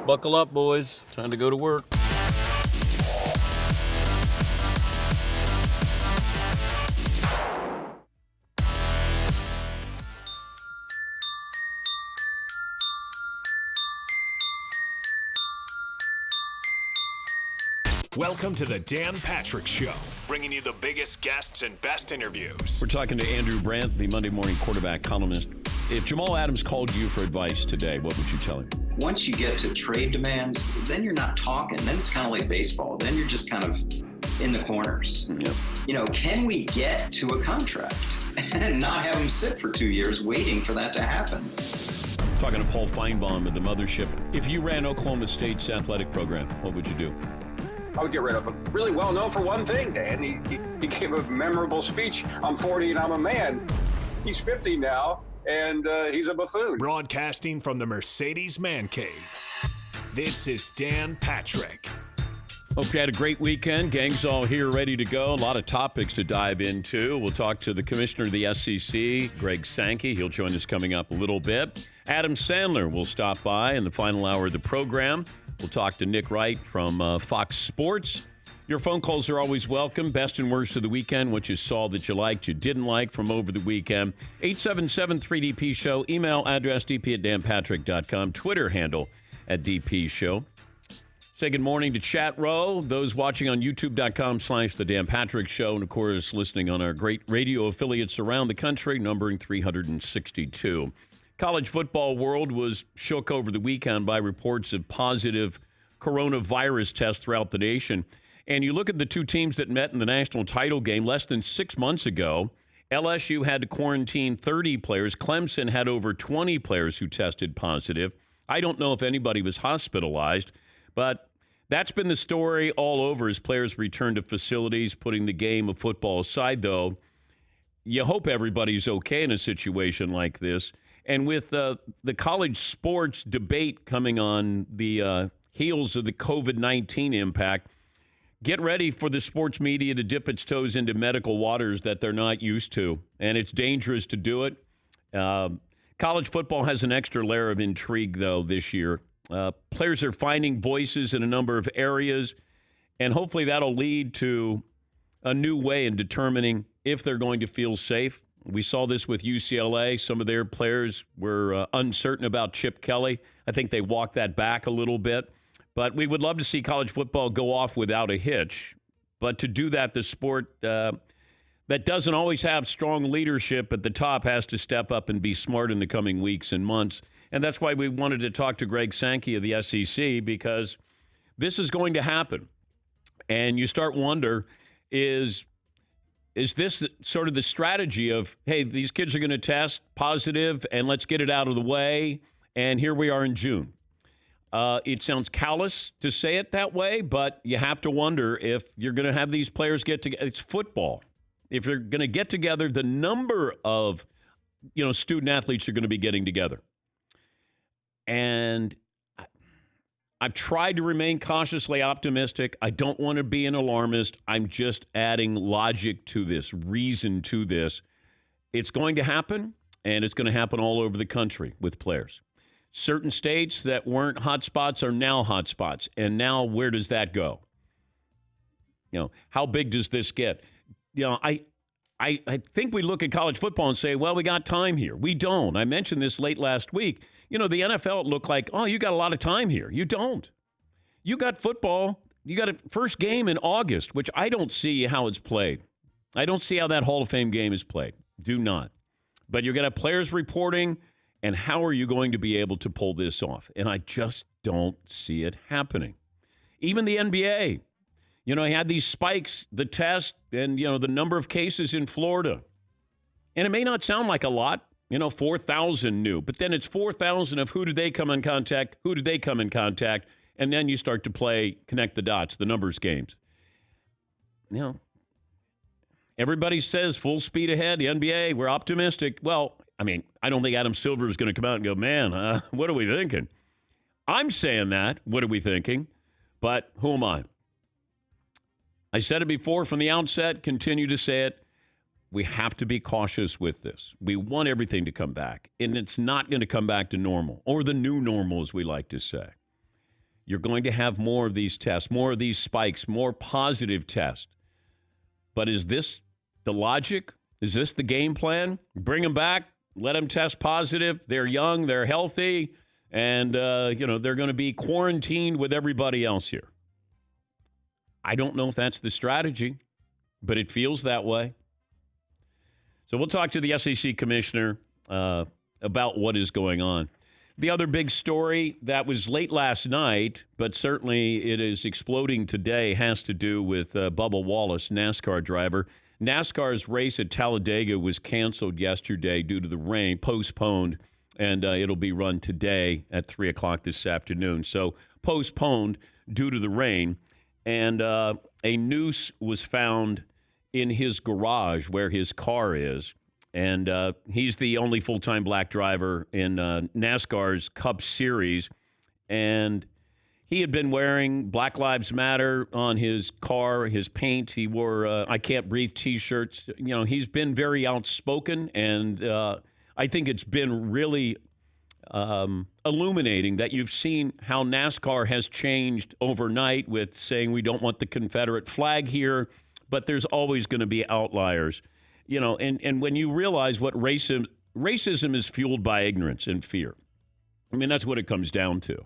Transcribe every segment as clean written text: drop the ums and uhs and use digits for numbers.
Buckle up, boys. Time to go to work. Welcome to the Dan Patrick Show, bringing you the biggest guests and best interviews. We're talking to Andrew Brandt, the Monday morning quarterback columnist. If Jamal Adams called you for advice today, what would you tell him? Once you get to trade demands, then you're not talking. Then it's kind of like baseball. Then you're just kind of in the corners. Yep. You know, can we get to a contract and not have him sit for 2 years waiting for that to happen? Talking to Paul Feinbaum at the Mothership. If you ran Oklahoma State's athletic program, what would you do? I would get rid of him. Really well known for one thing, Dan. He gave a memorable speech. I'm 40 and I'm a man. He's 50 now, and he's a buffoon. Broadcasting from the Mercedes Man Cave, this is Dan Patrick. Hope you had a great weekend. Gang's all here ready to go. A lot of topics to dive into. We'll talk to the commissioner of the SEC, Greg Sankey. He'll join us coming up a little bit. Adam Sandler will stop by in the final hour of the program. We'll talk to Nick Wright from Fox Sports. Your phone calls are always welcome. Best and worst of the weekend, what you saw that you liked, you didn't like from over the weekend. 877-3DP Show. Email address dp@danpatrick.com. Twitter handle @DP Show. Say good morning to Chat Row, those watching on youtube.com/The Dan Patrick Show, and of course listening on our great radio affiliates around the country, numbering 362. College football world was shook over the weekend by reports of positive coronavirus tests throughout the nation. And you look at the two teams that met in the national title game less than 6 months ago. LSU had to quarantine 30 players. Clemson had over 20 players who tested positive. I don't know if anybody was hospitalized, but that's been the story all over as players return to facilities, putting the game of football aside, though. You hope everybody's okay in a situation like this. And with the college sports debate coming on the heels of the COVID-19 impact, get ready for the sports media to dip its toes into medical waters that they're not used to. And it's dangerous to do it. College football has an extra layer of intrigue, though, this year. Players are finding voices in a number of areas, and hopefully that'll lead to a new way in determining if they're going to feel safe. We saw this with UCLA. Some of their players were uncertain about Chip Kelly. I think they walked that back a little bit. But we would love to see college football go off without a hitch. But to do that, the sport that doesn't always have strong leadership at the top has to step up and be smart in the coming weeks and months. And that's why we wanted to talk to Greg Sankey of the SEC, because this is going to happen. And you start wonder, is this sort of the strategy of, hey, these kids are going to test positive and let's get it out of the way, and here we are in June. It sounds callous to say it that way, but you have to wonder if you're going to have these players get together. It's football. If you're going to get together, the number of student athletes are going to be getting together. And I've tried to remain cautiously optimistic. I don't want to be an alarmist. I'm just adding logic to this, reason to this. It's going to happen, and it's going to happen all over the country with players. Certain states that weren't hot spots are now hot spots. And now where does that go? How big does this get? I think we look at college football and say, well, we got time here. We don't. I mentioned this late last week. The NFL looked like, oh, you got a lot of time here. You don't. You got football. You got a first game in August, which I don't see how it's played. I don't see how that Hall of Fame game is played. Do not. But you're going to have players reporting, and how are you going to be able to pull this off? And I just don't see it happening. Even the NBA, he had these spikes, the test, and, the number of cases in Florida. And it may not sound like a lot, 4,000 new, but then it's 4,000 of who did they come in contact, and then you start to connect the dots, the numbers games. Everybody says full speed ahead, the NBA, we're optimistic. Well, I don't think Adam Silver is going to come out and go, man, what are we thinking? I'm saying that, what are we thinking? But who am I? I said it before from the outset, continue to say it. We have to be cautious with this. We want everything to come back, and it's not going to come back to normal, or the new normal, as we like to say. You're going to have more of these tests, more of these spikes, more positive tests. But is this the logic? Is this the game plan? Bring them back, let them test positive. They're young, they're healthy, and, they're going to be quarantined with everybody else here. I don't know if that's the strategy, but it feels that way. So we'll talk to the SEC commissioner about what is going on. The other big story that was late last night, but certainly it is exploding today, has to do with Bubba Wallace, NASCAR driver. NASCAR's race at Talladega was canceled yesterday due to the rain, postponed, and it'll be run today at 3 o'clock this afternoon. So postponed due to the rain, and a noose was found in his garage where his car is. And he's the only full-time black driver in NASCAR's Cup Series. And he had been wearing Black Lives Matter on his car, his paint. He wore I Can't Breathe T-shirts. He's been very outspoken. And I think it's been really illuminating that you've seen how NASCAR has changed overnight with saying we don't want the Confederate flag here, but there's always going to be outliers. And when you realize what racism is fueled by ignorance and fear. I mean, that's what it comes down to.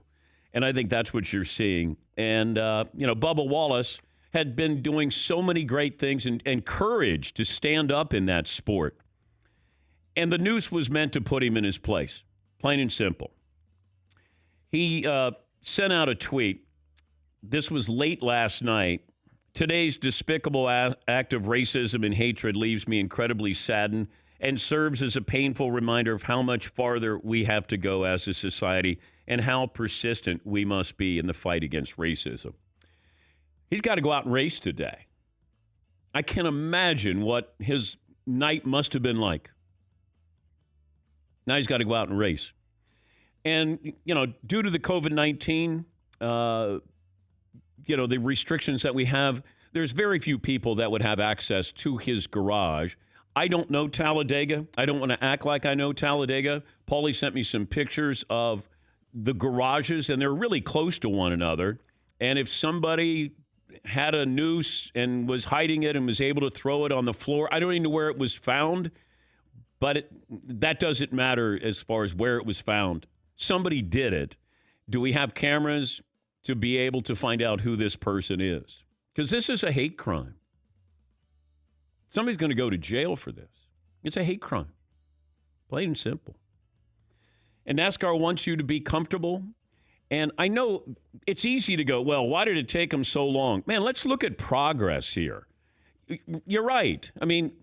And I think that's what you're seeing. And, Bubba Wallace had been doing so many great things and courage to stand up in that sport. And the noose was meant to put him in his place, plain and simple. He sent out a tweet. This was late last night. Today's despicable act of racism and hatred leaves me incredibly saddened and serves as a painful reminder of how much farther we have to go as a society and how persistent we must be in the fight against racism. He's got to go out and race today. I can't imagine what his night must have been like. Now he's got to go out and race. And, due to the COVID-19, the restrictions that we have, there's very few people that would have access to his garage. I don't know Talladega. I don't want to act like I know Talladega. Paulie sent me some pictures of the garages, and they're really close to one another. And if somebody had a noose and was hiding it and was able to throw it on the floor, I don't even know where it was found, but that doesn't matter as far as where it was found. Somebody did it. Do we have cameras to be able to find out who this person is? Because this is a hate crime. Somebody's going to go to jail for this. It's a hate crime. Plain and simple. And NASCAR wants you to be comfortable. And I know it's easy to go, well, why did it take them so long? Man, let's look at progress here. You're right. I mean,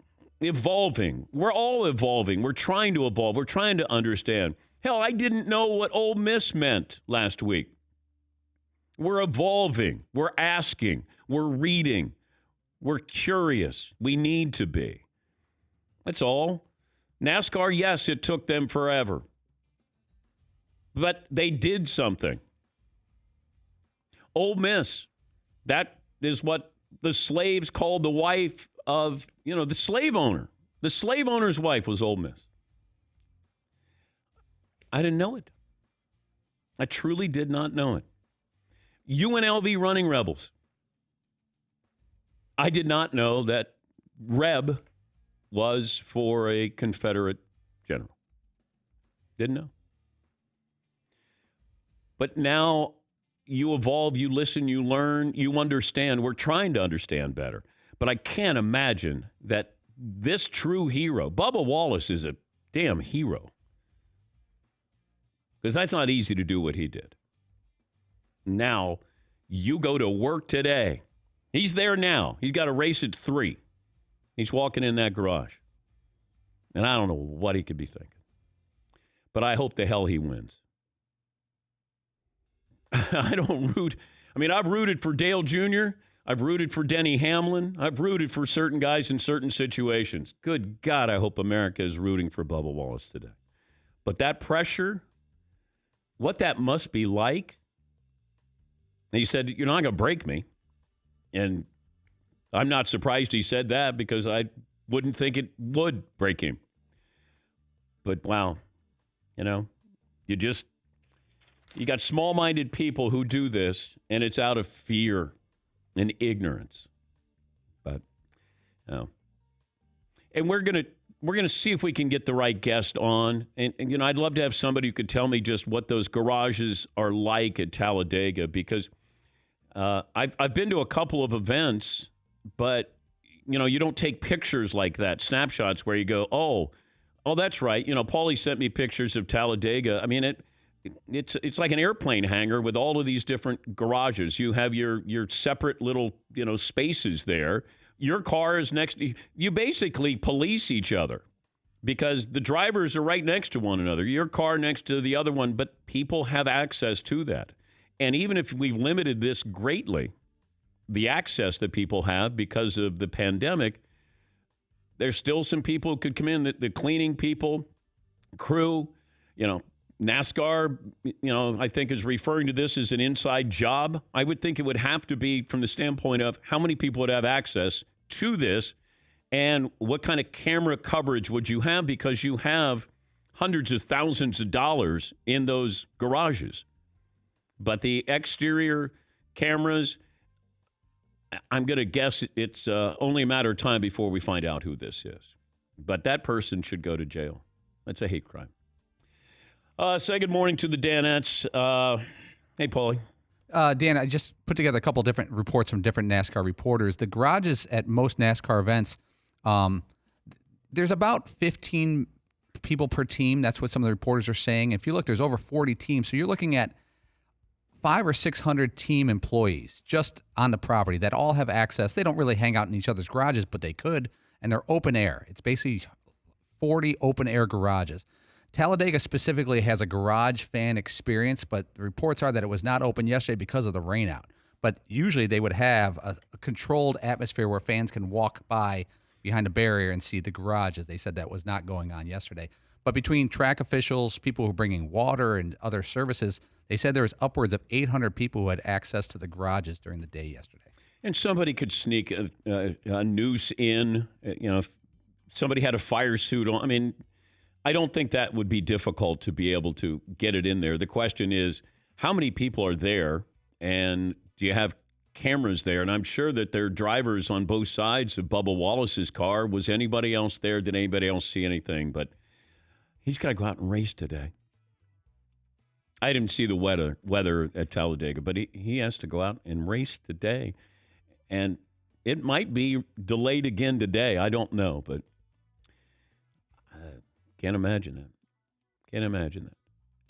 evolving. We're all evolving. We're trying to evolve. We're trying to understand. Hell, I didn't know what Ole Miss meant last week. We're evolving. We're asking. We're reading. We're curious. We need to be. That's all. NASCAR, yes, it took them forever. But they did something. Ole Miss, that is what the slaves called the wife of, the slave owner. The slave owner's wife was Ole Miss. I didn't know it. I truly did not know it. UNLV Running Rebels. I did not know that Reb was for a Confederate general. Didn't know. But now you evolve, you listen, you learn, you understand. We're trying to understand better. But I can't imagine that this true hero, Bubba Wallace, is a damn hero. Because that's not easy to do what he did. Now, you go to work today. He's there now. He's got a race at 3. He's walking in that garage. And I don't know what he could be thinking. But I hope the hell he wins. I don't root. I mean, I've rooted for Dale Jr. I've rooted for Denny Hamlin. I've rooted for certain guys in certain situations. Good God, I hope America is rooting for Bubba Wallace today. But that pressure, what that must be like. And he said, you're not going to break me. And I'm not surprised he said that because I wouldn't think it would break him. But wow, you You got small-minded people who do this, and it's out of fear and ignorance. But, and we're gonna see if we can get the right guest on. And I'd love to have somebody who could tell me just what those garages are like at Talladega, because I've been to a couple of events, but you don't take pictures like that, snapshots where you go, oh, that's right. Paulie sent me pictures of Talladega. I mean, it's like an airplane hangar with all of these different garages. You have your separate little, spaces there. Your car is next to you. You basically police each other because the drivers are right next to one another. Your car next to the other one, but people have access to that. And even if we've limited this greatly, the access that people have because of the pandemic, there's still some people who could come in, the cleaning people, crew, NASCAR, I think is referring to this as an inside job. I would think it would have to be from the standpoint of how many people would have access to this and what kind of camera coverage would you have, because you have hundreds of thousands of dollars in those garages. But the exterior cameras, I'm going to guess it's only a matter of time before we find out who this is. But that person should go to jail. That's a hate crime. Say good morning to the Danettes. Hey, Paulie. Dan, I just put together a couple different reports from different NASCAR reporters. The garages at most NASCAR events, there's about 15 people per team. That's what some of the reporters are saying. If you look, there's over 40 teams. So you're looking at 500 or 600 team employees just on the property that all have access. They don't really hang out in each other's garages, but they could, and they're open air. It's basically 40 open air garages. Talladega specifically has a garage fan experience, but the reports are that it was not open yesterday because of the rainout. But usually they would have a controlled atmosphere where fans can walk by behind a barrier and see the garages. They said that was not going on yesterday. But between track officials, people who are bringing water and other services, they said there was upwards of 800 people who had access to the garages during the day yesterday. And somebody could sneak a noose in, if somebody had a fire suit on. I mean, I don't think that would be difficult to be able to get it in there. The question is, how many people are there, and do you have cameras there? And I'm sure that there are drivers on both sides of Bubba Wallace's car. Was anybody else there? Did anybody else see anything? But he's got to go out and race today. I didn't see the weather at Talladega, but he has to go out and race today. And it might be delayed again today. I don't know, but can't imagine that. Can't imagine that.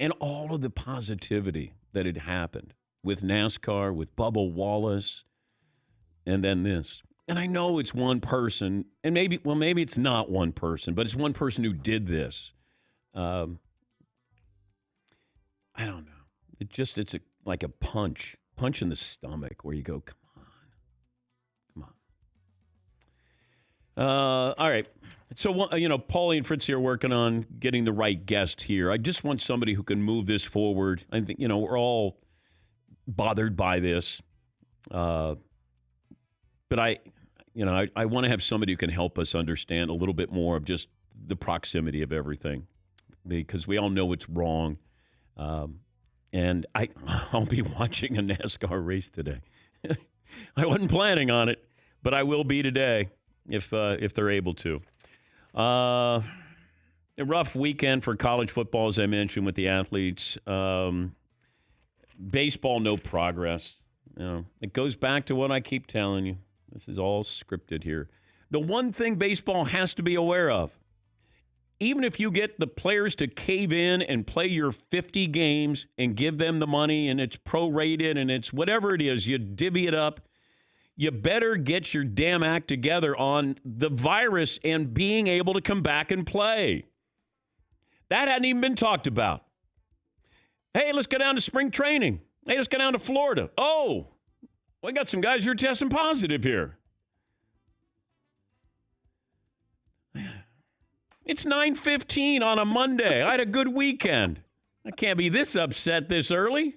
And all of the positivity that had happened with NASCAR, with Bubba Wallace, and then this. And I know it's one person, and maybe it's not one person, but it's one person who did this. I don't know. It's like a punch in the stomach where you go, come on. All right. So, Paulie and Fritzie are working on getting the right guest here. I just want somebody who can move this forward. I think, we're all bothered by this. But I want to have somebody who can help us understand a little bit more of just the proximity of everything, because we all know it's wrong. And I'll be watching a NASCAR race today. I wasn't planning on it, but I will be today if they're able to. A rough weekend for college football, as I mentioned, with the athletes. Baseball, no progress. It goes back to what I keep telling you. This is all scripted here. The one thing baseball has to be aware of, even if you get the players to cave in and play your 50 games and give them the money and it's prorated and it's whatever it is, you divvy it up, you better get your damn act together on the virus and being able to come back and play. That hadn't even been talked about. Hey, let's go down to spring training. Hey, let's go down to Florida. Oh, we got some guys who are testing positive here. It's 9:15 on a Monday. I had a good weekend. I can't be this upset this early.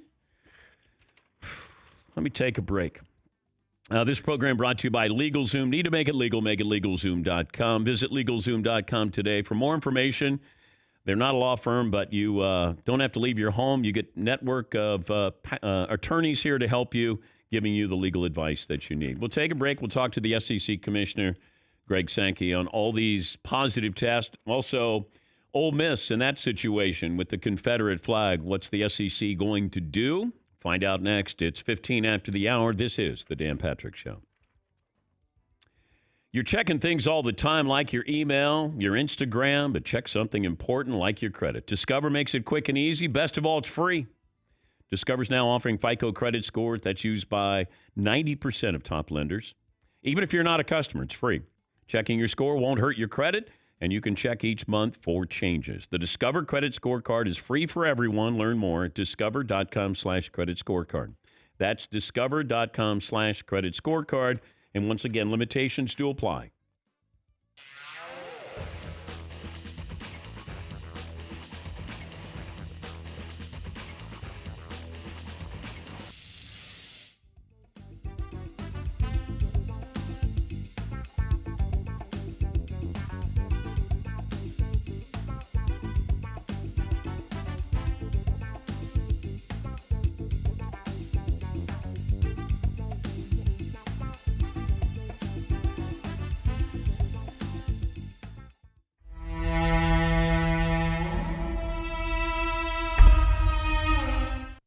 Let me take a break. This program brought to you by LegalZoom. Need to make it legal, make it LegalZoom.com. Visit LegalZoom.com today for more information They're not a law firm, but you don't have to leave your home. You get network of attorneys here to help you, giving you the legal advice that you need. We'll take a break. We'll talk to the SEC Commissioner, Greg Sankey, on all these positive tests. Also, Ole Miss in that situation with the Confederate flag. What's the SEC going to do? Find out next. It's 15 after the hour. This is the Dan Patrick Show. You're checking things all the time, like your email, your Instagram, but check something important like your credit. Discover makes it quick and easy. Best of all, it's free. Discover's now offering FICO credit scores that's used by 90% of top lenders. Even if you're not a customer, it's free. Checking your score won't hurt your credit, and you can check each month for changes. The Discover Credit Scorecard is free for everyone. Learn more at discover.com/credit scorecard. That's discover.com/credit scorecard. And once again, limitations do apply.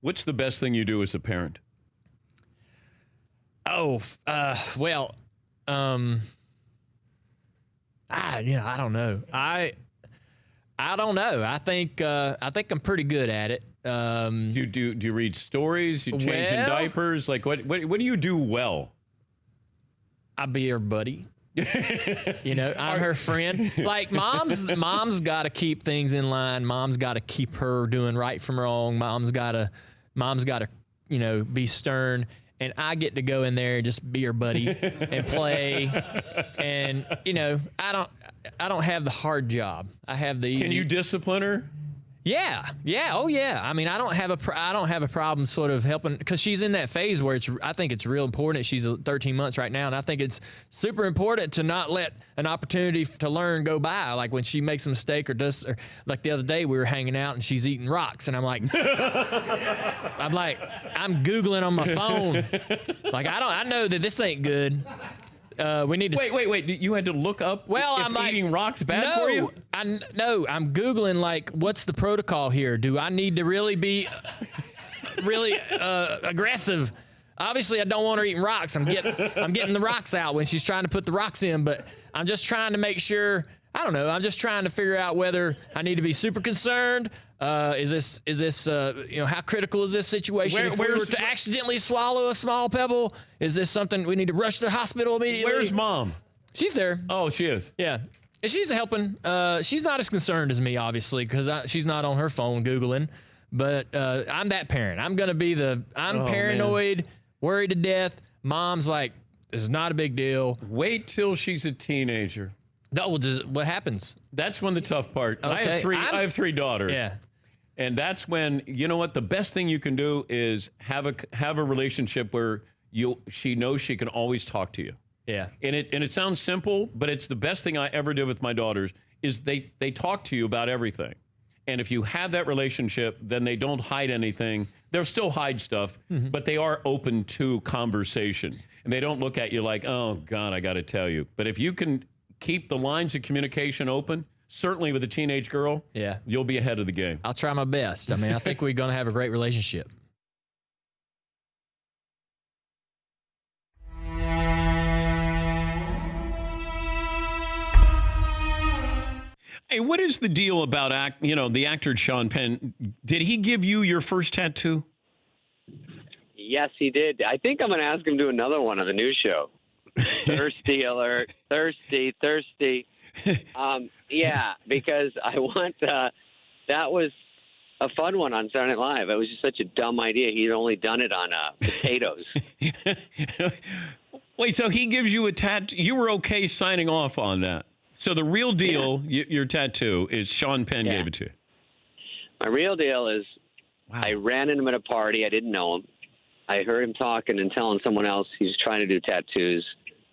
What's the best thing you do as a parent? I don't know. I don't know. I think I'm pretty good at it. Do you read stories? You changing diapers? Like what do you do well? I be her buddy. I'm her friend. Like mom's got to keep things in line. Mom's got to keep her doing right from wrong. Mom's got to be stern. And I get to go in there and just be her buddy and play. And I don't have the hard job. I have the easy. Can you discipline her? Yeah. Oh yeah. I mean, I don't have a problem sort of helping, because she's in that phase where I think it's real important. She's 13 months right now, and I think it's super important to not let an opportunity to learn go by. Like when she makes a mistake or like the other day we were hanging out and she's eating rocks, and I'm like, I'm Googling on my phone. Like I know that this ain't good. We need to wait. You had to look up if eating rocks bad for you? I'm Googling, like, what's the protocol here? Do I need to really be really aggressive? Obviously, I don't want her eating rocks. I'm getting the rocks out when she's trying to put the rocks in, but I'm just trying to make sure. I don't know. I'm just trying to figure out whether I need to be super concerned. Is this how critical is this situation? If we were to accidentally swallow a small pebble, is this something we need to rush to the hospital immediately? Where's mom? She's there. Oh, she is. Yeah. And she's helping. She's not as concerned as me, obviously, because she's not on her phone Googling. But I'm that parent. I'm going to be paranoid, worried to death. Mom's like, this is not a big deal. Wait till she's a teenager. What happens? That's when the tough part. Okay. I have three daughters. Yeah. And that's when, you know what, the best thing you can do is have a relationship where she knows she can always talk to you. Yeah. And it sounds simple, but it's the best thing I ever did with my daughters is they talk to you about everything. And if you have that relationship, then they don't hide anything. They'll still hide stuff, but they are open to conversation. And they don't look at you like, oh, God, I got to tell you. But if you can keep the lines of communication open, certainly with a teenage girl, you'll be ahead of the game. I'll try my best. I mean, I think we're going to have a great relationship. Hey, what is the deal about the actor Sean Penn? Did he give you your first tattoo? Yes, he did. I think I'm going to ask him to do another one on the new show. Thirsty alert. Thirsty. Yeah, because I want that was a fun one on Saturday Night Live. It was just such a dumb idea. He'd only done it on potatoes. Wait, so he gives you a tattoo? You were okay signing off on that? So the real deal, your tattoo, is Sean Penn gave it to you? My real deal is I ran into him at a party. I didn't know him. I heard him talking and telling someone else he was trying to do tattoos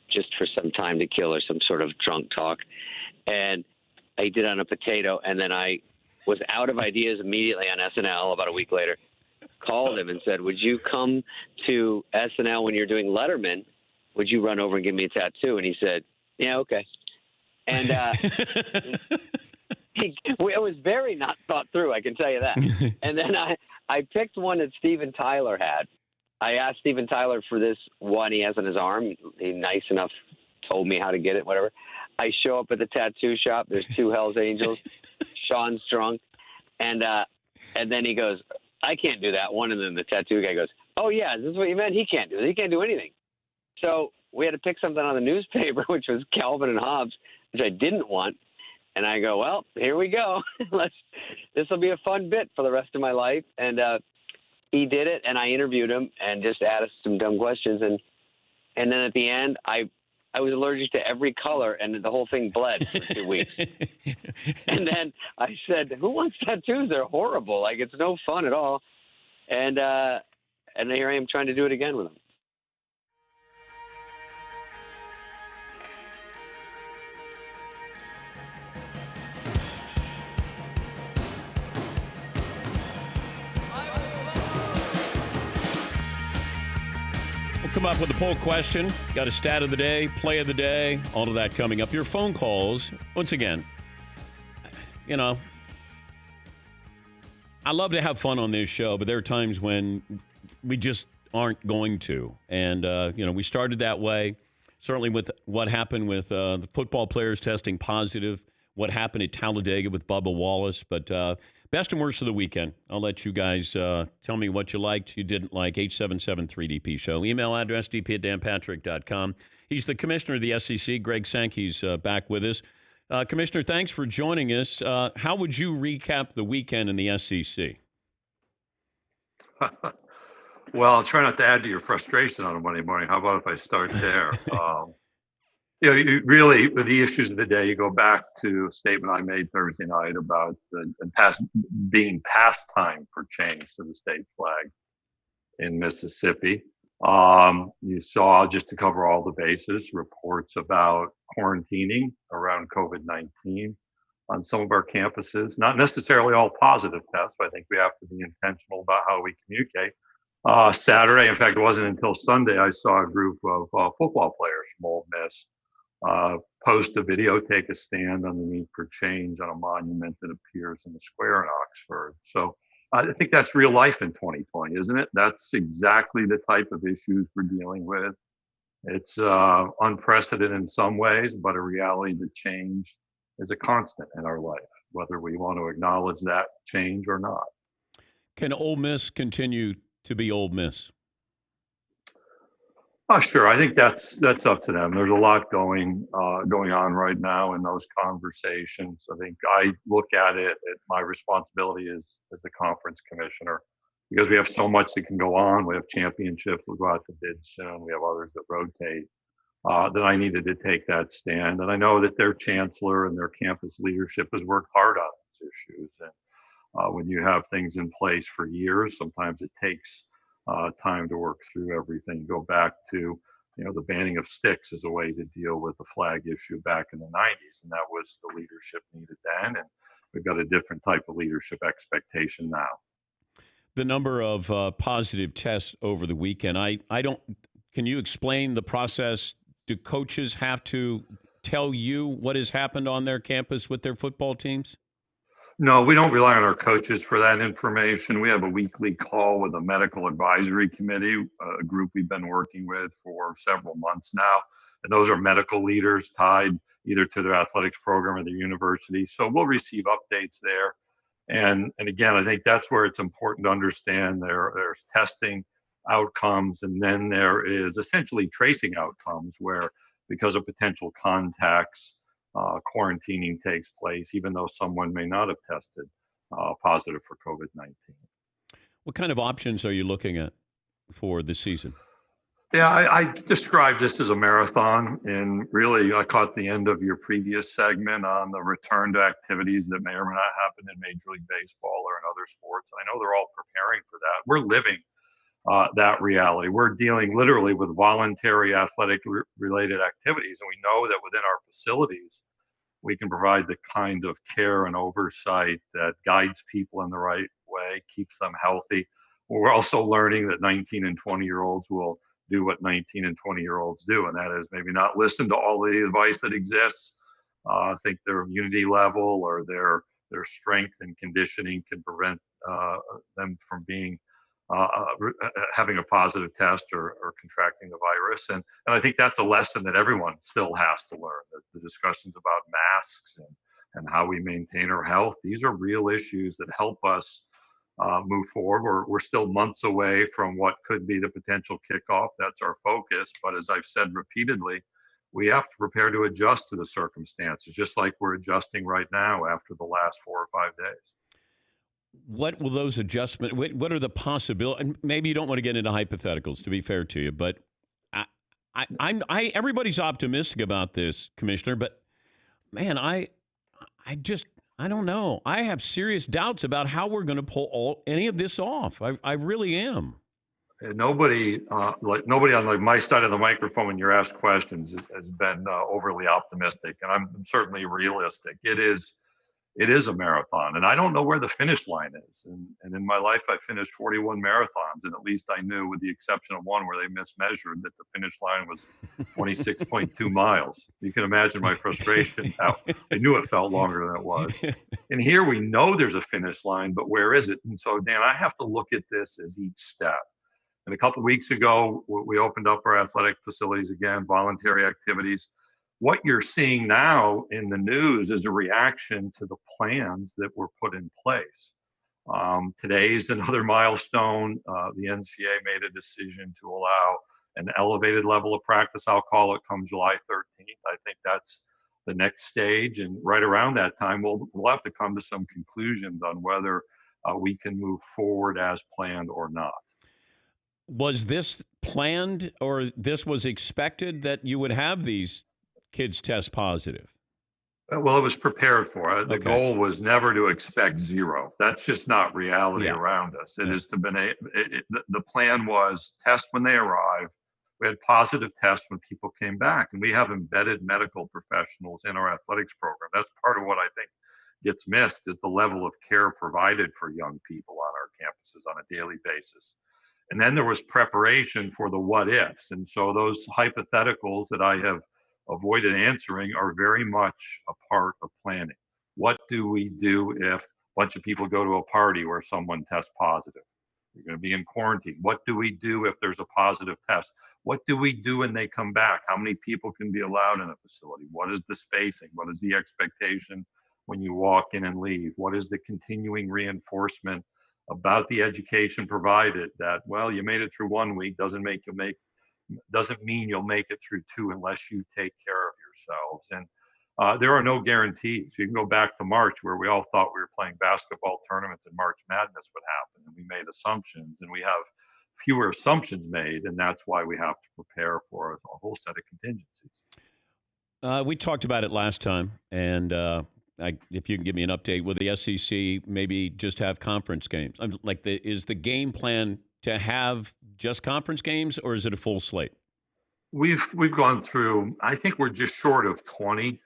just for some time to kill or some sort of drunk talk. And I did it on a potato, and then I was out of ideas immediately on SNL about a week later. Called him and said, would you come to SNL when you're doing Letterman? Would you run over and give me a tattoo? And he said, yeah, okay. And it was very not thought through, I can tell you that. And then I picked one that Steven Tyler had. I asked Steven Tyler for this one he has on his arm. He nice enough told me how to get it, whatever. I show up at the tattoo shop. There's two Hells Angels. Sean's drunk. And then he goes, I can't do that one. And then the tattoo guy goes, oh, yeah, is this what you meant? He can't do it. He can't do anything. So we had to pick something on the newspaper, which was Calvin and Hobbes, which I didn't want. And I go, well, here we go. This will be a fun bit for the rest of my life. And he did it, and I interviewed him and just asked some dumb questions. And then at the end, I was allergic to every color, and the whole thing bled for 2 weeks. And then I said, who wants tattoos? They're horrible. Like, it's no fun at all. And here I am trying to do it again with them. Come up with a poll question. Got a stat of the day, play of the day, all of that coming up. Your phone calls, once again, I love to have fun on this show, but there are times when we just aren't going to. And, we started that way, certainly with what happened with the football players testing positive, what happened at Talladega with Bubba Wallace. But best and worst of the weekend. I'll let you guys tell me what you liked, you didn't like. 877-3DP Show. Email address, dp@danpatrick.com. He's the commissioner of the SEC. Greg Sankey's back with us. Commissioner, thanks for joining us. How would you recap the weekend in the SEC? Well, I'll try not to add to your frustration on a Monday morning. How about if I start there? You really, with the issues of the day, you go back to a statement I made Thursday night about being past time for change to the state flag in Mississippi. You saw, just to cover all the bases, reports about quarantining around COVID-19 on some of our campuses. Not necessarily all positive tests. I think we have to be intentional about how we communicate. Saturday, in fact, it wasn't until Sunday I saw a group of football players from Ole Miss post a video, take a stand on the need for change on a monument that appears in the square in Oxford. So I think that's real life in 2020, isn't it? That's exactly the type of issues we're dealing with. It's unprecedented in some ways, but a reality that change is a constant in our life, whether we want to acknowledge that change or not. Can Ole Miss continue to be Ole Miss? Oh, sure. I think that's up to them. There's a lot going on right now in those conversations. I think I look at it at my responsibility as the conference commissioner, because we have so much that can go on. We have championships. We'll go out to bid soon. We have others that rotate. That I needed to take that stand. And I know that their chancellor and their campus leadership has worked hard on these issues. And when you have things in place for years, sometimes it takes time to work through everything. Go back to, the banning of sticks as a way to deal with the flag issue back in the 90s. And that was the leadership needed then. And we've got a different type of leadership expectation now. The number of positive tests over the weekend, can you explain the process? Do coaches have to tell you what has happened on their campus with their football teams? No, we don't rely on our coaches for that information. We have a weekly call with a medical advisory committee, a group we've been working with for several months now. And those are medical leaders tied either to their athletics program or the university. So we'll receive updates there. And again, I think that's where it's important to understand there's testing outcomes, and then there is essentially tracing outcomes where, because of potential contacts, quarantining takes place, even though someone may not have tested positive for COVID-19. What kind of options are you looking at for the season? Yeah, I described this as a marathon, and really I caught the end of your previous segment on the return to activities that may or may not happen in Major League Baseball or in other sports. I know they're all preparing for that. We're living that reality. We're dealing literally with voluntary athletic related activities. And we know that within our facilities, we can provide the kind of care and oversight that guides people in the right way, keeps them healthy. We're also learning that 19 and 20-year-olds will do what 19 and 20-year-olds do, and that is maybe not listen to all the advice that exists. I think their immunity level or their strength and conditioning can prevent them from being having a positive test or contracting the virus. And I think that's a lesson that everyone still has to learn, that the discussions about masks and how we maintain our health, these are real issues that help us move forward. We're still months away from what could be the potential kickoff. That's our focus. But as I've said repeatedly, we have to prepare to adjust to the circumstances, just like we're adjusting right now after the last 4 or 5 days. What will those adjustments, what are the possibilities? And maybe you don't want to get into hypotheticals, to be fair to you, but everybody's optimistic about this, Commissioner, but man, I don't know. I have serious doubts about how we're going to pull any of this off. I really am. Nobody on my side of the microphone when you're asked questions has been overly optimistic, and I'm certainly realistic. It is a marathon, and I don't know where the finish line is. And in my life, I finished 41 marathons, and at least I knew, with the exception of one where they mismeasured, that the finish line was 26.2 miles. You can imagine my frustration. Now, I knew it felt longer than it was. And here we know there's a finish line, but where is it? And so, Dan, I have to look at this as each step. And a couple of weeks ago, we opened up our athletic facilities again, voluntary activities. What you're seeing now in the news is a reaction to the plans that were put in place. Today's another milestone. The NCAA made a decision to allow an elevated level of practice, I'll call it, come July 13th. I think that's the next stage. And right around that time, we'll have to come to some conclusions on whether we can move forward as planned or not. Was this planned, or this was expected that you would have these kids test positive? Well, it was prepared for. The goal was never to expect zero. That's just not reality around us. It is to the plan was test when they arrive. We had positive tests when people came back, and we have embedded medical professionals in our athletics program. That's part of what I think gets missed, is the level of care provided for young people on our campuses on a daily basis. And then there was preparation for the what ifs. And so those hypotheticals that I have avoided answering are very much a part of planning. What do we do if a bunch of people go to a party where someone tests positive? You're going to be in quarantine. What do we do if there's a positive test? What do we do when they come back? How many people can be allowed in a facility? What is the spacing? What is the expectation when you walk in and leave? What is the continuing reinforcement about the education provided that, well, you made it through 1 week doesn't mean you'll make it through 2 unless you take care of yourselves. And there are no guarantees. You can go back to March, where we all thought we were playing basketball tournaments and March Madness would happen, and we made assumptions, and we have fewer assumptions made, and that's why we have to prepare for a whole set of contingencies. We talked about it last time, and if you can give me an update, will the SEC maybe just have conference games? Is the game plan to have just conference games, or is it a full slate? We've gone through, I think we're just short of 20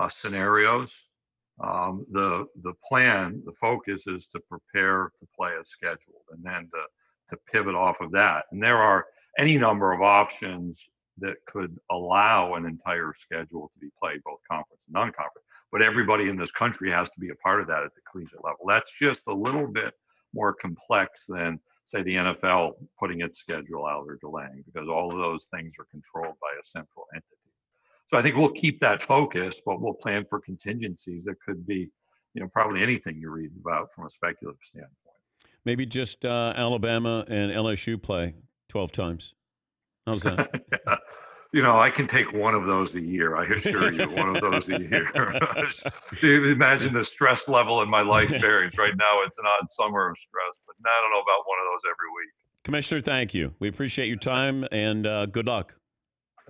scenarios. The plan, the focus is to prepare to play as scheduled, and then to pivot off of that. And there are any number of options that could allow an entire schedule to be played, both conference and non-conference. But everybody in this country has to be a part of that at the collegiate level. That's just a little bit more complex than, say, the NFL putting its schedule out or delaying, because all of those things are controlled by a central entity. So I think we'll keep that focus, but we'll plan for contingencies that could be, probably anything you read about from a speculative standpoint. Maybe just Alabama and LSU play 12 times. How's that? I can take one of those a year. I assure you, one of those a year. Imagine the stress level in my life varies. Right now, it's an odd summer of stress, but I don't know about one of those every week. Commissioner, thank you. We appreciate your time, and good luck.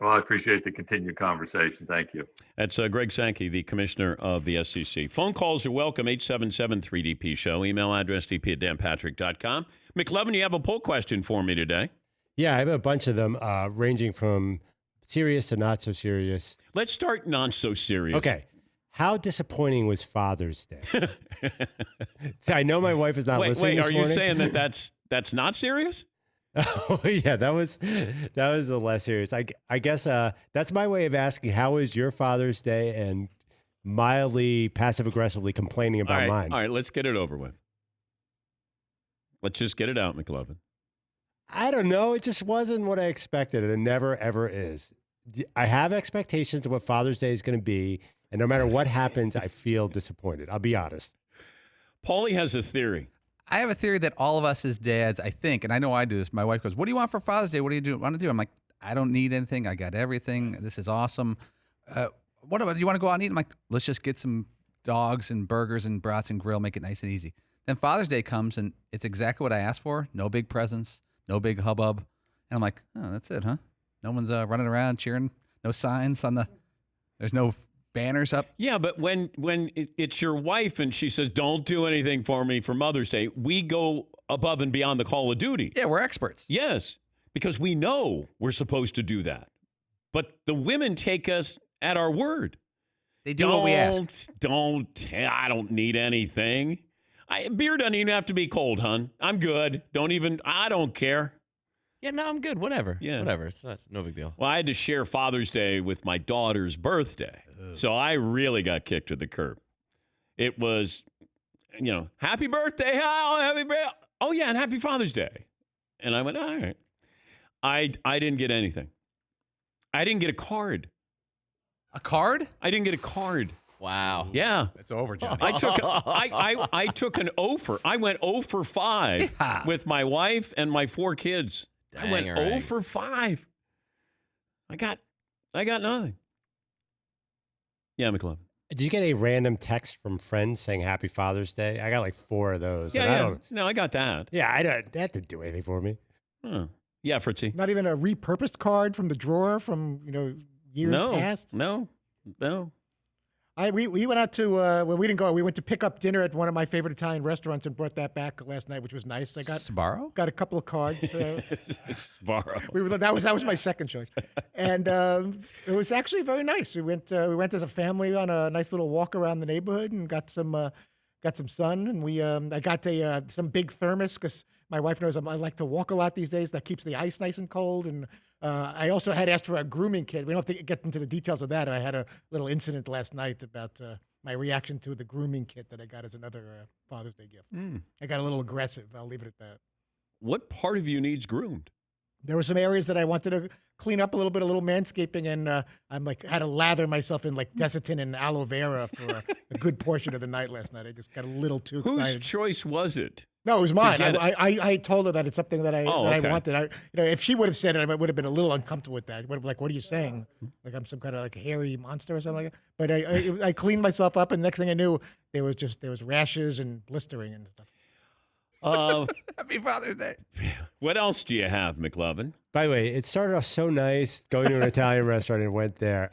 Well, I appreciate the continued conversation. Thank you. That's Greg Sankey, the commissioner of the SEC. Phone calls are welcome, 877-3DP-SHOW. Email address dp@danpatrick.com. McLevin, you have a poll question for me today. Yeah, I have a bunch of them ranging from serious to not so serious. Let's start not so serious. Okay. How disappointing was Father's Day? See, I know my wife is not listening. Wait, this are morning. you saying that's not serious? Oh yeah, that was the less serious. I guess that's my way of asking how was your Father's Day and mildly passive aggressively complaining about mine. All right, let's get it over with. Let's just get it out, McLovin. I don't know. It just wasn't what I expected, and it never ever is. I have expectations of what Father's Day is going to be, and no matter what happens, I feel disappointed. I'll be honest. Paulie has a theory. I have a theory that all of us as dads, I think, and I know I do this. My wife goes, "What do you want for Father's Day? What do you want to do?" I'm like, "I don't need anything. I got everything. This is awesome. What about? Do you want to go out and eat?" I'm like, "Let's just get some dogs and burgers and brats and grill. Make it nice and easy." Then Father's Day comes, and it's exactly what I asked for. No big presents, no big hubbub, and I'm like, "Oh, that's it, huh? No one's running around cheering. No signs on the. There's no banners up." Yeah, but when it's your wife and she says, "Don't do anything for me for Mother's Day," we go above and beyond the call of duty. Yeah, we're experts. Yes, because we know we're supposed to do that. But the women take us at our word. They do what we ask. I don't need anything. Beer doesn't even have to be cold, hon. I'm good. I don't care. Yeah, no, I'm good. Whatever. Yeah. Whatever. It's no big deal. Well, I had to share Father's Day with my daughter's birthday. So I really got kicked to the curb. It was, happy birthday, Hal, happy birthday. Oh, yeah, and happy Father's Day. And I went, all right. I didn't get anything. I didn't get a card. A card? I didn't get a card. Wow. Yeah. It's over, Johnny. I took an 0 for. I went 0 for 5 with my wife and my 4 kids. I went 0 for 5. I got nothing. Yeah, McLovin. Did you get a random text from friends saying Happy Father's Day? I got like 4 of those. Yeah. No, I got that. Yeah, that didn't do anything for me. Huh. Yeah, Fritzie. Not even a repurposed card from the drawer from years past. No. We went out to we didn't go. We went to pick up dinner at one of my favorite Italian restaurants and brought that back last night, which was nice. I got Sbarro? Got a couple of cards. Sbarro. That was my second choice, and it was actually very nice. We went as a family on a nice little walk around the neighborhood and got some sun. And I got some big thermos because my wife knows I like to walk a lot these days. That keeps the ice nice and cold. And I also had asked for a grooming kit. We don't have to get into the details of that. I had a little incident last night about my reaction to the grooming kit that I got as another Father's Day gift. I got a little aggressive. I'll leave it at that. What part of you needs groomed? There were some areas that I wanted to clean up a little manscaping, and I'm had to lather myself in Desitin and aloe vera for a good portion of the night last night. I just got a little too excited. Whose choice was it? No, it was mine. I told her that it's something that I wanted. If she would have said it, I would have been a little uncomfortable with that. Would have what are you saying? Like I'm some kind of hairy monster or something like that. But I cleaned myself up, and next thing I knew, there was rashes and blistering and stuff. Happy Father's Day. What else do you have, McLovin? By the way, it started off so nice going to an Italian restaurant and went there.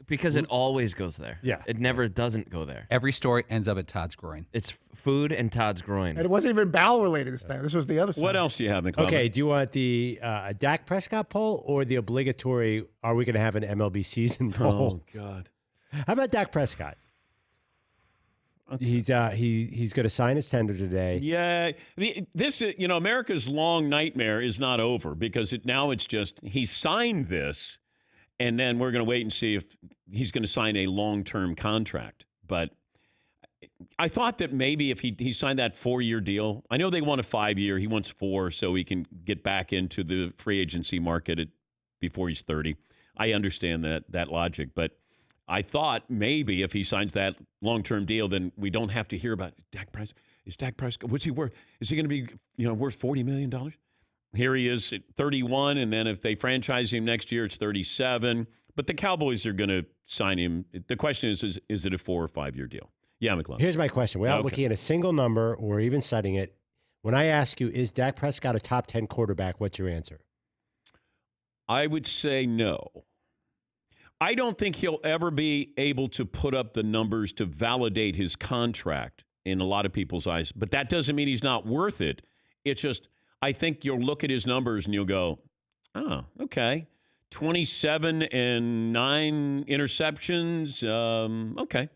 Because it always goes there. Yeah. It never doesn't go there. Every story ends up at Todd's groin. It's food and Todd's groin. And it wasn't even bowel related this time. This was the other side. What else do you have, McLovin? Okay, do you want the Dak Prescott poll or the obligatory, are we going to have an MLB season poll? Oh, God. How about Dak Prescott? Okay. He's going to sign his tender today. Yeah. This, America's long nightmare is not over because it's just he signed this, and then we're going to wait and see if he's going to sign a long-term contract. But I thought that maybe if he signed that 4-year deal, I know they want a 5-year, he wants 4 so he can get back into the free agency market before he's 30. I understand that logic, but I thought maybe if he signs that long-term deal, then we don't have to hear about Dak Prescott. Is Dak Prescott, what's he worth? Is he going to be, worth $40 million? Here he is at 31, and then if they franchise him next year, it's 37. But the Cowboys are going to sign him. The question is it a 4 or 5 year deal? Yeah, McLovin. Here's my question. Without looking at a single number or even studying it, when I ask you, is Dak Prescott a top 10 quarterback, what's your answer? I would say no. I don't think he'll ever be able to put up the numbers to validate his contract in a lot of people's eyes. But that doesn't mean he's not worth it. It's just, I think you'll look at his numbers and you'll go, oh, okay. 27 and 9 interceptions. Okay.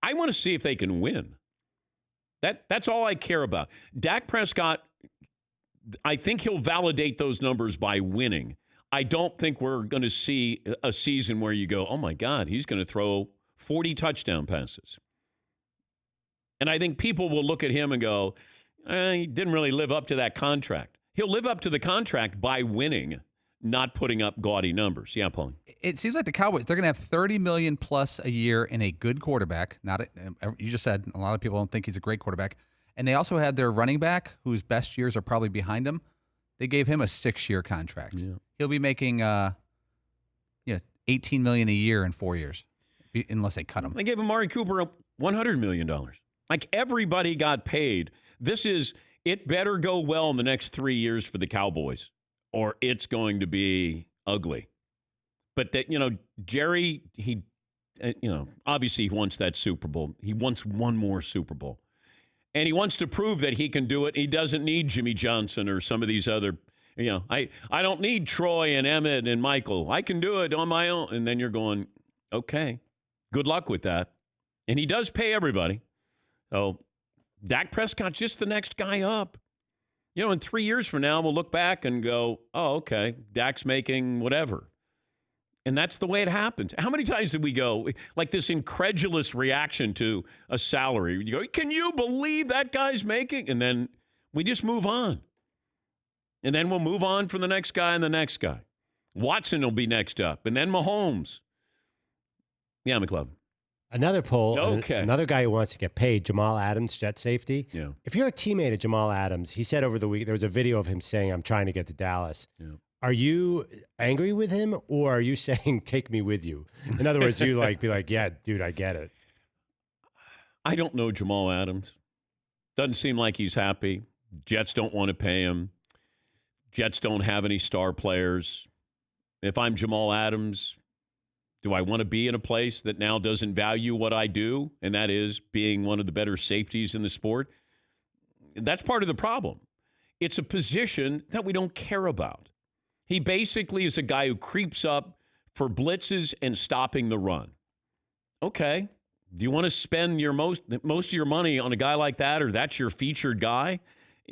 I want to see if they can win. That's all I care about. Dak Prescott, I think he'll validate those numbers by winning. I don't think we're going to see a season where you go, oh, my God, he's going to throw 40 touchdown passes. And I think people will look at him and go, he didn't really live up to that contract. He'll live up to the contract by winning, not putting up gaudy numbers. Yeah, Paul. It seems like the Cowboys, they're going to have $30 million plus a year in a good quarterback. You just said a lot of people don't think he's a great quarterback. And they also had their running back, whose best years are probably behind him. They gave him a 6-year contract. Yeah. He'll be making $18 million a year in 4 years, unless they cut him. They gave Amari Cooper $100 million. Like, everybody got paid. It better go well in the next 3 years for the Cowboys, or it's going to be ugly. But Jerry, obviously he wants that Super Bowl. He wants one more Super Bowl. And he wants to prove that he can do it. He doesn't need Jimmy Johnson or some of these other, I don't need Troy and Emmett and Michael. I can do it on my own. And then you're going, okay, good luck with that. And he does pay everybody. So Dak Prescott's just the next guy up. In 3 years from now, we'll look back and go, oh, okay, Dak's making whatever. And that's the way it happens. How many times did we go, like this incredulous reaction to a salary? You go, can you believe that guy's making? And then we just move on. And then we'll move on from the next guy and the next guy. Watson will be next up. And then Mahomes. Yeah, McLovin. Another poll, okay. Another guy who wants to get paid, Jamal Adams, Jet safety. Yeah. If you're a teammate of Jamal Adams, he said over the week, there was a video of him saying, I'm trying to get to Dallas. Yeah. Are you angry with him, or are you saying, take me with you? In other words, you be like, yeah, dude, I get it. I don't know Jamal Adams. Doesn't seem like he's happy. Jets don't want to pay him. Jets don't have any star players. If I'm Jamal Adams, do I want to be in a place that now doesn't value what I do, and that is being one of the better safeties in the sport? That's part of the problem. It's a position that we don't care about. He basically is a guy who creeps up for blitzes and stopping the run. Okay. Do you want to spend your most of your money on a guy like that, or that's your featured guy?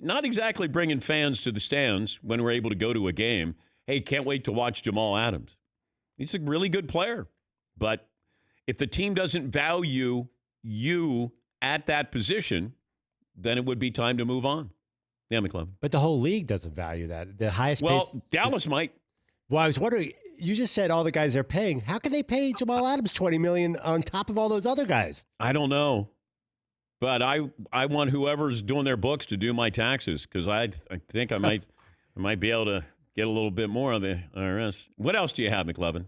Not exactly bringing fans to the stands when we're able to go to a game. Hey, can't wait to watch Jamal Adams. He's a really good player. But if the team doesn't value you at that position, then it would be time to move on. Yeah, McClellan. But the whole league doesn't value that. The highest paid... Dallas might. Well, I was wondering, you just said all the guys they're paying. How can they pay Jamal Adams $20 million on top of all those other guys? I don't know. But I want whoever's doing their books to do my taxes, because I think I might be able to get a little bit more on the IRS. What else do you have, McLovin?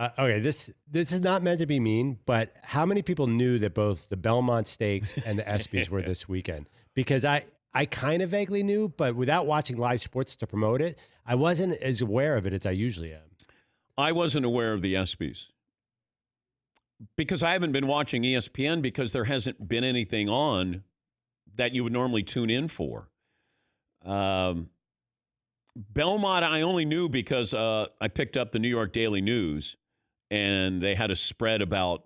Okay, this is not meant to be mean, but how many people knew that both the Belmont Stakes and the ESPYs were this weekend? Because I kind of vaguely knew, but without watching live sports to promote it, I wasn't as aware of it as I usually am. I wasn't aware of the ESPYs because I haven't been watching ESPN because there hasn't been anything on that you would normally tune in for. Belmont, I only knew because I picked up the New York Daily News, and they had a spread about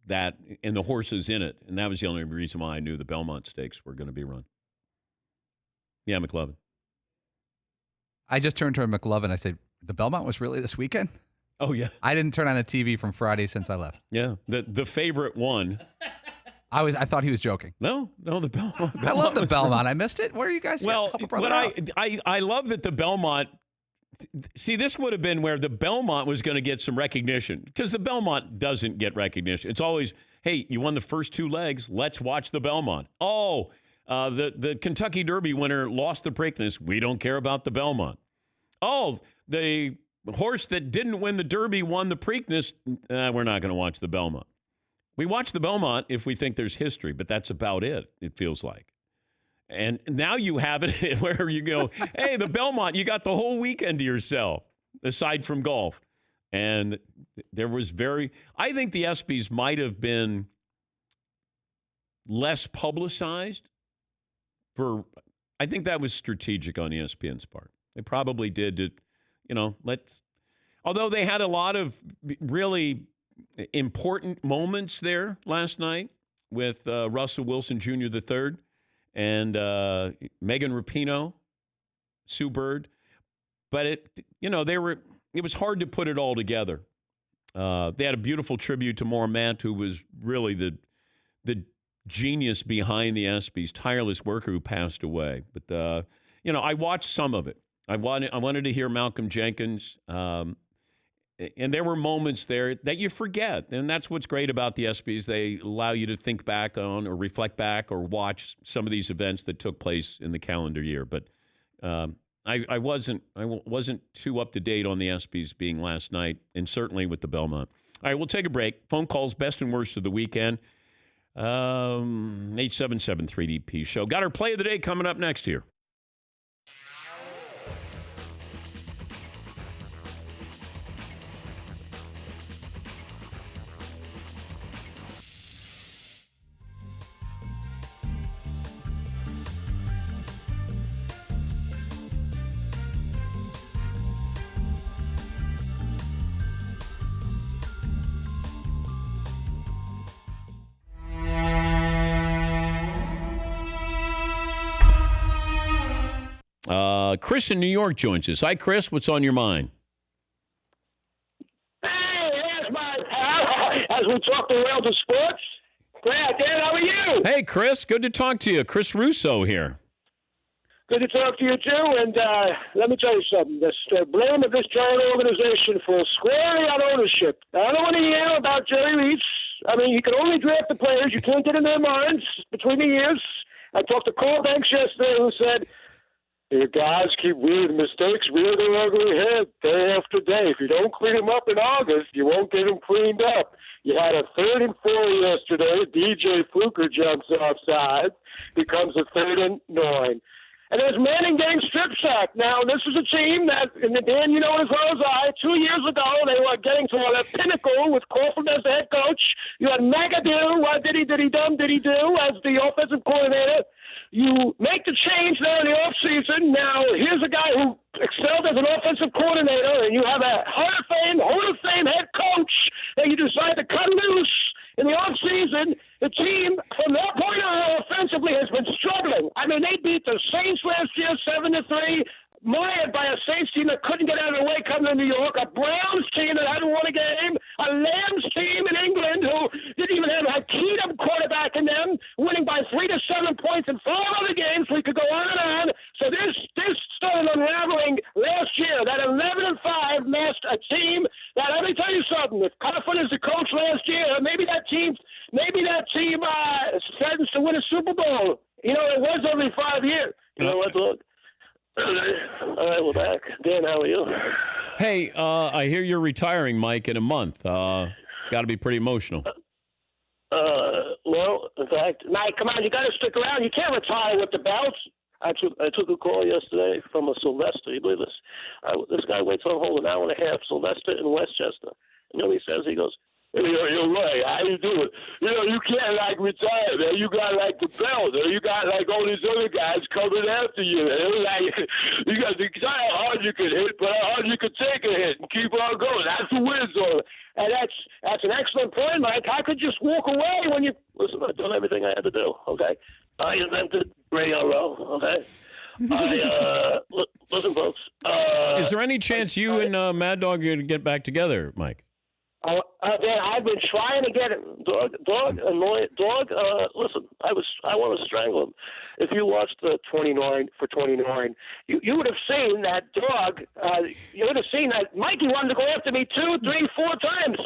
that and the horses in it, and that was the only reason why I knew the Belmont Stakes were going to be run. Yeah, McLovin. I just turned to McLovin. I said, the Belmont was really this weekend? Oh, yeah. I didn't turn on a TV from Friday since I left. Yeah, the favorite one. I thought he was joking. No, the Belmont. I love the Belmont. I missed it. Where are you guys? Well, but I love that the Belmont. See, this would have been where the Belmont was going to get some recognition, because the Belmont doesn't get recognition. It's always, hey, you won the first two legs. Let's watch the Belmont. Oh, the Kentucky Derby winner lost the Preakness. We don't care about the Belmont. Oh, the horse that didn't win the Derby won the Preakness. We're not going to watch the Belmont. We watch the Belmont if we think there's history, but that's about it, it feels like. And now you have it where you go, hey, the Belmont, you got the whole weekend to yourself, aside from golf. And there was I think the ESPYs might have been less publicized I think that was strategic on ESPN's part. They probably did to, Although they had a lot of really important moments there last night with Russell Wilson Jr. III and Megan Rapinoe, Sue Bird. But it was hard to put it all together. They had a beautiful tribute to Mormont, who was really the genius behind the ESPYs, tireless worker who passed away. But I watched some of it. I wanted to hear Malcolm Jenkins, and there were moments there that you forget, and that's what's great about the ESPYs. They allow you to think back on, or reflect back, or watch some of these events that took place in the calendar year. But I wasn't too up to date on the ESPYs being last night, and certainly with the Belmont. All right, we'll take a break. Phone calls, best and worst of the weekend. 877-3DP show. Got our play of the day coming up next here. Chris in New York joins us. Hi, Chris. What's on your mind? Hey, there's my pal. As we talk the world of sports. Glad, Dan, how are you? Hey, Chris. Good to talk to you. Chris Russo here. Good to talk to you, too. And let me tell you something. The blame of this giant organization falls squarely on ownership. I don't want to hear about Jerry Reese. I mean, you can only draft the players. You can't get in their minds between the years. I talked to Carl Banks yesterday, who said, your guys keep weird mistakes rear their ugly head day after day. If you don't clean them up in August, you won't get them cleaned up. You had a 3rd and 4 yesterday. DJ Fluker jumps offside, becomes a 3rd and 9. And there's Manning getting strip sacked. Now, this is a team that, and Dan, you know as well as I, 2 years ago, they were getting to a pinnacle with Crawford as the head coach. You had McAdoo, what did he do as the offensive coordinator. You make the change there in the offseason. Now, here's a guy who excelled as an offensive coordinator, and you have a Hall of Fame head coach that you decide to cut loose in the offseason. The team, from that point on, offensively has been struggling. I mean, they beat the Saints last year 7-3. Mired by a Saints team that couldn't get out of the way coming to New York, a Browns team that hadn't won a game, a Lambs team in England who didn't even have a Keenum quarterback in them, winning by 3 to 7 points in 4 other games. We could go on and on. So this started unraveling last year. That 11-5 masked a team that, let me tell you something, if Coughlin is the coach last year, maybe that team threatens to win a Super Bowl. You know, it was every 5 years. You know what, look. All right, we're back. Dan, how are you? Hey, I hear you're retiring, Mike, in a month. Got to be pretty emotional. Well, in fact, Mike, come on, you got to stick around. You can't retire with the belts. I took a call yesterday from a Sylvester. You believe this? This guy waits on hold an hour and a half, Sylvester in Westchester. You know what he says? He goes, you're right. How you do it? You can't retire, man. You got the belt. You got all these other guys coming after you. You got to decide how hard you can hit, but how hard you can take a hit and keep on going. That's the win zone. And that's an excellent point, Mike. I could just walk away when you listen. I've done everything I had to do. Okay, I invented radio. Okay. Listen, folks. Is there any chance you and Mad Dog are going to get back together, Mike? I've been trying to get him. Dog, annoyed. Dog, listen, I want to strangle him. If you watched the 29 for 29, you would have seen that Dog, you would have seen that Mikey wanted to go after me 2, 3, 4 times.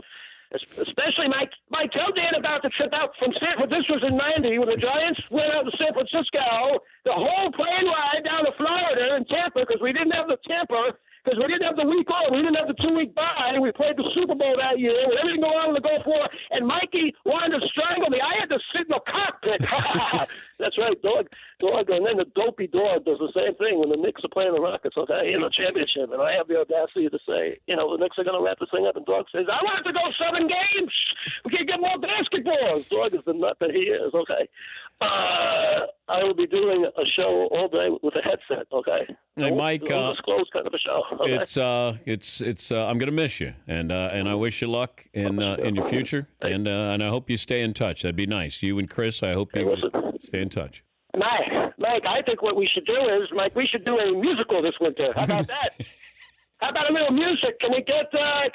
Especially Mike, tell Dan about the trip out from San Francisco. This was in 90 when the Giants went out to San Francisco. The whole plane ride down to Florida and Tampa, because we didn't have the Tampa. Because we didn't have the week off. We didn't have the 2-week bye. We played the Super Bowl that year with everything going on in the Gulf War. And Mikey wanted to strangle me. I had to sit in the cockpit. That's right, Dog. And then the dopey Dog does the same thing when the Knicks are playing the Rockets, okay, in the championship. And I have the audacity to say, the Knicks are going to wrap this thing up. And Dog says, I want to go 7 games. We can get more basketballs. Dog is the nut that he is, okay. I will be doing a show all day with a headset. Okay. Hey, Mike, undisclosed kind of a show. Okay? It's I'm gonna miss you, and I wish you luck in your future, and I hope you stay in touch. That'd be nice. You and Chris, I hope you stay in touch. Mike, I think what we should do is, Mike, we should do a musical this winter. How about that? How about a little music? Can we get the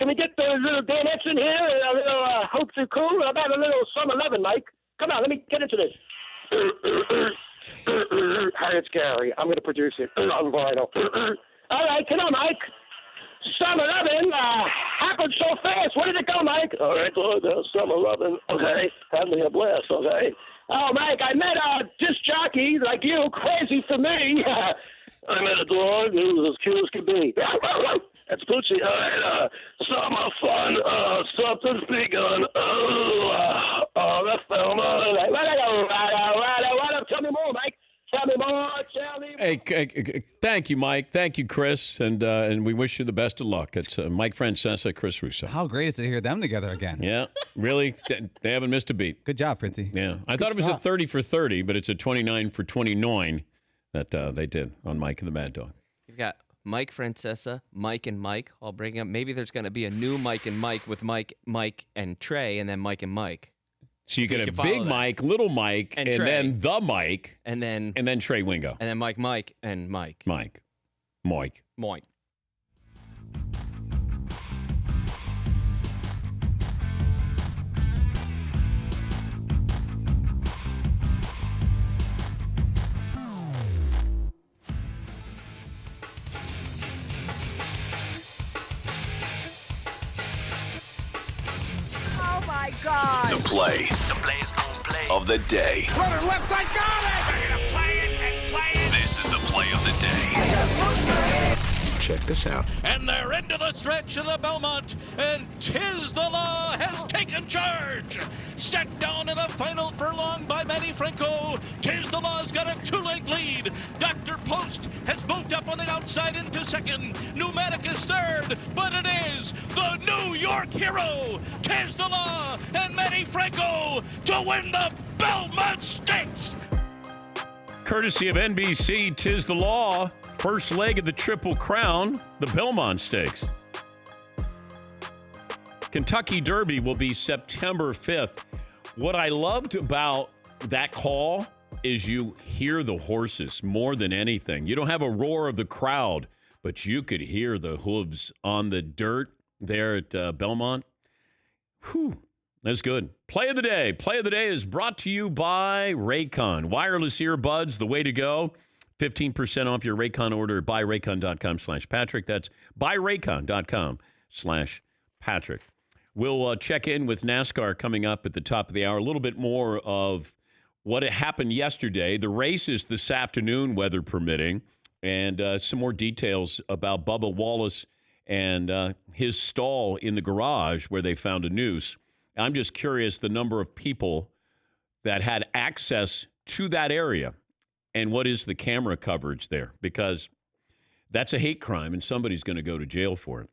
little Danettes in here? A little Hope to Cool? How about a little Summer Lovin', Mike? Come on, let me get into this. Hi, it's Gary. I'm going to produce it on vinyl. All right, come on, Mike. Summer Lovin' happened so fast. Where did it go, Mike? All right, Lord, Summer Lovin'. Okay, had me a blast, okay? Oh, Mike, I met a disc jockey like you, crazy for me. I met a dog who was as cute as could be. That's Poochie. All right, summer fun. Something's begun. The film. Tell me more, Mike. Tell me more. Tell me more. Hey, thank you, Mike. Thank you, Chris, and we wish you the best of luck. It's Mike Francesa, Chris Russo. How great is it to hear them together again? Yeah, really, they haven't missed a beat. Good job, Fritzie. Yeah, I thought it was a 30 for 30, but it's a 29 for 29 that they did on Mike and the Mad Dog. You've got Mike Francesa, Mike and Mike. I'll bring up. Maybe there's going to be a new Mike and Mike with Mike and Trey, and then Mike and Mike. So you can have Big Mike, Little Mike, and then the Mike, and then Trey Wingo, and then Mike, and Mike. Mike. Oh my God! The play of the day. Runner left side, got it! They're gonna play it and play it. This is the play of the day. Check this out. And they're into the stretch of the Belmont, and Tiz the Law has taken charge. Set down in the final furlong by Manny Franco. Tiz the Law's got a 2-length lead. Dr. Post has moved up on the outside into second. Pneumatic is third, but it is the New York hero, Tiz the Law and Manny Franco, to win the Belmont Stakes. Courtesy of NBC, Tiz the Law, first leg of the Triple Crown, the Belmont Stakes. Kentucky Derby will be September 5th. What I loved about that call is you hear the horses more than anything. You don't have a roar of the crowd, but you could hear the hooves on the dirt there at Belmont. Whew, that's good. Play of the day. Play of the day is brought to you by Raycon. Wireless earbuds, the way to go. 15% off your Raycon order at buyraycon.com/Patrick. That's buyraycon.com/Patrick. We'll check in with NASCAR coming up at the top of the hour. A little bit more of what happened yesterday. The race is this afternoon, weather permitting, and some more details about Bubba Wallace and his stall in the garage where they found a noose. I'm just curious the number of people that had access to that area. And what is the camera coverage there? Because that's a hate crime, and somebody's going to go to jail for it.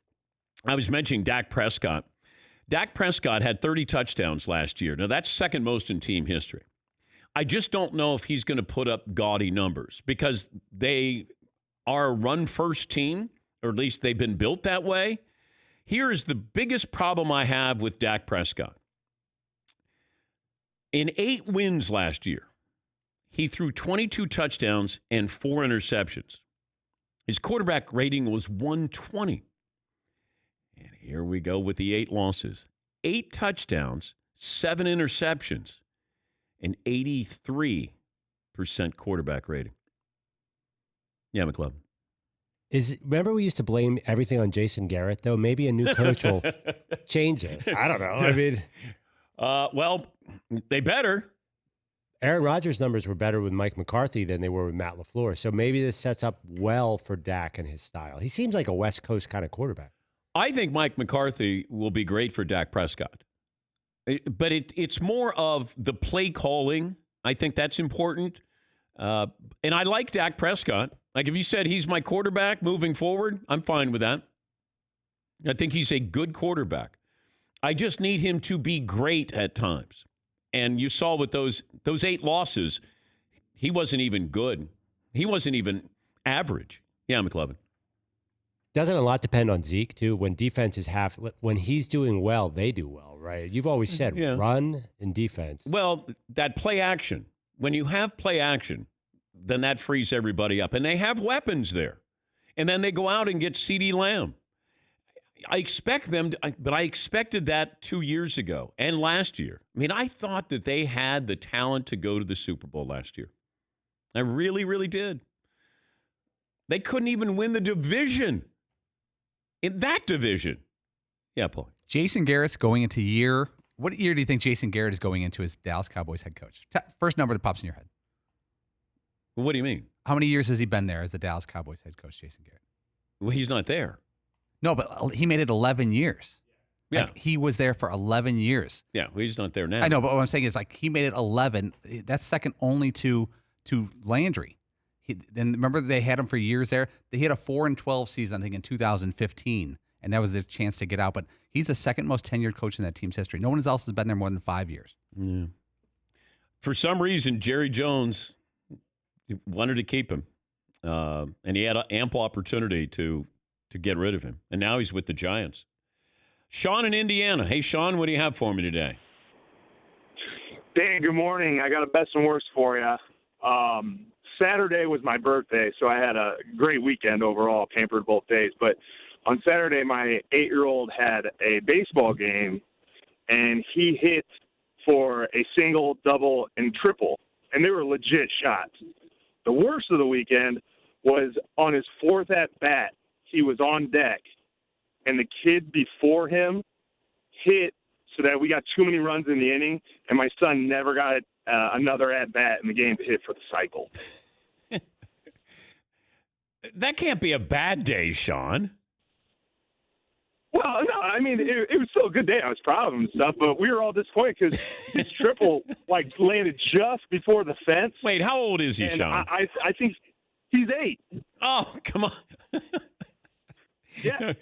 I was mentioning Dak Prescott. Dak Prescott had 30 touchdowns last year. Now, that's second most in team history. I just don't know if he's going to put up gaudy numbers because they are a run-first team, or at least they've been built that way. Here is the biggest problem I have with Dak Prescott. In 8 wins last year, he threw 22 touchdowns and 4 interceptions. His quarterback rating was 120. And here we go with the 8 losses. 8 touchdowns, 7 interceptions, and 83% quarterback rating. Yeah, McClub. Remember we used to blame everything on Jason Garrett, though? Maybe a new coach will change it. I don't know. I mean, well, they better. Aaron Rodgers' numbers were better with Mike McCarthy than they were with Matt LaFleur. So maybe this sets up well for Dak and his style. He seems like a West Coast kind of quarterback. I think Mike McCarthy will be great for Dak Prescott. But it's more of the play calling. I think that's important. And I like Dak Prescott. Like if you said he's my quarterback moving forward, I'm fine with that. I think he's a good quarterback. I just need him to be great at times. And you saw with those 8 losses, he wasn't even good. He wasn't even average. Yeah, McLovin. Doesn't a lot depend on Zeke, too? When defenses when he's doing well, they do well, right? You've always said run and defense. Well, that play action. When you have play action, then that frees everybody up. And they have weapons there. And then they go out and get CeeDee Lamb. I expect them to, but I expected that 2 years ago and last year. I mean, I thought that they had the talent to go to the Super Bowl last year. I really, really did. They couldn't even win the division. In that division. Yeah, Paul. Jason Garrett's going into what year do you think Jason Garrett is going into as Dallas Cowboys head coach? First number that pops in your head. What do you mean? How many years has he been there as the Dallas Cowboys head coach, Jason Garrett? Well, he's not there. No, but he made it 11 years. Yeah. Like, he was there for 11 years. Yeah, well, he's not there now. I know, but what I'm saying is, like, he made it 11. That's second only to Landry. Then remember they had him for years there. They had a 4-12 season, I think, in 2015, and that was the chance to get out. But he's the second most tenured coach in that team's history. No one else has been there more than 5 years. Yeah. For some reason, Jerry Jones wanted to keep him, and he had ample opportunity to get rid of him. And now he's with the Giants. Sean in Indiana. Hey, Sean, what do you have for me today? Dan, good morning. I got a best and worst for you. Saturday was my birthday, so I had a great weekend overall, pampered both days. But on Saturday, my 8-year-old had a baseball game, and he hit for a single, double, and triple, and they were legit shots. The worst of the weekend was on his 4th at-bat, he was on deck, and the kid before him hit so that we got too many runs in the inning, and my son never got another at-bat in the game to hit for the cycle. That can't be a bad day, Sean. Well, no, I mean, it was still a good day. I was proud of him and stuff, but we were all disappointed because his triple, landed just before the fence. Wait, how old is he, and Sean? I think he's 8. Oh, come on. Yeah.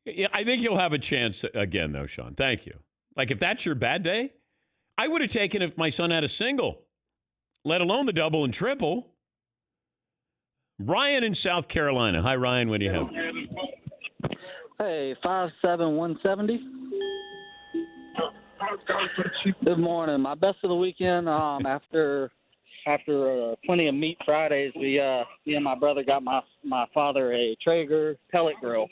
Yeah, I think you'll have a chance again, though, Sean. Thank you. Like, if that's your bad day, I would have taken if my son had a single, let alone the double and triple. Ryan in South Carolina. Hi, Ryan. What do you have? Hey, 5'7", 170. Good morning. My best of the weekend. After plenty of meat Fridays, me and my brother got my father a Traeger pellet grill.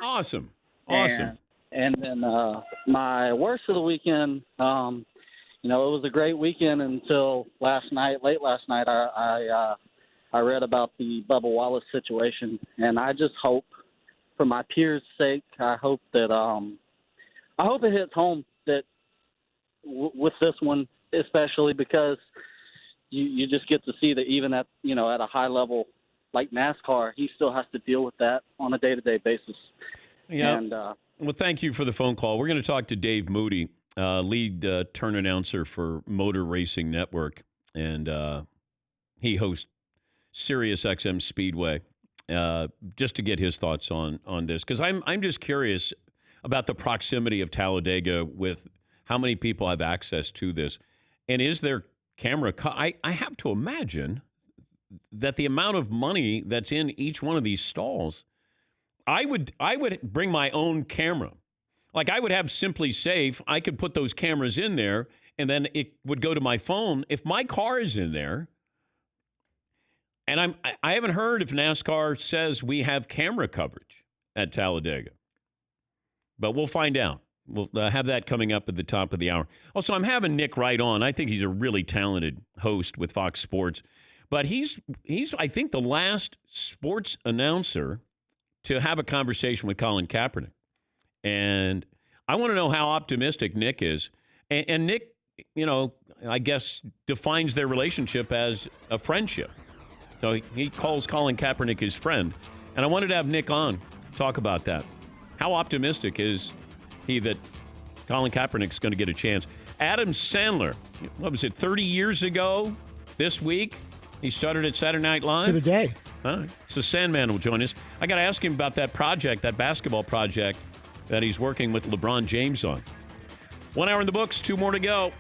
Awesome. And then my worst of the weekend. It was a great weekend until late last night. I read about the Bubba Wallace situation, and I just hope, for my peers' sake, I hope that I hope it hits home that with this one, especially because you just get to see that even at a high level like NASCAR, he still has to deal with that on a day-to-day basis. Yeah. And, well, thank you for the phone call. We're going to talk to Dave Moody, lead turn announcer for Motor Racing Network, and he hosts Sirius XM Speedway, just to get his thoughts on this, because I'm just curious about the proximity of Talladega with how many people have access to this, and is there camera? I have to imagine that the amount of money that's in each one of these stalls, I would bring my own camera. Like, I would have Simply Safe. I could put those cameras in there, and then it would go to my phone. If my car is in there, and I haven't heard if NASCAR says we have camera coverage at Talladega, but we'll find out. We'll have that coming up at the top of the hour. Also, I'm having Nick Wright on. I think he's a really talented host with Fox Sports, but he's I think the last sports announcer to have a conversation with Colin Kaepernick, and I want to know how optimistic Nick is. And Nick, I guess defines their relationship as a friendship. So he calls Colin Kaepernick his friend. And I wanted to have Nick on, talk about that. How optimistic is he that Colin Kaepernick's going to get a chance? Adam Sandler, what was it, 30 years ago this week? He started at Saturday Night Live? To the day. All right. So Sandman will join us. I got to ask him about that project, that basketball project that he's working with LeBron James on. 1 hour in the books, 2 more to go.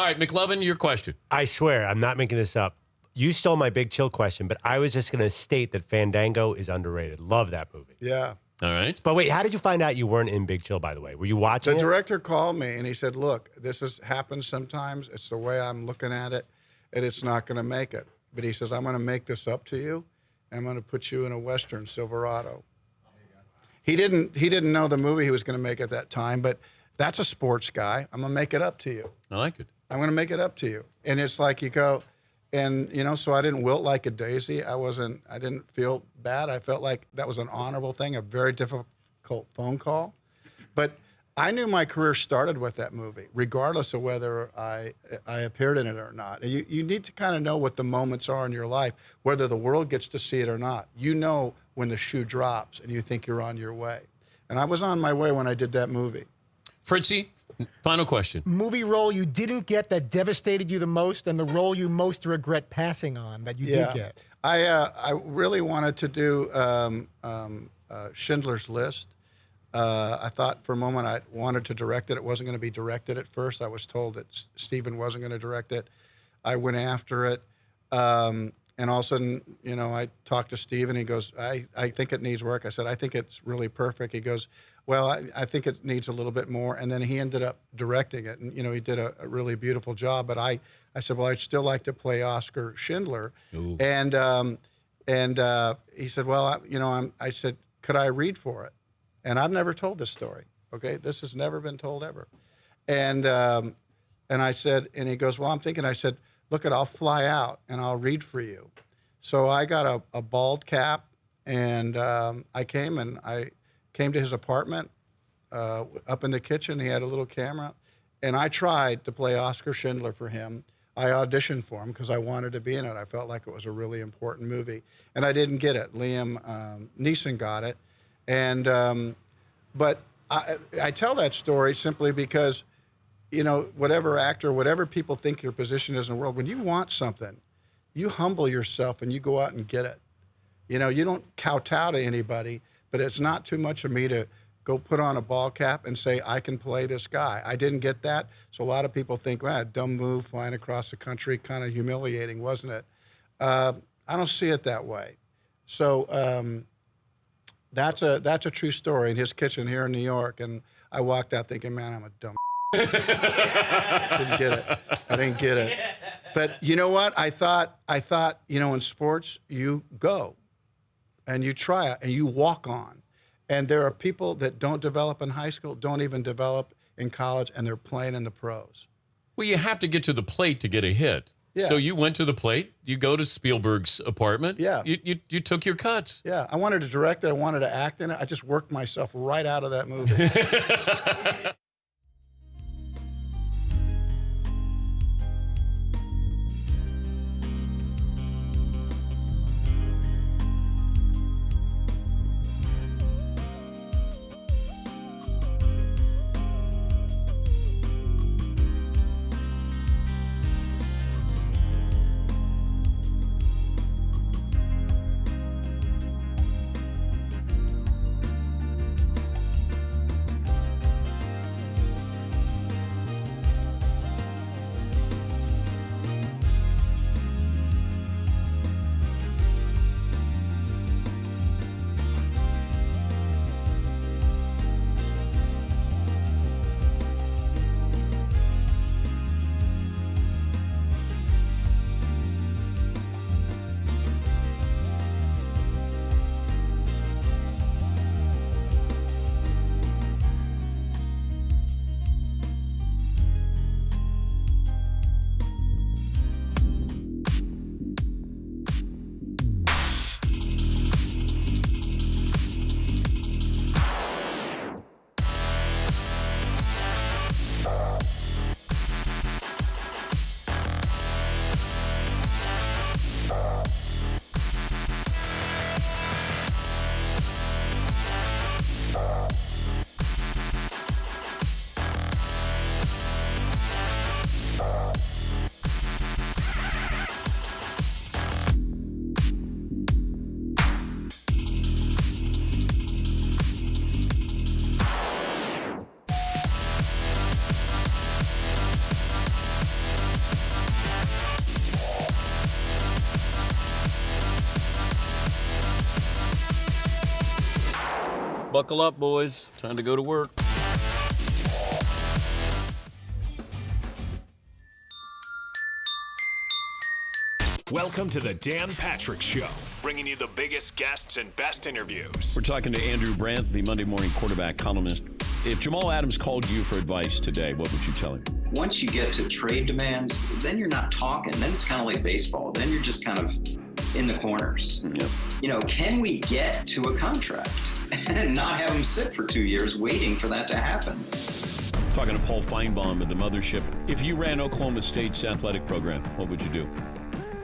right, McLovin, your question. I swear, I'm not making this up. You stole my Big Chill question, but I was just going to state that Fandango is underrated. Love that movie. Yeah. All right. But wait, how did you find out you weren't in Big Chill, by the way? Were you watching The it? director called me and he said, look, this happens sometimes. It's the way I'm looking at it, and it's not going to make it. But he says, I'm going to make this up to you, and I'm going to put you in a Western, Silverado. He didn't know the movie he was going to make at that time, but that's a sports guy. I'm going to make it up to you. I like it. I'm going to make it up to you. And it's like you go, and, so I didn't wilt like a daisy. I didn't feel bad. I felt like that was an honorable thing, a very difficult phone call. But I knew my career started with that movie, regardless of whether I appeared in it or not. You need to kind of know what the moments are in your life, whether the world gets to see it or not. You know when the shoe drops and you think you're on your way. And I was on my way when I did that movie. Fritzie, final question. Movie role you didn't get that devastated you the most, and the role you most regret passing on that you did get. I really wanted to do Schindler's List. I thought for a moment I wanted to direct it. It wasn't going to be directed at first. I was told that Steven wasn't going to direct it. I went after it. And all of a sudden, I talked to Steven. He goes, I think it needs work. I said, I think it's really perfect. He goes, well, I think it needs a little bit more. And then he ended up directing it. And, he did a really beautiful job. But I said, well, I'd still like to play Oscar Schindler. Ooh. And he said, well, I said, could I read for it? And I've never told this story. Okay, this has never been told ever. And I said, and he goes, well, I'm thinking. I said, look, I'll fly out and I'll read for you. So I got a bald cap, and I came to his apartment up in the kitchen. He had a little camera, and I tried to play Oscar Schindler for him. I auditioned for him because I wanted to be in it. I felt like it was a really important movie, and I didn't get it. Liam Neeson got it, and but I tell that story simply because, whatever actor, whatever people think your position is in the world, when you want something, you humble yourself and you go out and get it. You don't kowtow to anybody, but it's not too much of me to go put on a ball cap and say, I can play this guy. I didn't get that. So a lot of people think, dumb move, flying across the country, kind of humiliating, wasn't it? I don't see it that way. So that's a true story in his kitchen here in New York. And I walked out thinking, man, I'm a dumb I didn't get it. But you know what? I thought, in sports, you go and you try it and you walk on. And there are people that don't develop in high school, don't even develop in college, and they're playing in the pros. Well, you have to get to the plate to get a hit. Yeah. So you went to the plate. You go to Spielberg's apartment. Yeah. You took your cuts. Yeah. I wanted to direct it. I wanted to act in it. I just worked myself right out of that movie. Buckle up, boys. Time to go to work. Welcome to the Dan Patrick Show, bringing you the biggest guests and best interviews. We're talking to Andrew Brandt, the Monday morning quarterback columnist. If Jamal Adams called you for advice today, what would you tell him? Once you get to trade demands, then you're not talking. Then it's kind of like baseball. Then you're just kind of in the corners. Yep. You know, can we get to a contract and not have him sit for 2 years waiting for that to happen? Talking to Paul Feinbaum of the Mothership. If you ran Oklahoma State's athletic program, what would you do?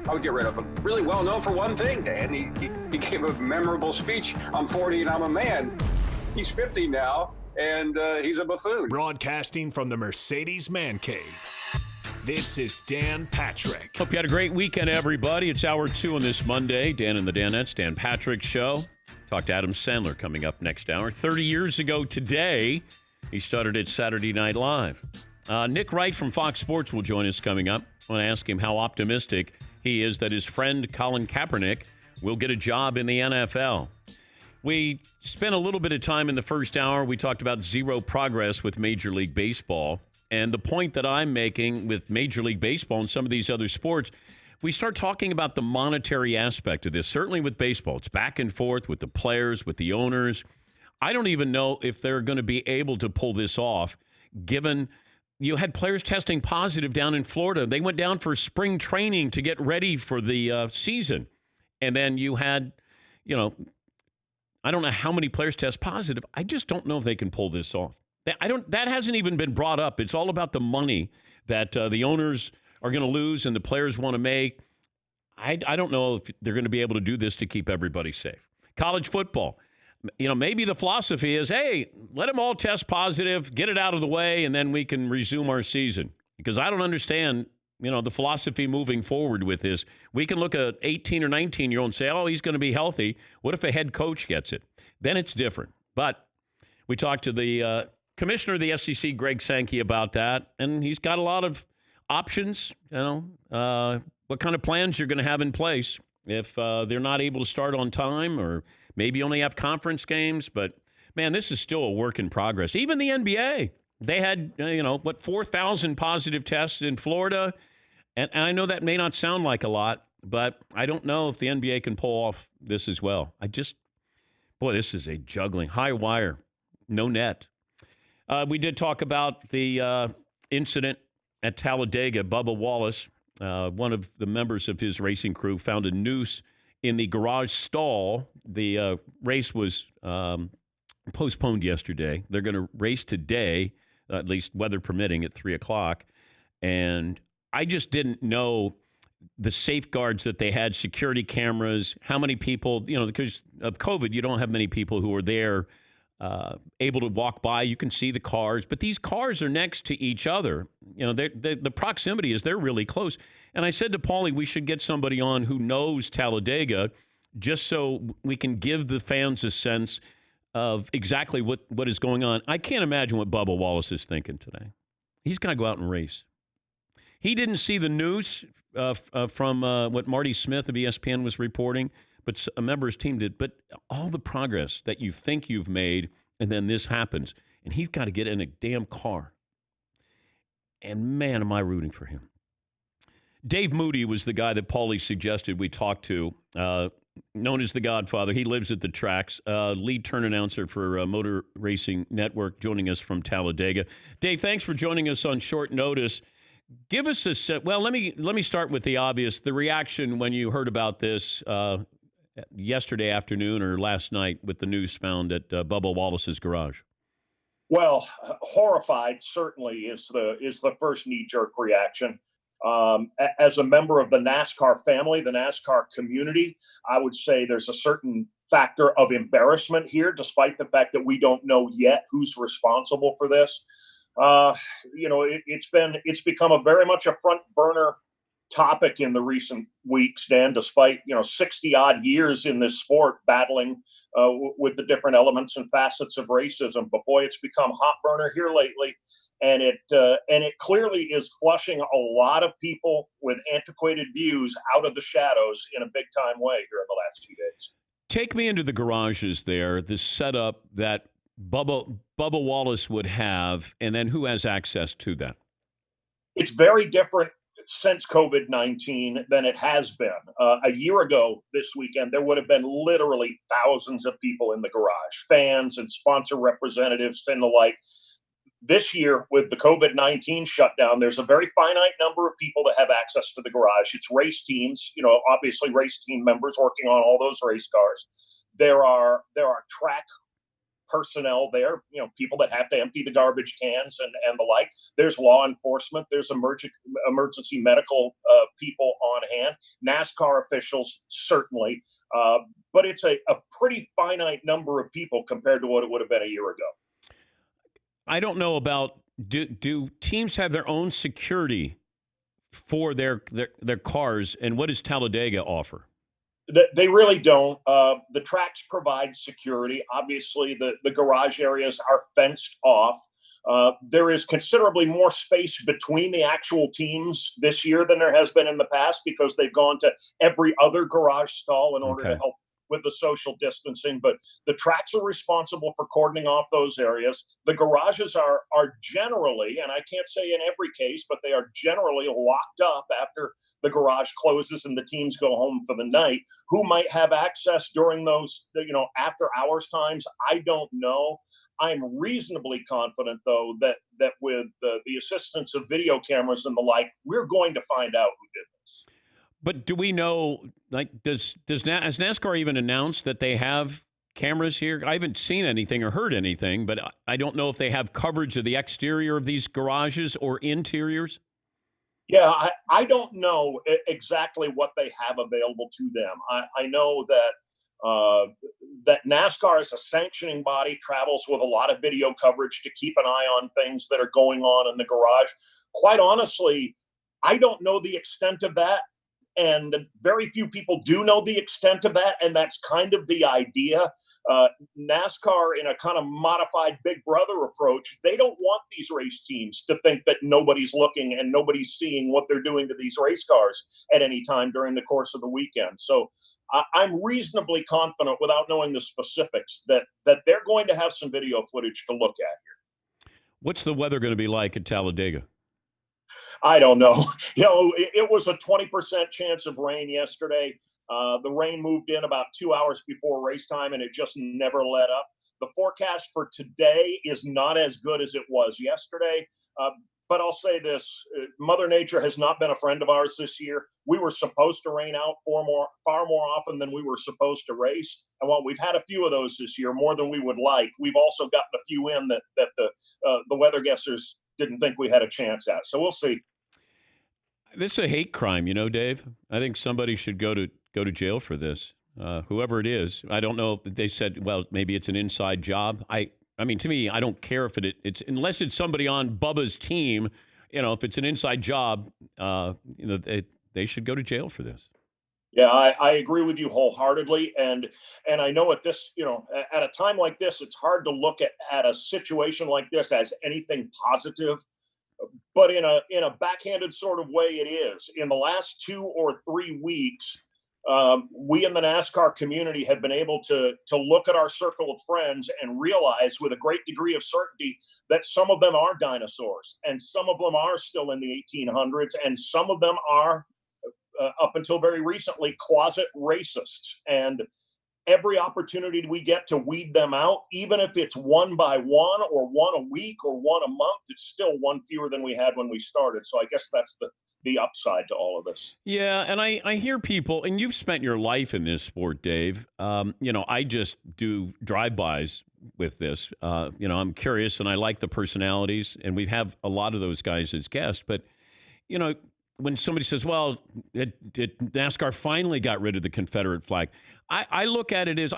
I would get rid of him. Really well known for one thing, Dan. He gave a memorable speech. I'm 40 and I'm a man. He's 50 now, and he's a buffoon. Broadcasting from the Mercedes Man Cave. This is Dan Patrick. Hope you had a great weekend, everybody. It's hour 2 on this Monday. Dan and the Danettes, Dan Patrick Show. Talk to Adam Sandler coming up next hour. 30 years ago today, he started at Saturday Night Live. Nick Wright from Fox Sports will join us coming up. I want to ask him how optimistic he is that his friend Colin Kaepernick will get a job in the NFL. We spent a little bit of time in the first hour. We talked about zero progress with Major League Baseball. And the point that I'm making with Major League Baseball and some of these other sports, we start talking about the monetary aspect of this. Certainly with baseball, it's back and forth with the players, with the owners. I don't even know if they're going to be able to pull this off, given you had players testing positive down in Florida. They went down for spring training to get ready for the season. And then you had, I don't know how many players test positive. I just don't know if they can pull this off. That hasn't even been brought up. It's all about the money that the owners are going to lose and the players want to make. I don't know if they're going to be able to do this to keep everybody safe. College football. Maybe the philosophy is, hey, let them all test positive, get it out of the way, and then we can resume our season. Because I don't understand, the philosophy moving forward with this. We can look at 18 or 19-year-old and say, oh, he's going to be healthy. What if a head coach gets it? Then it's different. But we talked to the commissioner of the SEC, Greg Sankey, about that, and he's got a lot of options, what kind of plans you're going to have in place if they're not able to start on time or maybe only have conference games. But, man, this is still a work in progress. Even the NBA, they had, 4,000 positive tests in Florida. And I know that may not sound like a lot, but I don't know if the NBA can pull off this as well. This is a juggling. High wire, no net. We did talk about the incident at Talladega. Bubba Wallace, one of the members of his racing crew, found a noose in the garage stall. The race was postponed yesterday. They're going to race today, at least weather permitting, at 3 o'clock. And I just didn't know the safeguards that they had, security cameras, how many people, because of COVID, you don't have many people who are there able to walk by. You can see the cars, but these cars are next to each other. The proximity is they're really close. And I said to Paulie, we should get somebody on who knows Talladega just so we can give the fans a sense of exactly what is going on. I can't imagine what Bubba Wallace is thinking today. He's got to go out and race. He didn't see the news from what Marty Smith of ESPN was reporting, but a member of his team did. But all the progress that you think you've made, and then this happens, and he's got to get in a damn car. And, man, am I rooting for him. Dave Moody was the guy that Paulie suggested we talk to, known as the Godfather. He lives at the tracks, lead turn announcer for Motor Racing Network, joining us from Talladega. Dave, thanks for joining us on short notice. Give us a set. Well, let me start with the obvious. The reaction when you heard about this yesterday afternoon or last night with the news found at Bubba Wallace's garage. Well, horrified certainly is the first knee-jerk reaction. As a member of the NASCAR family, the NASCAR community, I would say there's a certain factor of embarrassment here, despite the fact that we don't know yet who's responsible for this. It's become a very much a front burner topic in the recent weeks, Dan, despite 60 odd years in this sport battling with the different elements and facets of racism. But boy, it's become hot burner here lately. And it clearly is flushing a lot of people with antiquated views out of the shadows in a big time way here in the last few days. Take me into the garages there, the setup that Bubba Wallace would have, and then who has access to that? It's very different since COVID-19 than it has been. A year ago this weekend, there would have been literally thousands of people in the garage, fans and sponsor representatives and the like. This year, with the COVID-19 shutdown, there's a very finite number of people that have access to the garage. It's race teams, obviously race team members working on all those race cars. There are track personnel there, people that have to empty the garbage cans and the like. There's law enforcement. There's emergency medical people on hand. NASCAR officials, certainly. But it's a pretty finite number of people compared to what it would have been a year ago. I don't know about, do teams have their own security for their cars, and what does Talladega offer? They really don't. The tracks provide security. Obviously, the garage areas are fenced off. There is considerably more space between the actual teams this year than there has been in the past because they've gone to every other garage stall in order to help with the social distancing. But the tracks are responsible for cordoning off those areas. The garages are generally, and I can't say in every case, but they are generally locked up after the garage closes and the teams go home for the night. Who might have access during those, after hours times? I don't know. I'm reasonably confident, though, that with the assistance of video cameras and the like, we're going to find out who did this. But do we know, has NASCAR even announced that they have cameras here? I haven't seen anything or heard anything, but I don't know if they have coverage of the exterior of these garages or interiors. Yeah, I don't know exactly what they have available to them. I know that NASCAR as a sanctioning body travels with a lot of video coverage to keep an eye on things that are going on in the garage. Quite honestly, I don't know the extent of that. And very few people do know the extent of that. And that's kind of the idea. NASCAR, in a kind of modified Big Brother approach, they don't want these race teams to think that nobody's looking and nobody's seeing what they're doing to these race cars at any time during the course of the weekend. So I'm reasonably confident, without knowing the specifics, that they're going to have some video footage to look at here. What's the weather going to be like at Talladega? I don't know. It was a 20% chance of rain yesterday. The rain moved in about 2 hours before race time, and it just never let up. The forecast for today is not as good as it was yesterday. But I'll say this, Mother Nature has not been a friend of ours this year. We were supposed to rain out far more often than we were supposed to race. And while we've had a few of those this year, more than we would like, we've also gotten a few in that the weather guessers didn't think we had a chance at. So we'll see. This is a hate crime, Dave. I think somebody should go to jail for this. Whoever it is, I don't know if they said, well, maybe it's an inside job. I mean, to me, I don't care if it's unless it's somebody on Bubba's team. If it's an inside job, they should go to jail for this. Yeah, I agree with you wholeheartedly, and I know at this, at a time like this, it's hard to look at a situation like this as anything positive. But in a backhanded sort of way, it is. In the last 2 or 3 weeks, we in the NASCAR community have been able to look at our circle of friends and realize with a great degree of certainty that some of them are dinosaurs, and some of them are still in the 1800s, and some of them are, up until very recently, closet racists. And every opportunity we get to weed them out, even if it's one by one or one a week or one a month, it's still one fewer than we had when we started. So I guess that's the upside to all of this. Yeah, and I hear people, and you've spent your life in this sport, Dave. I just do drive-bys with this. I'm curious, and I like the personalities, and we have a lot of those guys as guests. But, when somebody says, well, NASCAR finally got rid of the Confederate flag, I look at it as,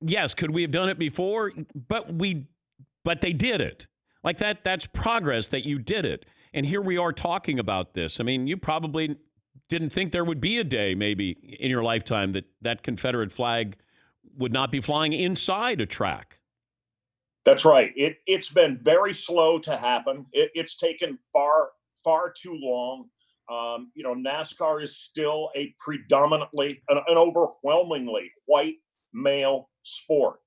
yes, could we have done it before? But they did it. Like that's progress that you did it. And here we are talking about this. I mean, you probably didn't think there would be a day maybe in your lifetime that Confederate flag would not be flying inside a track. That's right. It's been very slow to happen. It's taken far too long. NASCAR is still a predominantly, an overwhelmingly white male sport.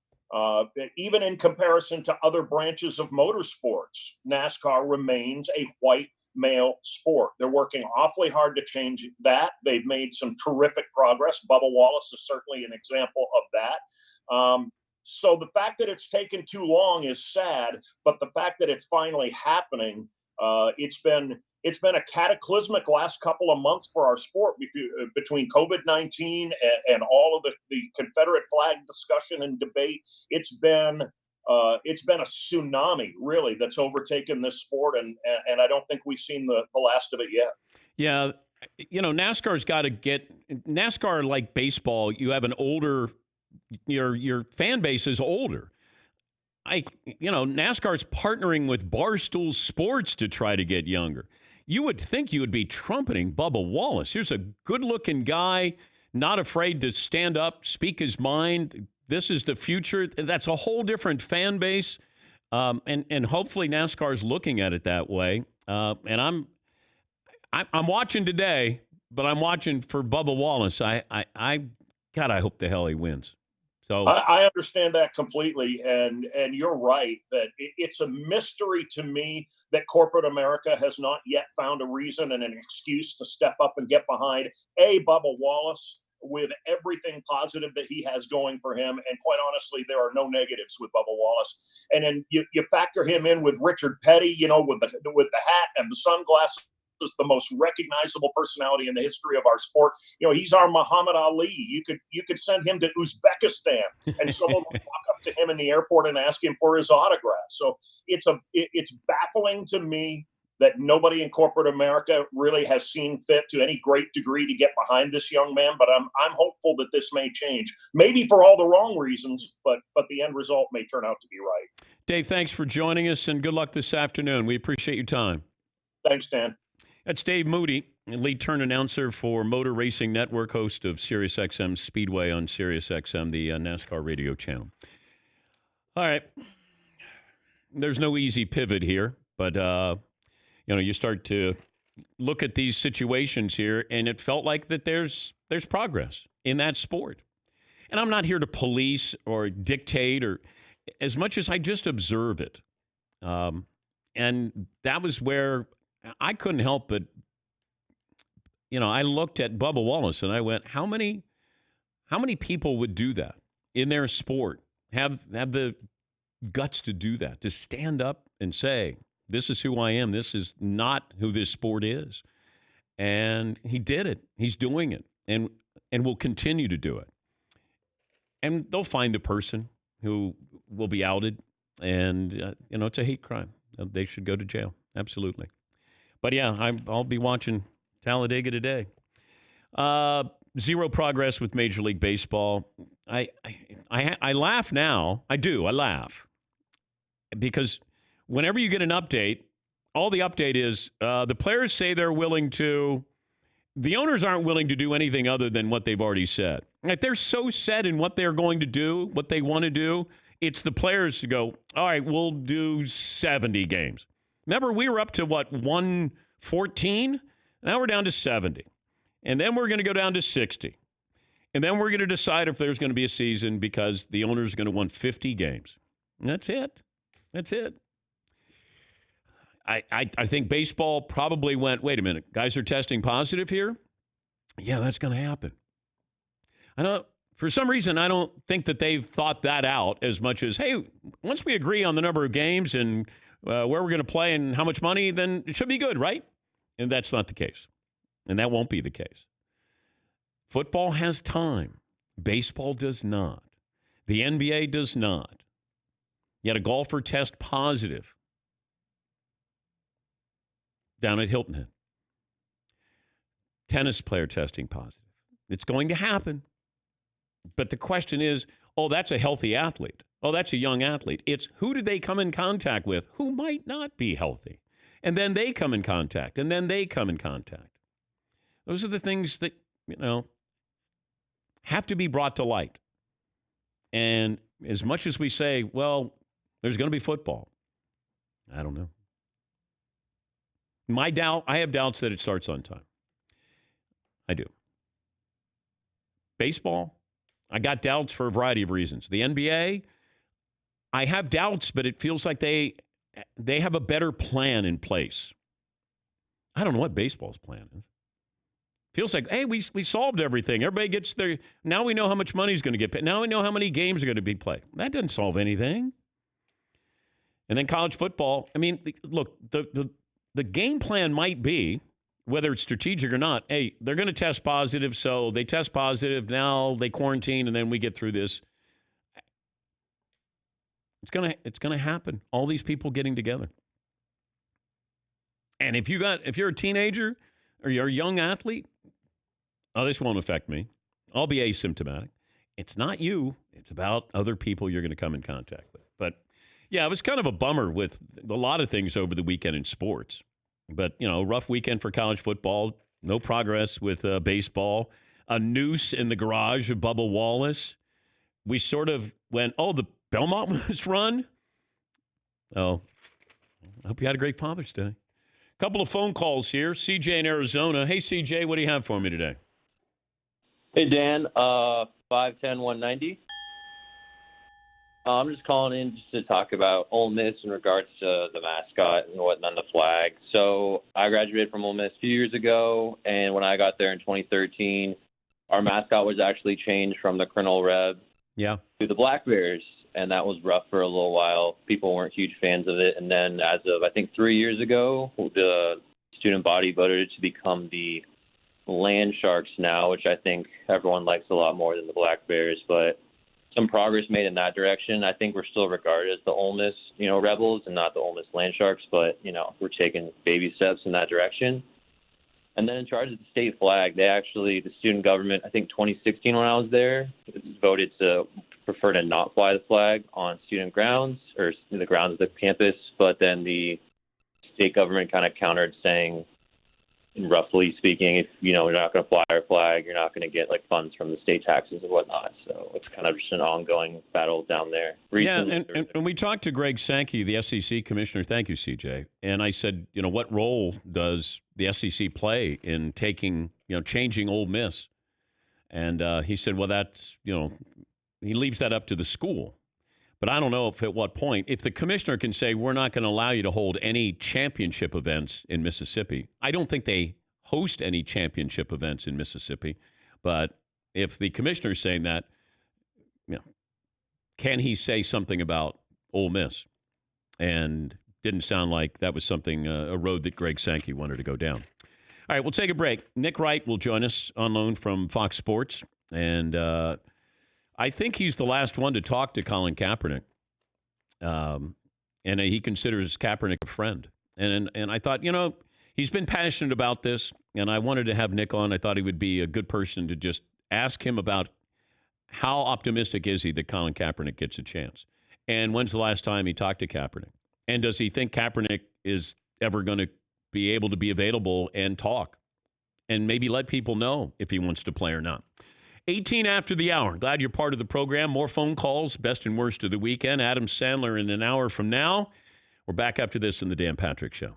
Even in comparison to other branches of motorsports, NASCAR remains a white male sport. They're working awfully hard to change that. They've made some terrific progress. Bubba Wallace is certainly an example of that. So the fact that it's taken too long is sad, but the fact that it's finally happening, it's been a cataclysmic last couple of months for our sport between COVID-19 and all of the Confederate flag discussion and debate. It's been a tsunami, really, that's overtaken this sport, and I don't think we've seen the last of it yet. Yeah, NASCAR's got to get NASCAR like baseball. You have an older, your fan base is older. NASCAR's partnering with Barstool Sports to try to get younger. You would think you would be trumpeting Bubba Wallace. Here's a good-looking guy, not afraid to stand up, speak his mind. This is the future. That's a whole different fan base, and hopefully NASCAR's looking at it that way. And I'm watching today, but I'm watching for Bubba Wallace. God, I hope the hell he wins. So I understand that completely, and you're right that it's a mystery to me that corporate America has not yet found a reason and an excuse to step up and get behind Bubba Wallace with everything positive that he has going for him. And quite honestly, there are no negatives with Bubba Wallace. And then you factor him in with Richard Petty, with the hat and the sunglasses. Is the most recognizable personality in the history of our sport. He's our Muhammad Ali. You could send him to Uzbekistan and someone would walk up to him in the airport and ask him for his autograph. So it's baffling to me that nobody in corporate America really has seen fit to any great degree to get behind this young man. But I'm hopeful that this may change. Maybe for all the wrong reasons, but the end result may turn out to be right. Dave, thanks for joining us and good luck this afternoon. We appreciate your time. Thanks, Dan. That's Dave Moody, lead turn announcer for Motor Racing Network, host of SiriusXM Speedway on SiriusXM, the NASCAR radio channel. All right. There's no easy pivot here, but, you start to look at these situations here, and it felt like that there's progress in that sport. And I'm not here to police or dictate or as much as I just observe it. And that was where I couldn't help but, I looked at Bubba Wallace and I went, how many people would do that in their sport, have the guts to do that, to stand up and say, this is who I am. This is not who this sport is. And he did it. He's doing it and will continue to do it. And they'll find the person who will be outed. And, it's a hate crime. They should go to jail. Absolutely. But, yeah, I'll be watching Talladega today. Zero progress with Major League Baseball. I laugh now. I laugh. Because whenever you get an update, all the update is the players say they're willing to. The owners aren't willing to do anything other than what they've already said. Like they're so set in what they're going to do, what they want to do. It's the players to go, all right, we'll do 70 games. Remember, we were up to, 114? Now we're down to 70. And then we're going to go down to 60. And then we're going to decide if there's going to be a season because the owner's going to want 50 games. And that's it. That's it. I think baseball probably went, wait a minute, guys are testing positive here? Yeah, that's going to happen. For some reason, I don't think that they've thought that out as much as, hey, once we agree on the number of games and where we're going to play and how much money, then it should be good, right? And that's not the case. And that won't be the case. Football has time. Baseball does not. The NBA does not. Yet a golfer test positive down at Hilton Head. Tennis player testing positive. It's going to happen. But the question is, oh, that's a healthy athlete. Oh, that's a young athlete. It's who did they come in contact with who might not be healthy? And then they come in contact, and then they come in contact. Those are the things that, have to be brought to light. And as much as we say, well, there's going to be football, I don't know. I have doubts that it starts on time. I do. Baseball, I got doubts for a variety of reasons. The NBA, I have doubts, but it feels like they have a better plan in place. I don't know what baseball's plan is. Feels like, hey, we solved everything. Everybody gets their, now we know how much money is going to get paid. Now we know how many games are going to be played. That doesn't solve anything. And then college football, I mean, look, the game plan might be, whether it's strategic or not, hey, they're going to test positive, so they test positive, now they quarantine, and then we get through this. It's gonna happen. All these people getting together. And if you're a teenager or you're a young athlete, oh, this won't affect me. I'll be asymptomatic. It's not you. It's about other people you're going to come in contact with. But yeah, it was kind of a bummer with a lot of things over the weekend in sports. But, rough weekend for college football. No progress with baseball. A noose in the garage of Bubba Wallace. We sort of went, oh, the Belmont was run? Oh, I hope you had a great Father's Day. Couple of phone calls here. CJ in Arizona. Hey, CJ, what do you have for me today? Hey, Dan. 5'10", 190. I'm just calling in just to talk about Ole Miss in regards to the mascot and whatnot on the flag. So I graduated from Ole Miss a few years ago, and when I got there in 2013, our mascot was actually changed from the Colonel Reb to the Black Bears, and that was rough for a little while. People weren't huge fans of it, and then as of, I think, 3 years ago, the student body voted to become the Land Sharks now, which I think everyone likes a lot more than the Black Bears, but some progress made in that direction. I think we're still regarded as the Ole Miss, Rebels and not the Ole Miss Land Sharks, but, we're taking baby steps in that direction. And then in charge of the state flag, the student government, I think 2016 when I was there, voted to prefer to not fly the flag on student grounds or the grounds of the campus, but then the state government kind of countered saying, roughly speaking, if you're not going to fly our flag, you're not going to get funds from the state taxes and whatnot. So it's kind of just an ongoing battle down there. And we talked to Greg Sankey, the SEC commissioner. Thank you, CJ. And I said, what role does the SEC play in changing Ole Miss? And he said, well, that's he leaves that up to the school. But I don't know at what point, if the commissioner can say, we're not going to allow you to hold any championship events in Mississippi. I don't think they host any championship events in Mississippi. But if the commissioner is saying that, can he say something about Ole Miss? And didn't sound like that was something, a road that Greg Sankey wanted to go down. All right, we'll take a break. Nick Wright will join us on loan from Fox Sports. And I think he's the last one to talk to Colin Kaepernick. And he considers Kaepernick a friend. And I thought, he's been passionate about this, and I wanted to have Nick on. I thought he would be a good person to just ask him about how optimistic is he that Colin Kaepernick gets a chance. And when's the last time he talked to Kaepernick? And does he think Kaepernick is ever going to be able to be available and talk and maybe let people know if he wants to play or not? 18 after the hour. Glad you're part of the program. More phone calls, best and worst of the weekend. Adam Sandler in an hour from now. We're back after this in the Dan Patrick Show.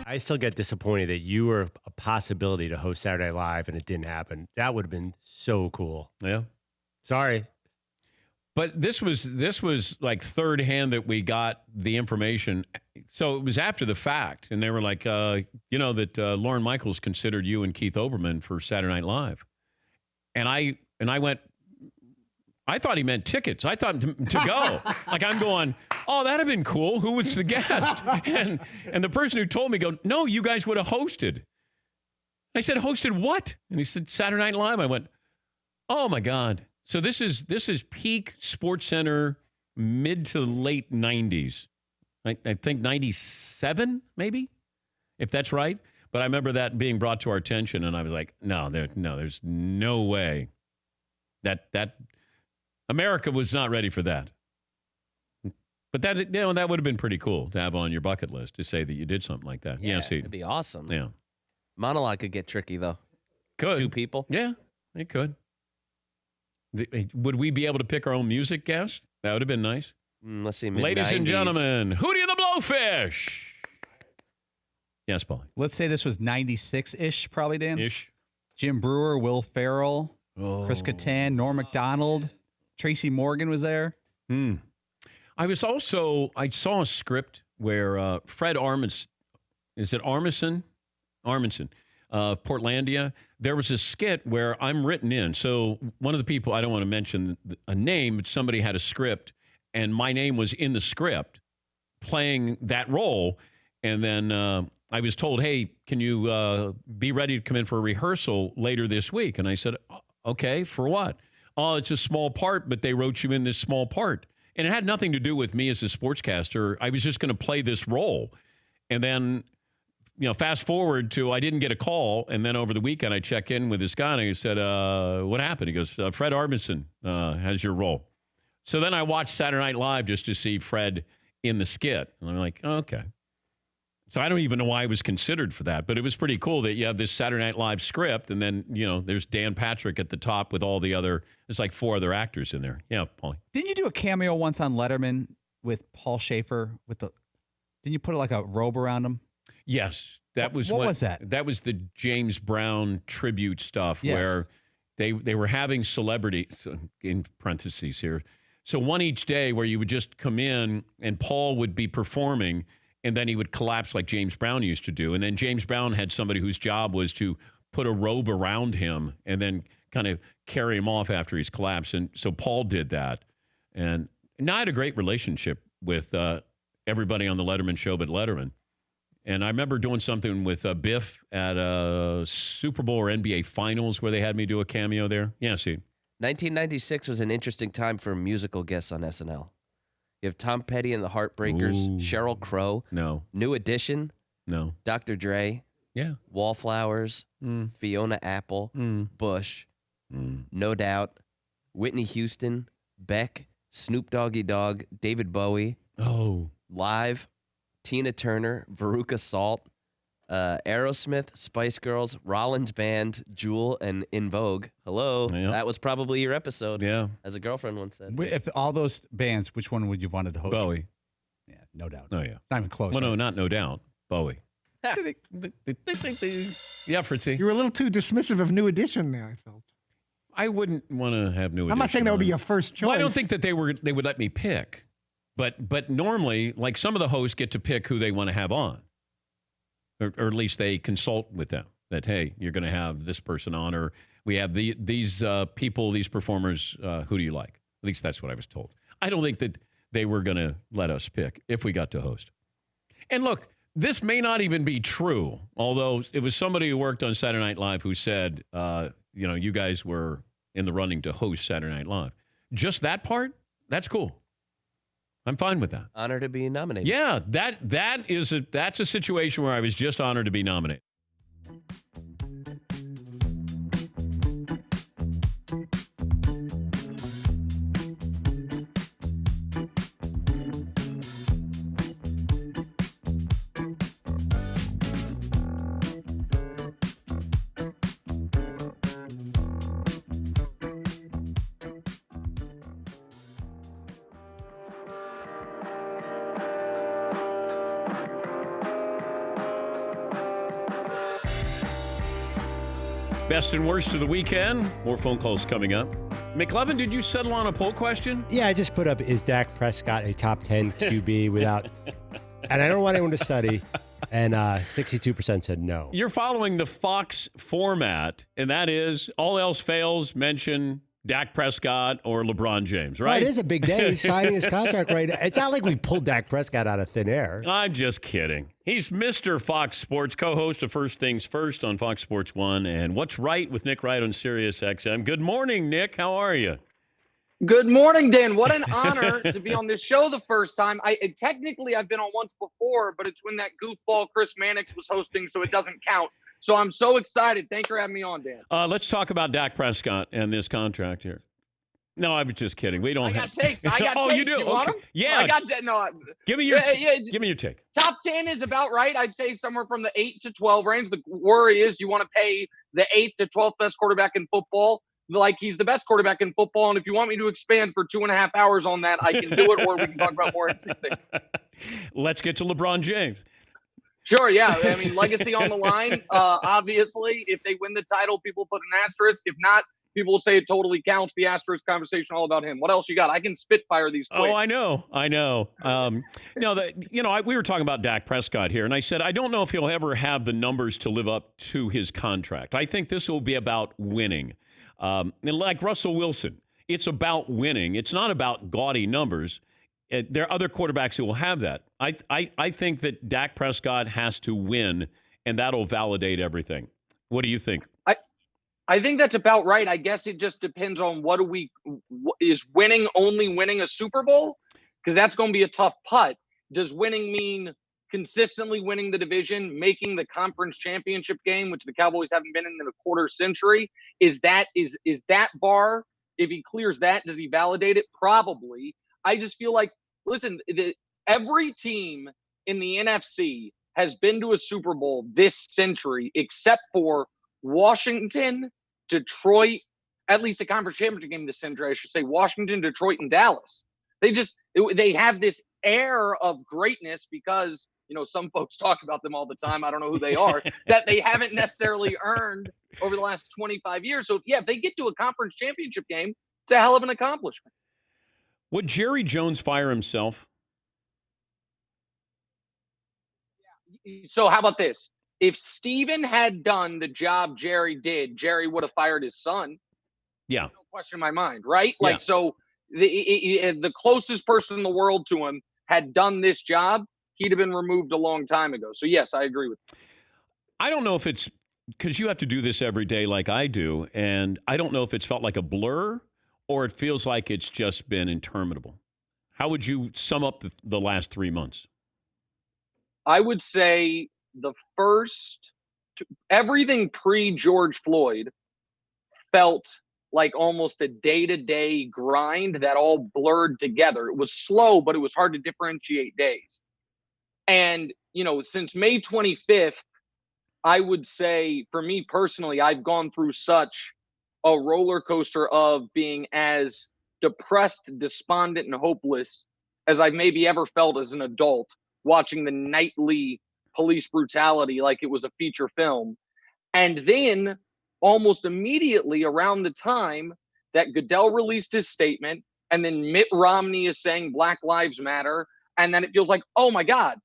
I still get disappointed that you were a possibility to host Saturday Night Live and it didn't happen. That would have been so cool. Yeah. Sorry. But this was like third hand that we got the information. So it was after the fact. And they were like, that Lorne Michaels considered you and Keith Olbermann for Saturday Night Live. And I went, I thought he meant tickets. I thought to go. Like I'm going, oh, that'd have been cool. Who was the guest? And the person who told me, no, you guys would have hosted. I said, hosted what? And he said, Saturday Night Live. I went, oh my God. So this is peak Sports Center, mid to late 90s. I think 97, maybe, if that's right. But I remember that being brought to our attention, and I was like, there's no way that America was not ready for that. But that would have been pretty cool to have on your bucket list to say that you did something like that. Yeah, see, it'd be awesome. Yeah. Monologue could get tricky, though. Could. 2 people. Yeah, it could. Would we be able to pick our own music guest? That would have been nice. Let's see. Ladies and gentlemen, Hootie the Blowfish. Yes, Paul. Let's say this was 96-ish, probably, Dan. Ish. Jim Brewer, Will Ferrell, Chris Kattan, Norm Macdonald, Tracy Morgan was there. I saw a script where Fred Armisen, is it Armisen, Portlandia. There was a skit where I'm written in. So one of the people, I don't want to mention a name, but somebody had a script, and my name was in the script playing that role. And then I was told, hey, can you be ready to come in for a rehearsal later this week? And I said, okay, for what? Oh, it's a small part, but they wrote you in this small part. And it had nothing to do with me as a sportscaster. I was just going to play this role. And then, fast forward to I didn't get a call. And then over the weekend, I check in with this guy and I said, what happened? He goes, Fred Armisen has your role. So then I watched Saturday Night Live just to see Fred in the skit. And I'm like, oh, okay. So I don't even know why I was considered for that, but it was pretty cool that you have this Saturday Night Live script, and then, there's Dan Patrick at the top with all the other, there's like 4 other actors in there. Yeah, Paulie. Didn't you do a cameo once on Letterman with Paul Schaefer? Didn't you put like a robe around him? Yes. That was what was that? That was the James Brown tribute stuff where they were having celebrities, in parentheses here. So one each day where you would just come in and Paul would be performing, and then he would collapse like James Brown used to do. And then James Brown had somebody whose job was to put a robe around him and then kind of carry him off after he's collapsed. And so Paul did that. And I had a great relationship with everybody on the Letterman show but Letterman. And I remember doing something with Biff at a Super Bowl or NBA Finals where they had me do a cameo there. Yeah, see. 1996 was an interesting time for musical guests on SNL. You have Tom Petty and the Heartbreakers, Sheryl Crow, New Edition, Dr. Dre, Wallflowers, Fiona Apple, Bush, No Doubt, Whitney Houston, Beck, Snoop Doggy Dogg, David Bowie, Live, Tina Turner, Veruca Salt, Aerosmith, Spice Girls, Rollins Band, Jewel, and In Vogue. Hello. Yeah. That was probably your episode. Yeah. As a girlfriend once said. If all those bands, which one would you wanted to host? Bowie. Yeah, no doubt. Oh, yeah. It's not even close. Well, right? no, not no doubt. Bowie. Yeah, Fritzie. You were a little too dismissive of New Edition there, I felt. I wouldn't want to have New Edition. I'm not saying that would be your first choice. Well, I don't think that they would let me pick. But normally, like some of the hosts get to pick who they want to have on. Or at least they consult with them that, hey, you're going to have this person on, or we have these people, these performers, who do you like? At least that's what I was told. I don't think that they were going to let us pick if we got to host. And look, this may not even be true, although it was somebody who worked on Saturday Night Live who said, you guys were in the running to host Saturday Night Live. Just that part, that's cool. I'm fine with that. Honored to be nominated. Yeah, that's a situation where I was just honored to be nominated. Best and worst of the weekend. More phone calls coming up. McLevin, did you settle on a poll question? Yeah, I just put up, is Dak Prescott a top 10 QB without... And I don't want anyone to study. And 62% said no. You're following the Fox format, and that is all else fails, mention Dak Prescott or LeBron James, right? Well, it is a big day. He's signing his contract right now. It's not like we pulled Dak Prescott out of thin air. I'm just kidding. He's Mr. Fox Sports, co-host of First Things First on Fox Sports 1 and What's Right with Nick Wright on Sirius XM. Good morning, Nick. How are you? Good morning, Dan. What an honor to be on this show the first time. Technically, I've been on once before, but it's when that goofball Chris Mannix was hosting, so it doesn't count. So I'm so excited. Thanks for having me on, Dan. Let's talk about Dak Prescott and this contract here. No, I was just kidding. We don't have takes. I got oh, takes. You do? You want Okay. them? Yeah. I got no. Give me your give me your take. Top 10 is about right. I'd say somewhere from the 8 to 12 range. The worry is you want to pay the 8th to 12th best quarterback in football like he's the best quarterback in football. And if you want me to expand for 2.5 hours on that, I can do it, or we can talk about more interesting things. Let's get to LeBron James. Sure, yeah. I mean, legacy on the line. Obviously, if they win the title, people put an asterisk. If not, people will say it totally counts. The asterisk conversation all about him. What else you got? I can spitfire these quick. Oh, I know. We were talking about Dak Prescott here, and I said I don't know if he'll ever have the numbers to live up to his contract. I think this will be about winning. And like Russell Wilson, it's about winning. It's not about gaudy numbers. There are other quarterbacks who will have that. I think that Dak Prescott has to win, and that'll validate everything. What do you think? I think that's about right. I guess it just depends on is winning only winning a Super Bowl? Because that's going to be a tough putt. Does winning mean consistently winning the division, making the conference championship game, which the Cowboys haven't been in a quarter century? Is that bar, if he clears that, does he validate it? Probably. I just feel like, listen, every team in the NFC has been to a Super Bowl this century except for Washington, Detroit, at least a conference championship game this century, I should say, Washington, Detroit, and Dallas. They have this air of greatness because, some folks talk about them all the time. I don't know who they are, that they haven't necessarily earned over the last 25 years. So, if they get to a conference championship game, it's a hell of an accomplishment. Would Jerry Jones fire himself? So how about this? If Steven had done the job Jerry did, Jerry would have fired his son. Yeah. No question in my mind, right? Like, so the closest person in the world to him had done this job, he'd have been removed a long time ago. So, yes, I agree with you. I don't know if it's because you have to do this every day like I do, and I don't know if it's felt like a blur or it feels like it's just been interminable. How would you sum up the last 3 months? I would say everything pre-George Floyd felt like almost a day-to-day grind that all blurred together. It was slow, but it was hard to differentiate days. And, since May 25th, I would say for me personally, I've gone through such a roller coaster of being as depressed, despondent, and hopeless as I've maybe ever felt as an adult watching the nightly police brutality like it was a feature film. And then almost immediately around the time that Goodell released his statement and then Mitt Romney is saying Black Lives Matter, and then it feels like, oh my God,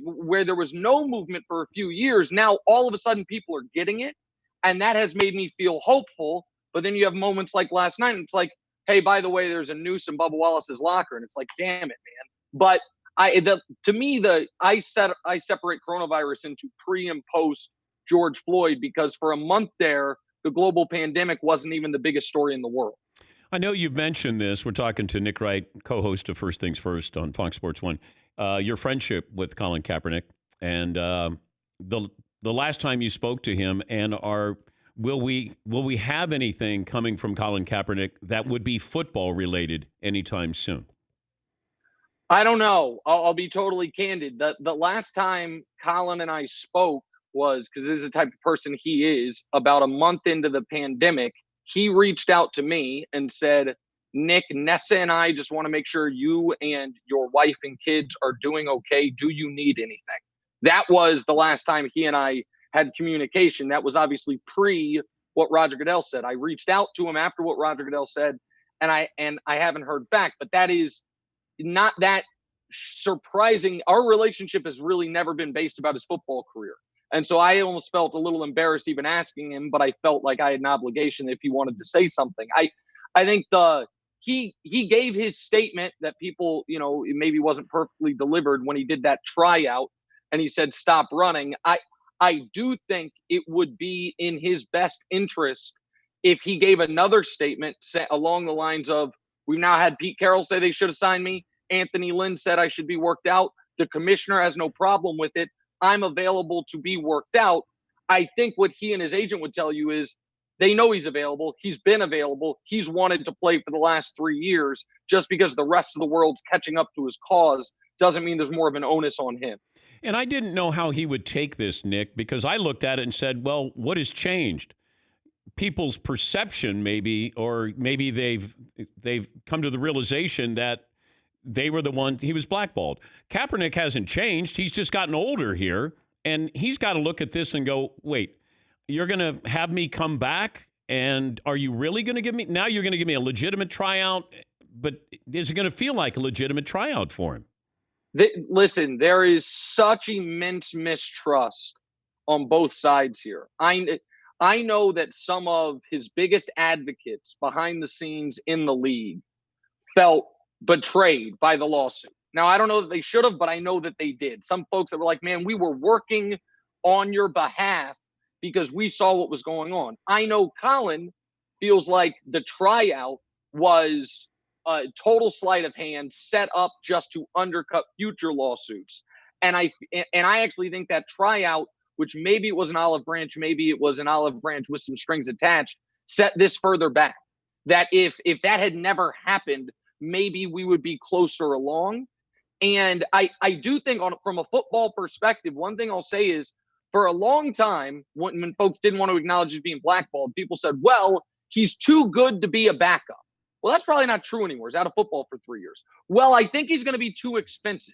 where there was no movement for a few years, now all of a sudden people are getting it. And that has made me feel hopeful. But then you have moments like last night, and it's like, hey, by the way, there's a noose in Bubba Wallace's locker. And it's like, damn it, man. But I separate coronavirus into pre and post George Floyd, because for a month there, the global pandemic wasn't even the biggest story in the world. I know you've mentioned this. We're talking to Nick Wright, co-host of First Things First on Fox Sports 1. Your friendship with Colin Kaepernick, and the last time you spoke to him, and will we have anything coming from Colin Kaepernick that would be football related anytime soon? I don't know. I'll be totally candid. The last time Colin and I spoke was, because this is the type of person he is, about a month into the pandemic. He reached out to me and said, Nick, Nessa and I just want to make sure you and your wife and kids are doing okay. Do you need anything? That was the last time he and I had communication. That was obviously pre what Roger Goodell said. I reached out to him after what Roger Goodell said, and I haven't heard back. But that is not that surprising. Our relationship has really never been based about his football career. And so I almost felt a little embarrassed even asking him, but I felt like I had an obligation if he wanted to say something. I think he gave his statement that people, it maybe wasn't perfectly delivered when he did that tryout and he said, stop running. I do think it would be in his best interest if he gave another statement along the lines of, we've now had Pete Carroll say they should have signed me. Anthony Lynn said I should be worked out. The commissioner has no problem with it. I'm available to be worked out. I think what he and his agent would tell you is they know he's available. He's been available. He's wanted to play for the last 3 years. Just because the rest of the world's catching up to his cause doesn't mean there's more of an onus on him. And I didn't know how he would take this, Nick, because I looked at it and said, well, what has changed? People's perception maybe, or maybe they've come to the realization that they were the one, he was blackballed. Kaepernick hasn't changed. He's just gotten older here, and he's got to look at this and go, wait, you're going to have me come back, and are you really going to give me, now you're going to give me a legitimate tryout, but is it going to feel like a legitimate tryout for him? Listen, there is such immense mistrust on both sides here. I know that some of his biggest advocates behind the scenes in the league felt betrayed by the lawsuit. Now, I don't know that they should have, but I know that they did. Some folks that were like, man, we were working on your behalf because we saw what was going on. I know Colin feels like the tryout was a total sleight of hand set up just to undercut future lawsuits. And I actually think that tryout, which maybe it was an olive branch, maybe it was an olive branch with some strings attached, set this further back. That if that had never happened, maybe we would be closer along. And I do think from a football perspective, one thing I'll say is for a long time, when folks didn't want to acknowledge he's being blackballed, people said, well, he's too good to be a backup. Well, that's probably not true anymore. He's out of football for 3 years. Well, I think he's going to be too expensive.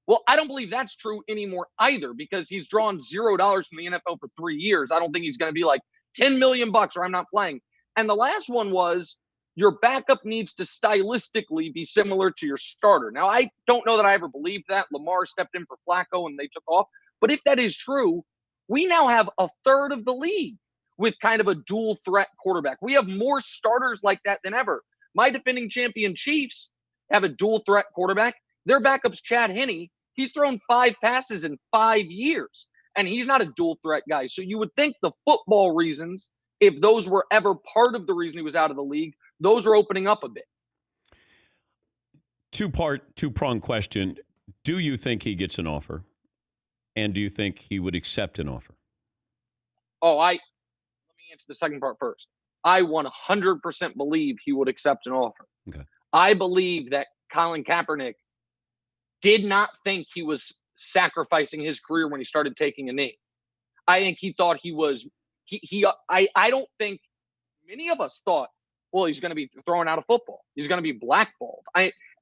Well, I don't believe that's true anymore either, because he's drawn $0 from the NFL for 3 years. I don't think he's going to be like $10 million or I'm not playing. And the last one was, your backup needs to stylistically be similar to your starter. Now, I don't know that I ever believed that. Lamar stepped in for Flacco and they took off. But if that is true, we now have a third of the league with kind of a dual threat quarterback. We have more starters like that than ever. My defending champion Chiefs have a dual threat quarterback. Their backup's Chad Henne. He's thrown 5 passes in 5 years, and he's not a dual threat guy. So you would think the football reasons, if those were ever part of the reason he was out of the league, those are opening up a bit. Two-pronged question. Do you think he gets an offer? And do you think he would accept an offer? Let me answer the second part first. I 100% believe he would accept an offer. Okay. I believe that Colin Kaepernick did not think he was sacrificing his career when he started taking a knee. I think he thought he was I don't think many of us thought, well, he's going to be thrown out of football. He's going to be blackballed.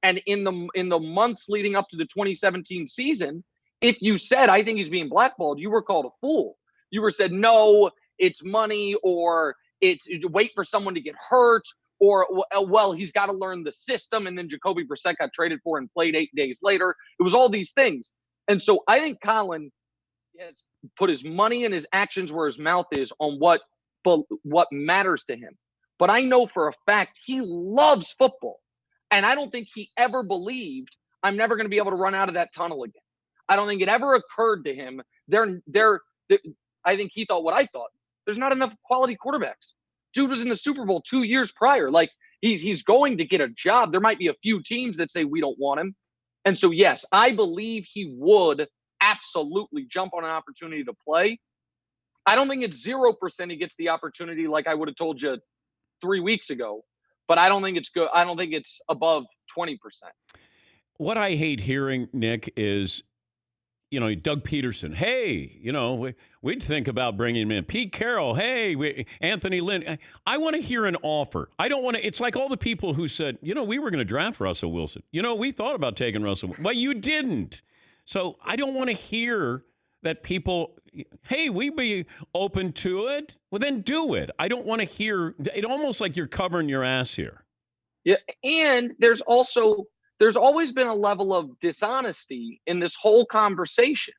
And in the months leading up to the 2017 season, if you said, I think he's being blackballed, you were called a fool. You were said, no, it's money, or it's wait for someone to get hurt, or, well, he's got to learn the system. And then Jacoby Brissett got traded for and played 8 days later. It was all these things. And so I think Colin has put his money and his actions where his mouth is on what matters to him. But I know for a fact he loves football. And I don't think he ever believed, I'm never going to be able to run out of that tunnel again. I don't think it ever occurred to him. I think he thought what I thought. There's not enough quality quarterbacks. Dude was in the Super Bowl 2 years prior. Like, he's going to get a job. There might be a few teams that say we don't want him. And so, yes, I believe he would absolutely jump on an opportunity to play. I don't think it's 0% he gets the opportunity like I would have told you 3 weeks ago, but I don't think it's good. I don't think it's above 20%. What I hate hearing, Nick, is, Doug Peterson, hey, we'd think about bringing him in. Pete Carroll, hey, Anthony Lynn. I want to hear an offer. I don't want to. It's like all the people who said, we were going to draft Russell Wilson. We thought about taking Russell, but you didn't. So I don't want to hear that people, hey, we'd be open to it. Well, then do it. I don't want to hear it. Almost like you're covering your ass here. Yeah, and there's always been a level of dishonesty in this whole conversation,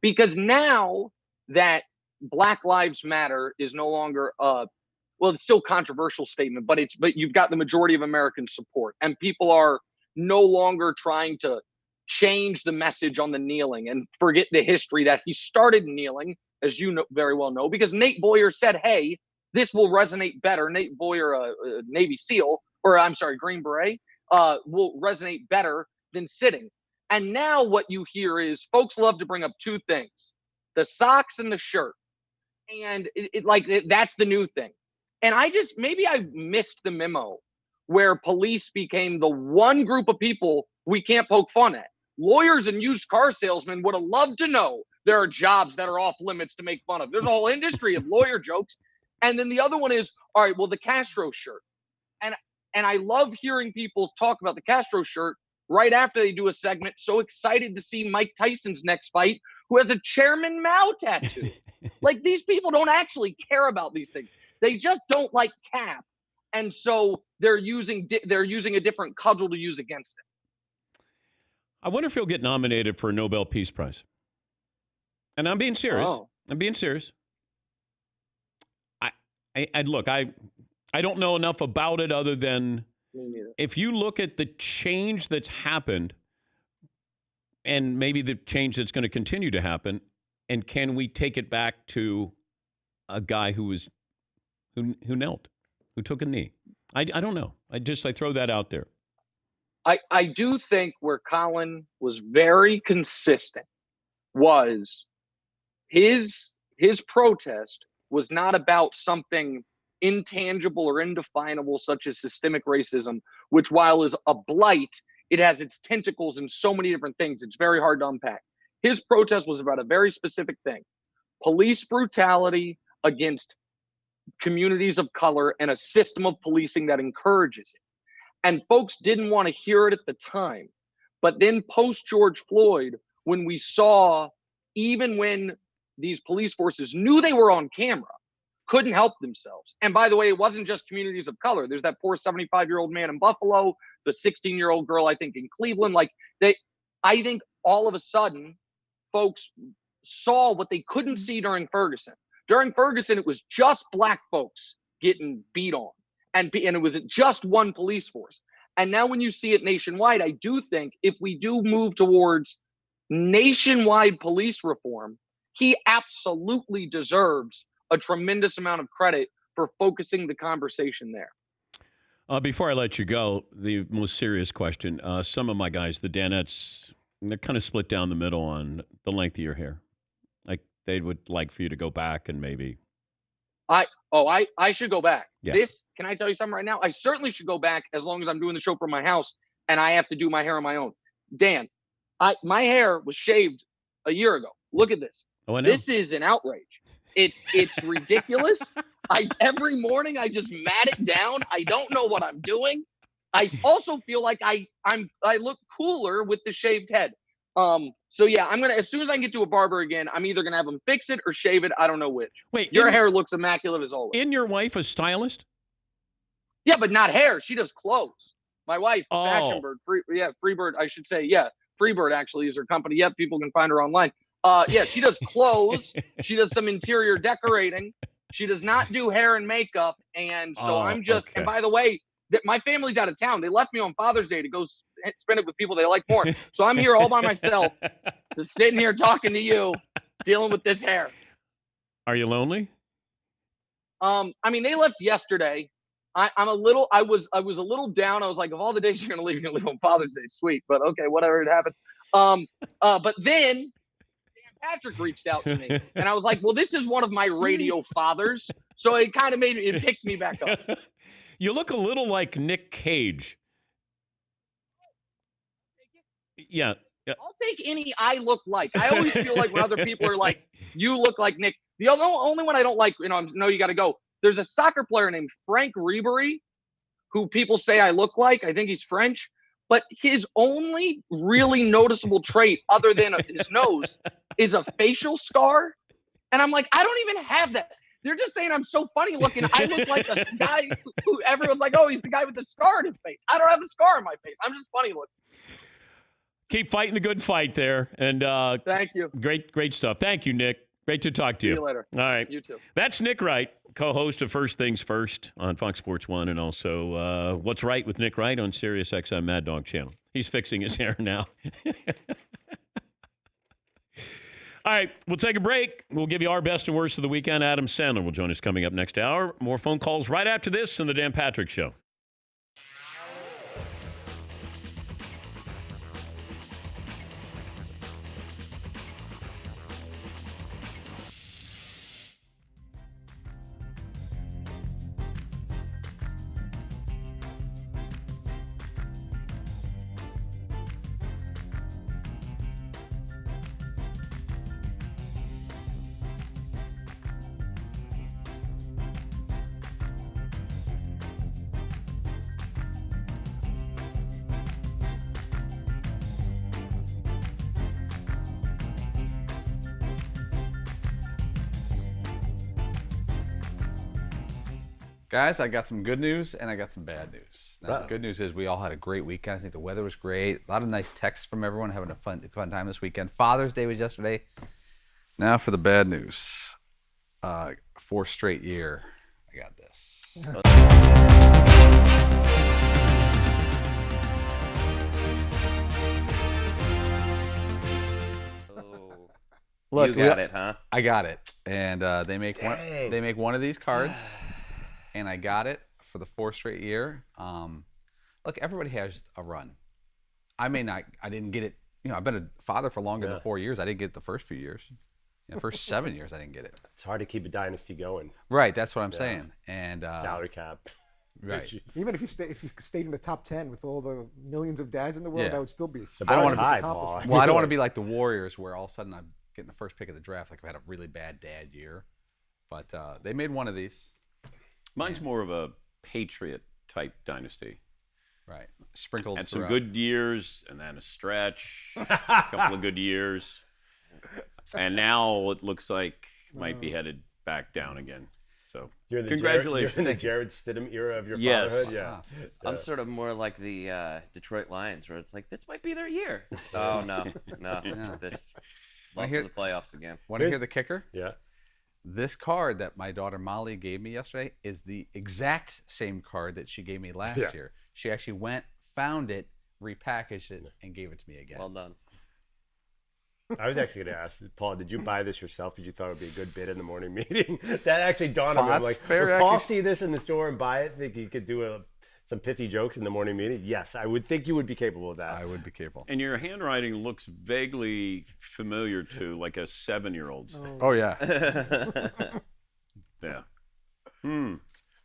because now that Black Lives Matter is no longer well, it's still a controversial statement, but you've got the majority of American support, and people are no longer trying to change the message on the kneeling and forget the history that he started kneeling, as you know, very well know, because Nate Boyer said, hey, this will resonate better. Nate Boyer, Navy SEAL, or I'm sorry, Green Beret, will resonate better than sitting. And now what you hear is folks love to bring up two things, the socks and the shirt. And that's the new thing. And maybe I missed the memo where police became the one group of people we can't poke fun at. Lawyers and used car salesmen would have loved to know there are jobs that are off limits to make fun of. There's a whole industry of lawyer jokes. And then the other one is, all right, well, the Castro shirt. And I love hearing people talk about the Castro shirt right after they do a segment. So excited to see Mike Tyson's next fight, who has a Chairman Mao tattoo. Like, these people don't actually care about these things. They just don't like Cap. And so they're using a different cudgel to use against it. I wonder if he'll get nominated for a Nobel Peace Prize. And I'm being serious. Oh. I'm being serious. I don't know enough about it other than if you look at the change that's happened and maybe the change that's going to continue to happen, and can we take it back to a guy who knelt, who took a knee? I don't know. I throw that out there. I do think where Colin was very consistent was his protest was not about something intangible or indefinable such as systemic racism, which while is a blight, it has its tentacles in so many different things. It's very hard to unpack. His protest was about a very specific thing: police brutality against communities of color and a system of policing that encourages it. And folks didn't want to hear it at the time. But then post George Floyd, when we saw, even when these police forces knew they were on camera, couldn't help themselves. And by the way, it wasn't just communities of color. There's that poor 75-year-old man in Buffalo, the 16-year-old girl, I think, in Cleveland. I think all of a sudden, folks saw what they couldn't see during Ferguson. During Ferguson, it was just black folks getting beat on, and it was just one police force. And now when you see it nationwide, I do think if we do move towards nationwide police reform, he absolutely deserves a tremendous amount of credit for focusing the conversation there. Before I let you go, the most serious question. Some of my guys, the Danettes, they're kind of split down the middle on the length of your hair. Like, they would like for you to go back and maybe... I should go back. Yeah. Can I tell you something right now? I certainly should go back as long as I'm doing the show from my house and I have to do my hair on my own. Dan, my hair was shaved a year ago. Look at this. Oh, I know. This is an outrage. It's ridiculous. Every morning I just mat it down. I don't know what I'm doing. I also feel like I look cooler with the shaved head. So yeah, I'm gonna, as soon as I can get to a barber again, I'm either gonna have him fix it or shave it. I don't know which. Wait, your hair looks immaculate as always. Isn't your wife a stylist? Yeah, but not hair. She does clothes. My wife, Fashion Bird, Freebird, I should say. Yeah, Freebird actually is her company. Yeah, people can find her online. Yeah, she does clothes. She does some interior decorating. She does not do hair and makeup. And so I'm just, okay. And by the way, my family's out of town. They left me on Father's Day to go spend it with people they like more. So I'm here all by myself, just sitting here talking to you, dealing with this hair. Are you lonely? I mean, they left yesterday. I was a little down. I was like, of all the days you're gonna leave on Father's Day. Sweet, but okay, whatever, it happens. But then Dan Patrick reached out to me, and I was like, well, this is one of my radio fathers, so it kind of it picked me back up. You look a little like Nick Cage. Yeah. I'll take any I look like. I always feel like when other people are like, you look like Nick. The only one I don't like, I know you got to go. There's a soccer player named Frank Ribery who people say I look like. I think he's French. But his only really noticeable trait other than his nose is a facial scar. And I'm like, I don't even have that. They're just saying I'm so funny looking. I look like a guy who everyone's like, oh, he's the guy with the scar on his face. I don't have the scar on my face. I'm just funny looking. Keep fighting the good fight there. And thank you. Great stuff. Thank you, Nick. Great to talk to you. See you later. All right. You too. That's Nick Wright, co-host of First Things First on Fox Sports 1 and also What's Right with Nick Wright on Sirius XM Mad Dog Channel. He's fixing his hair now. All right, we'll take a break. We'll give you our best and worst of the weekend. Adam Sandler will join us coming up next hour. More phone calls right after this in the Dan Patrick Show. Guys, I got some good news and I got some bad news. Now, the good news is we all had a great weekend. I think the weather was great. A lot of nice texts from everyone having a fun time this weekend. Father's Day was yesterday. Now for the bad news. 4th straight year. I got this. Look, you got it, huh? I got it. And they make one of these cards. And I got it for the 4th straight year. Look, everybody has a run. I didn't get it. I've been a father for longer than 4 years. I didn't get it the first few years. First 7 years, I didn't get it. It's hard to keep a dynasty going. Right, that's what I'm saying. And salary cap. Right. Even if you stayed in the top 10 with all the millions of dads in the world, that would still be. I don't want to be Well, I don't want to be like the Warriors, where all of a sudden I'm getting the first pick of the draft. Like I've had a really bad dad year, but they made one of these. Mine's more of a Patriot type dynasty. Right. Sprinkled and throughout. some good years, and then a stretch, a couple of good years. And now it looks like might be headed back down again. So congratulations. You're in the Jared Stidham era of your fatherhood? Yeah. I'm sort of more like the Detroit Lions, where it's like, this might be their year. Oh, no. This lost in the playoffs again. Want to hear the kicker? Yeah. This card that my daughter Molly gave me yesterday is the exact same card that she gave me last year. She actually went, found it, repackaged it, and gave it to me again. Well done. I was actually going to ask, Paul, did you buy this yourself? Did you thought it would be a good bid in the morning meeting? That actually dawned on me. I'm like, would Paul see this in the store and buy it? Think he could do some pithy jokes in the morning meeting? Yes, I would think you would be capable of that. I would be capable. And your handwriting looks vaguely familiar to like a 7-year-old's. Oh yeah. Yeah.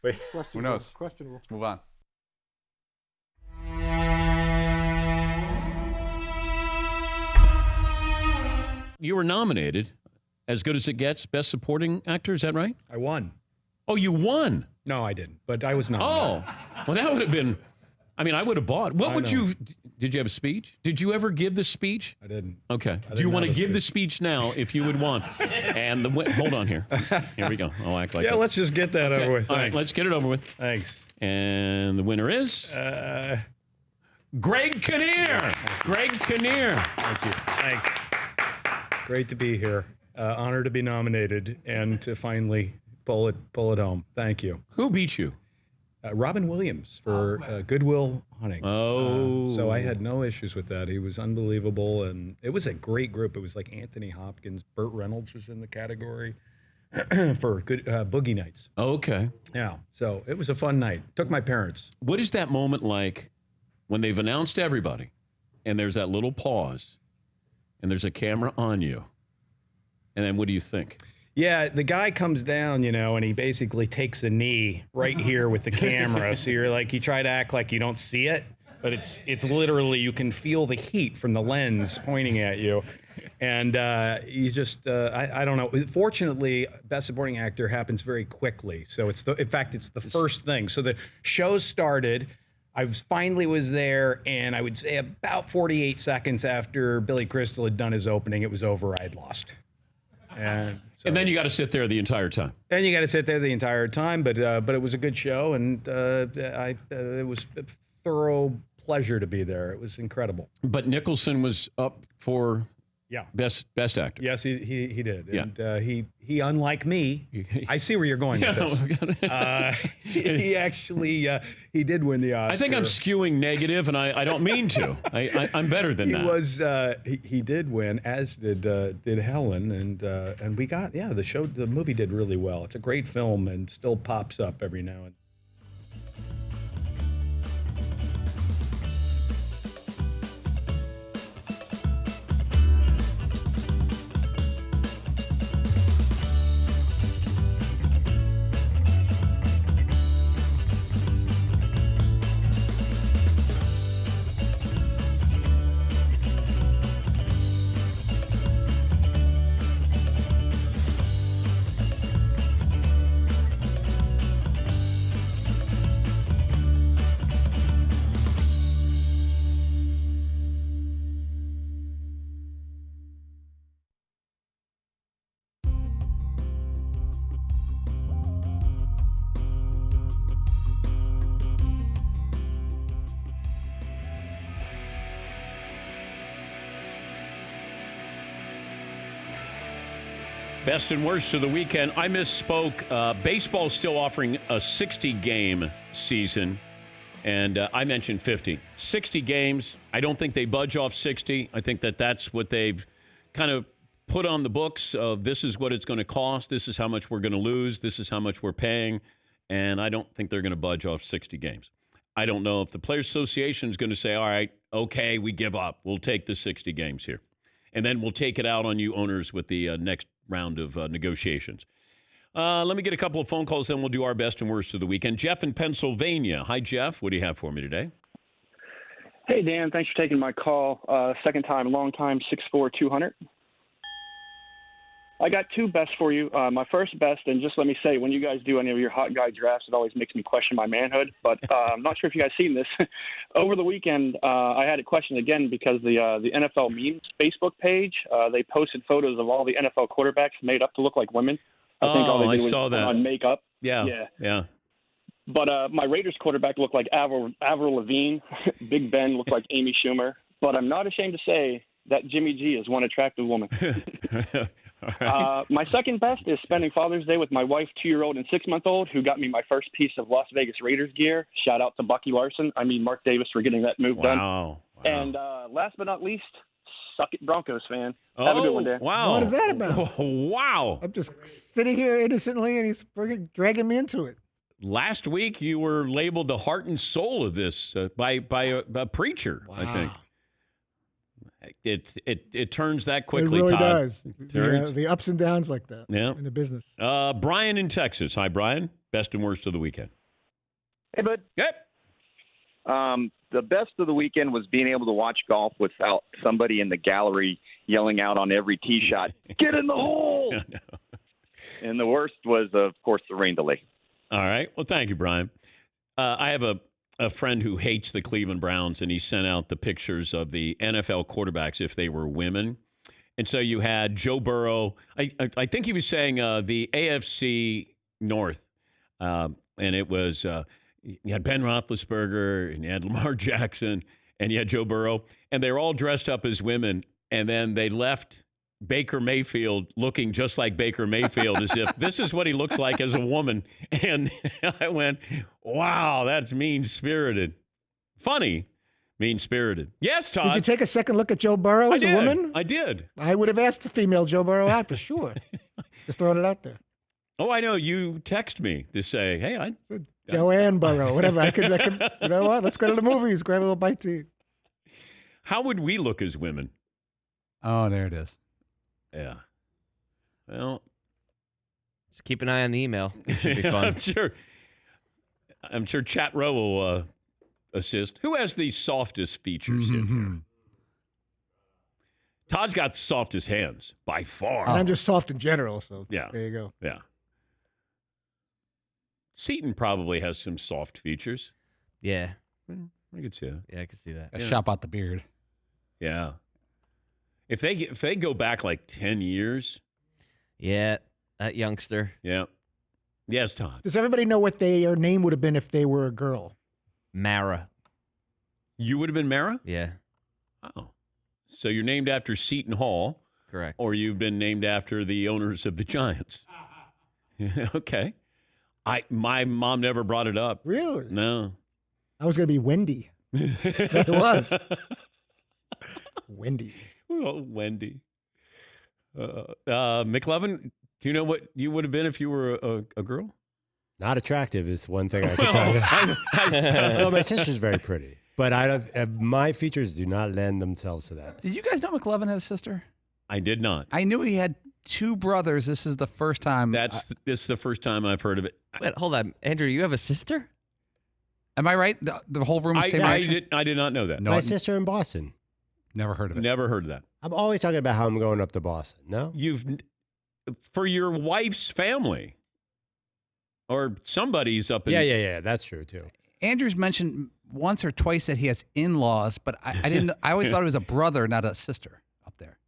Wait, who knows? Questionable. Let's move on. You were nominated, As Good as It Gets, Best Supporting Actor. Is that right? I won. Oh, you won? No, I didn't. But I was nominated. Oh, well, that would have been. I mean, I would have bought. What would you? Did you have a speech? Did you ever give the speech? I didn't. Okay. Do you want to give the speech now if you would want? And hold on here. Here we go. I'll act like let's just get that over with. All right, let's get it over with. Thanks. And the winner is Greg Kinnear. Greg Kinnear. Thank you. Thanks. Great to be here. Honored to be nominated and to finally pull it home. Thank you. Who beat you? Robin Williams for Good Will Hunting. Oh. So I had no issues with that. He was unbelievable, and it was a great group. It was like Anthony Hopkins. Burt Reynolds was in the category for good Boogie Nights. Okay. Yeah. So it was a fun night. Took my parents. What is that moment like when they've announced everybody and there's that little pause and there's a camera on you? And then what do you think? Yeah, the guy comes down, and he basically takes a knee right here with the camera. So you're like, you try to act like you don't see it, but it's literally, you can feel the heat from the lens pointing at you. And you just, I don't know. Fortunately, Best Supporting Actor happens very quickly. So it's the first thing. So the show started. I finally was there, and I would say about 48 seconds after Billy Crystal had done his opening, it was over. I'd lost. And then you got to sit there the entire time. But it was a good show, and it was a thorough pleasure to be there. It was incredible. But Nicholson was up for Yeah. Best actor. Yes, he did. Yeah. And he unlike me, I see where you're going with this. He actually he did win the Oscar. I think I'm skewing negative, and I don't mean to. I'm better than He that. was he did win, as did Helen, and we got the movie did really well. It's a great film and still pops up every now and then. Best and worst of the weekend. I misspoke. Baseball's still offering a 60-game season, and I mentioned 50. 60 games. I don't think they budge off 60. I think that's what they've kind of put on the books of this is what it's going to cost. This is how much we're going to lose. This is how much we're paying. And I don't think they're going to budge off 60 games. I don't know if the Players Association is going to say, all right, okay, we give up. We'll take the 60 games here. And then we'll take it out on you owners with the next round of negotiations. Let me get a couple of phone calls, then we'll do our best and worst of the weekend. Jeff in Pennsylvania. Hi, Jeff. What do you have for me today? Hey, Dan. Thanks for taking my call. Second time, long time, 6'4", 200. I got two best for you. My first best, and just let me say, when you guys do any of your hot guy drafts, it always makes me question my manhood. But I'm not sure if you guys seen this. Over the weekend, I had a question again because the NFL memes Facebook page, they posted photos of all the NFL quarterbacks made up to look like women. I think all they did was saw that. on makeup. Yeah. But my Raiders quarterback looked like Avril Lavigne. Big Ben looked like Amy Schumer. But I'm not ashamed to say that Jimmy G is one attractive woman. My second best is spending Father's Day with my wife, 2-year-old and 6-month-old, who got me my first piece of Las Vegas Raiders gear. Shout out to Bucky Larson. Mark Davis for getting that move done. Wow. And last but not least, suck it, Broncos fan. Have a good one, Dan. Wow. What is that about? Wow. I'm just sitting here innocently, and he's dragging me into it. Last week, you were labeled the heart and soul of this by a preacher, I think. It turns that quickly, It really Todd. does. The ups and downs like that in the business. Brian in Texas. Hi, Brian. Best and worst of the weekend. Hey, bud. Yep. The best of the weekend was being able to watch golf without somebody in the gallery yelling out on every tee shot, "Get in the hole!" And the worst was, of course, the rain delay. All right. Well, thank you, Brian. I have a friend who hates the Cleveland Browns, and he sent out the pictures of the NFL quarterbacks if they were women. And so you had Joe Burrow. I think he was saying the AFC North, and it was you had Ben Roethlisberger, and you had Lamar Jackson, and you had Joe Burrow, and they were all dressed up as women, and then they left Baker Mayfield looking just like Baker Mayfield, as if this is what he looks like as a woman. And I went, wow, that's mean-spirited. Funny, mean-spirited. Yes, Todd. Did you take a second look at Joe Burrow as a woman? I did. I would have asked the female Joe Burrow out for sure. Just throwing it out there. Oh, I know. You text me to say, hey, Joanne Burrow, whatever. I could, you know what? Let's go to the movies, grab a little bite to eat. How would we look as women? Oh, there it is. Yeah. Well, just keep an eye on the email. It should be fun. I'm sure Chat Row will assist. Who has the softest features in here? Todd's got the softest hands by far. And I'm just soft in general, so yeah. There you go. Yeah. Seton probably has some soft features. Yeah. I could see that. Yeah, I could see that. Shop out the beard. Yeah. If they go back like 10 years. Yeah, that youngster. Yeah. Yes, Todd. Does everybody know what their name would have been if they were a girl? Mara. You would have been Mara? Yeah. Oh. So you're named after Seton Hall. Correct. Or you've been named after the owners of the Giants. Okay. My mom never brought it up. Really? No. I was going to be Wendy. That was. Wendy. Oh, Wendy. McLovin, do you know what you would have been if you were a girl? Not attractive is one thing I can tell you. Well, my sister's very pretty, but my features do not lend themselves to that. Did you guys know McLovin had a sister? I did not. I knew he had 2 brothers. This is the first time. This is the first time I've heard of it. Wait, hold on. Andrew, you have a sister? Am I right? The whole room is same reaction? I did not know that. No, my sister in Boston. Never heard of it. Never heard of that. I'm always talking about how I'm going up to Boston. No? For your wife's family. Or somebody's up in... Yeah. That's true, too. Andrew's mentioned once or twice that he has in-laws, but I didn't. I always thought it was a brother, not a sister up there.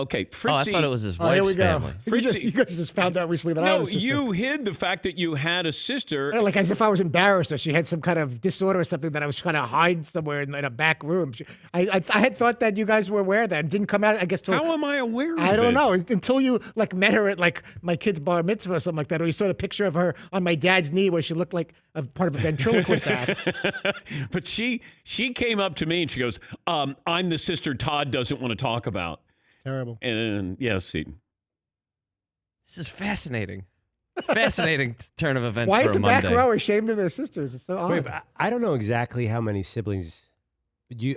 Okay, Fritzie... I thought it was his wife's here we go. family. Fritzie, You guys just found out recently that I was a sister. you hid the fact that you had a sister. Yeah, like as if I was embarrassed or she had some kind of disorder or something that I was trying to hide somewhere in a back room. I had thought that you guys were aware of that and didn't come out, I guess, till... How am I aware of it? I don't know. Until you met her at my kid's bar mitzvah or something like that, or you saw the picture of her on my dad's knee where she looked like a part of a ventriloquist act. But she came up to me and she goes, I'm the sister Todd doesn't want to talk about. Terrible. And yes, Seton. This is fascinating. Fascinating turn of events Why for is the a Monday. back row ashamed of their sisters? It's so odd. Wait, but I don't know exactly how many siblings.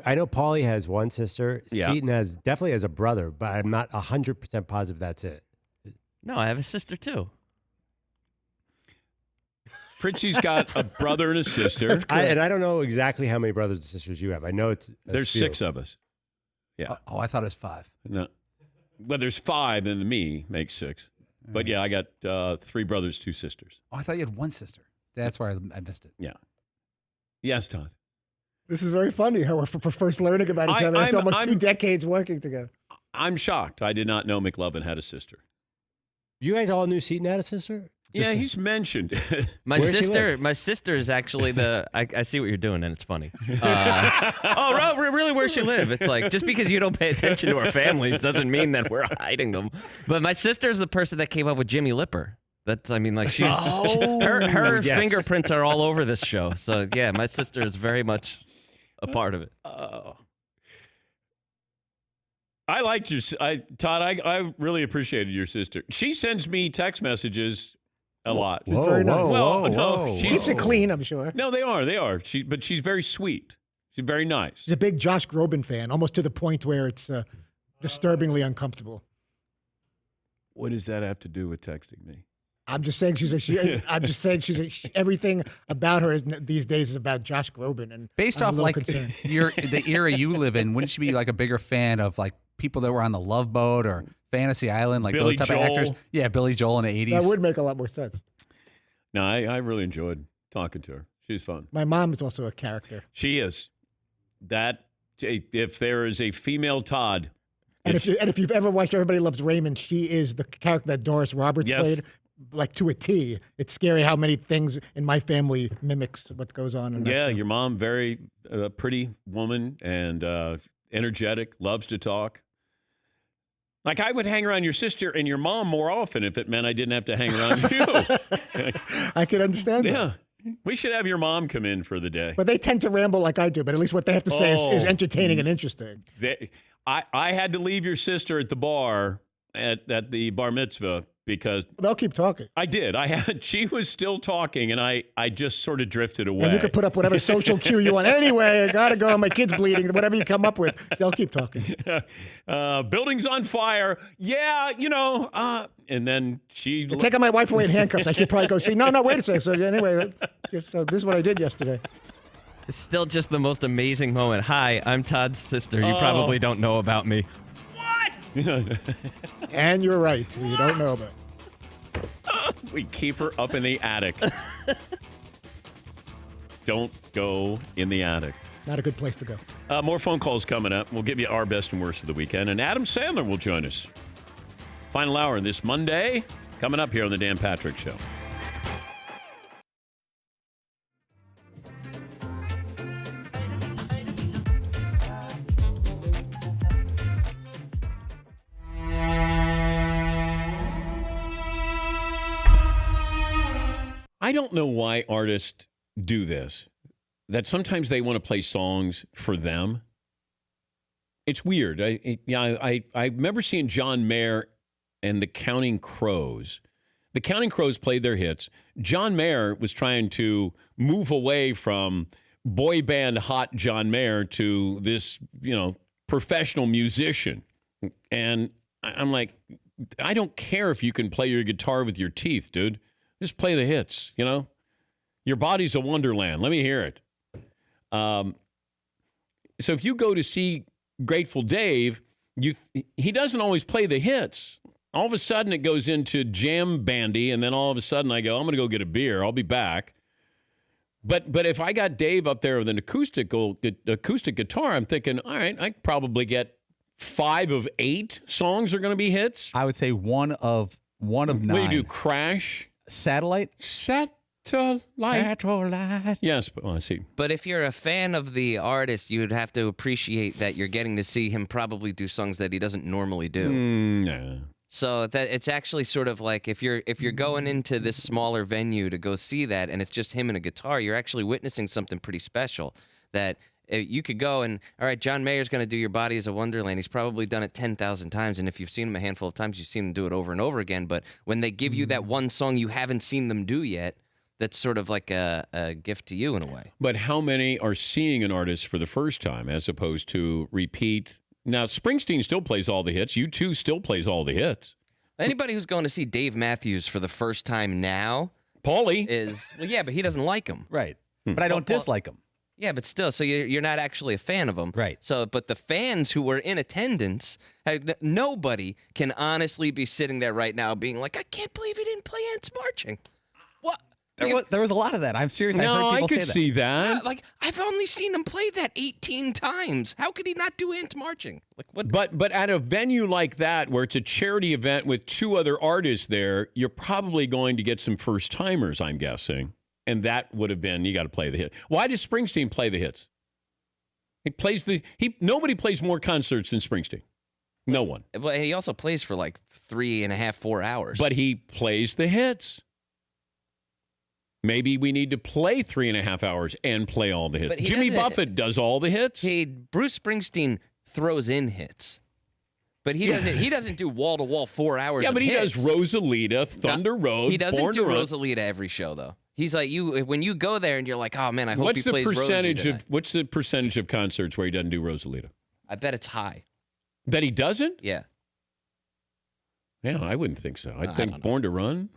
I know Paulie has one sister. Yeah. Seton definitely has a brother, but I'm not 100% positive that's it. No, I have a sister too. Fritzie's got a brother and a sister. And I don't know exactly how many brothers and sisters you have. I know There's 6 of us. Yeah. Oh, I thought it was 5. No. Well, there's 5, and me makes 6. But yeah, I got 3 brothers, 2 sisters. Oh, I thought you had 1 sister. That's why I missed it. Yeah. Yes, Todd. This is very funny how we're first learning about each other after almost 2 decades working together. I'm shocked. I did not know McLovin had a sister. You guys all knew Seton had a sister? Yeah, he's mentioned it. My sister is actually I see what you're doing, and it's funny. Really, where's she live? It's like, just because you don't pay attention to our families doesn't mean that we're hiding them. But my sister is the person that came up with Jimmy Lipper. She's her yes. fingerprints are all over this show. So yeah, my sister is very much a part of it. I liked Todd. I really appreciated your sister. She sends me text messages a lot. She's very nice. No, Keeps it clean, I'm sure. No, they are. But she's very sweet. She's very nice. She's a big Josh Groban fan, almost to the point where it's disturbingly uncomfortable. What does that have to do with texting me? I'm just saying everything about her these days is about Josh Groban, and based off like the era you live in, wouldn't she be like a bigger fan of like people that were on the Love Boat or Fantasy Island, like Billy those type Joel. of actors? Yeah, Billy Joel in the 80s. That would make a lot more sense. No, I really enjoyed talking to her. She's fun. My mom is also a character. She is. If there is a female Todd. And if you've ever watched Everybody Loves Raymond, she is the character that Doris Roberts played, like to a T. It's scary how many things in my family mimics what goes on in that show. Your mom, very pretty woman and energetic, loves to talk. Like, I would hang around your sister and your mom more often if it meant I didn't have to hang around you. I can understand that. Yeah. We should have your mom come in for the day. But they tend to ramble like I do, but at least what they have to say is entertaining and interesting. I had to leave your sister at the bar at the bar mitzvah because they'll keep talking. I did. She was still talking, and I just sort of drifted away. And you could put up whatever social cue you want. Anyway, I gotta go. My kid's bleeding. Whatever you come up with, they'll keep talking. Building's on fire. Yeah, and then she They're taking my wife away in handcuffs. I should probably go see. No, wait a second. So anyway, so this is what I did yesterday. It's still just the most amazing moment. Hi, I'm Todd's sister. You probably don't know about me. And you're right. You don't know about it. We keep her up in the attic. Don't go in the attic. Not a good place to go. More phone calls coming up. We'll give you our best and worst of the weekend. And Adam Sandler will join us. Final hour this Monday. Coming up here on the Dan Patrick Show. I don't know why artists do this, that sometimes they want to play songs for them. It's weird. I remember seeing John Mayer and the Counting Crows. The Counting Crows played their hits. John Mayer was trying to move away from boy band hot John Mayer to this, professional musician. And I'm like, I don't care if you can play your guitar with your teeth, dude. Just play the hits, Your body's a wonderland. Let me hear it. So if you go to see Grateful Dave, he doesn't always play the hits. All of a sudden, it goes into jam bandy, and then all of a sudden, I go, I'm going to go get a beer. I'll be back. But if I got Dave up there with an acoustic guitar, I'm thinking, all right, I could probably get 5 of 8 songs are going to be hits. I would say one of 9. What do you do? Crash? Satellite. Yes, but I see. But if you're a fan of the artist, you would have to appreciate that you're getting to see him probably do songs that he doesn't normally do. No. So that it's actually sort of like if you're going into this smaller venue to go see that, and it's just him and a guitar, you're actually witnessing something pretty special. That you could go and, all right, John Mayer's going to do Your Body is a Wonderland. He's probably done it 10,000 times, and if you've seen him a handful of times, you've seen him do it over and over again. But when they give you that one song you haven't seen them do yet, that's sort of like a gift to you in a way. But how many are seeing an artist for the first time as opposed to repeat? Now, Springsteen still plays all the hits. U2 still plays all the hits. Anybody who's going to see Dave Matthews for the first time now, Paulie is, well, yeah, but he doesn't like him. Right. But I don't dislike him. Yeah, but still, so you're not actually a fan of him. Right. So, but the fans who were in attendance, nobody can honestly be sitting there right now being like, I can't believe he didn't play Ants Marching. What? There was a lot of that. I'm serious. No, I heard people I could say that. see that. Like, I've only seen him play that 18 times. How could he not do Ants Marching? Like, what? But at a venue like that, where it's a charity event with 2 other artists there, you're probably going to get some first timers, I'm guessing. And that would have been, you got to play the hit. Why does Springsteen play the hits? Nobody plays more concerts than Springsteen. No one. Well, he also plays for like 3.5, 4 hours. But he plays the hits. Maybe we need to play 3.5 hours and play all the hits. Jimmy Buffett does all the hits. Bruce Springsteen throws in hits. But he doesn't. He doesn't do wall to wall 4 hours. Yeah, but he hits. does Rosalita, Thunder Road. He doesn't Born do to Run. Rosalita every show though. He's like when you go there and you're like, oh man, I hope he plays Rosalita. What's the percentage of concerts where he doesn't do Rosalita? I bet it's high. That he doesn't? Yeah. Yeah, I wouldn't think so. I think Born to Run.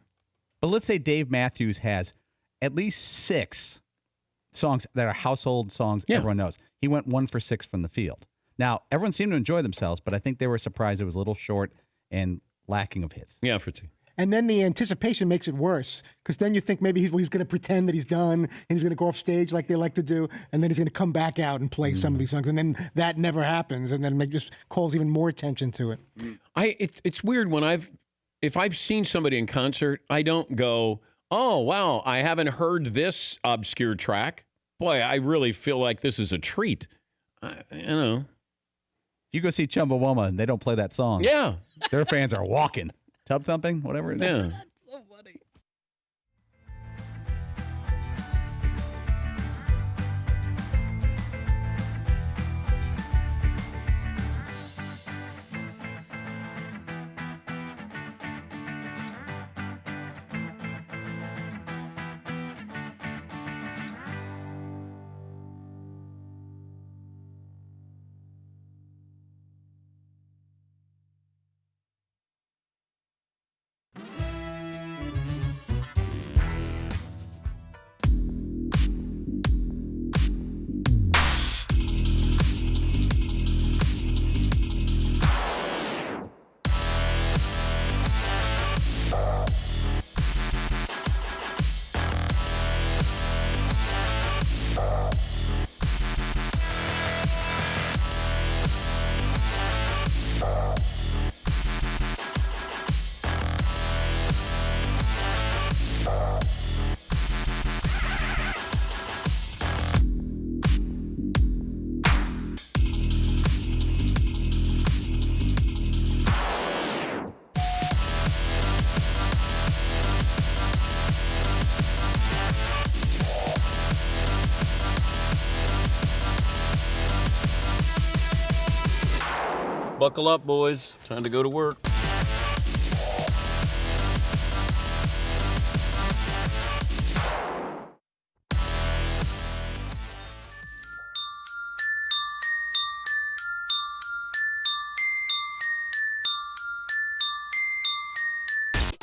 But let's say Dave Matthews has at least 6 songs that are household songs everyone knows. He went 1 for 6 from the field. Now, everyone seemed to enjoy themselves, but I think they were surprised it was a little short and lacking of hits. Yeah, Fritzie. And then the anticipation makes it worse because then you think maybe he's going to pretend that he's done and he's going to go off stage like they like to do, and then he's going to come back out and play some of these songs, and then that never happens, and then it just calls even more attention to it. It's weird if I've seen somebody in concert, I don't go, oh wow, I haven't heard this obscure track. Boy, I really feel like this is a treat. You go see Chumbawamba and they don't play that song. Yeah. Their fans are walking. Tub thumping, whatever it is. Yeah. So funny. Buckle up, boys. Time to go to work.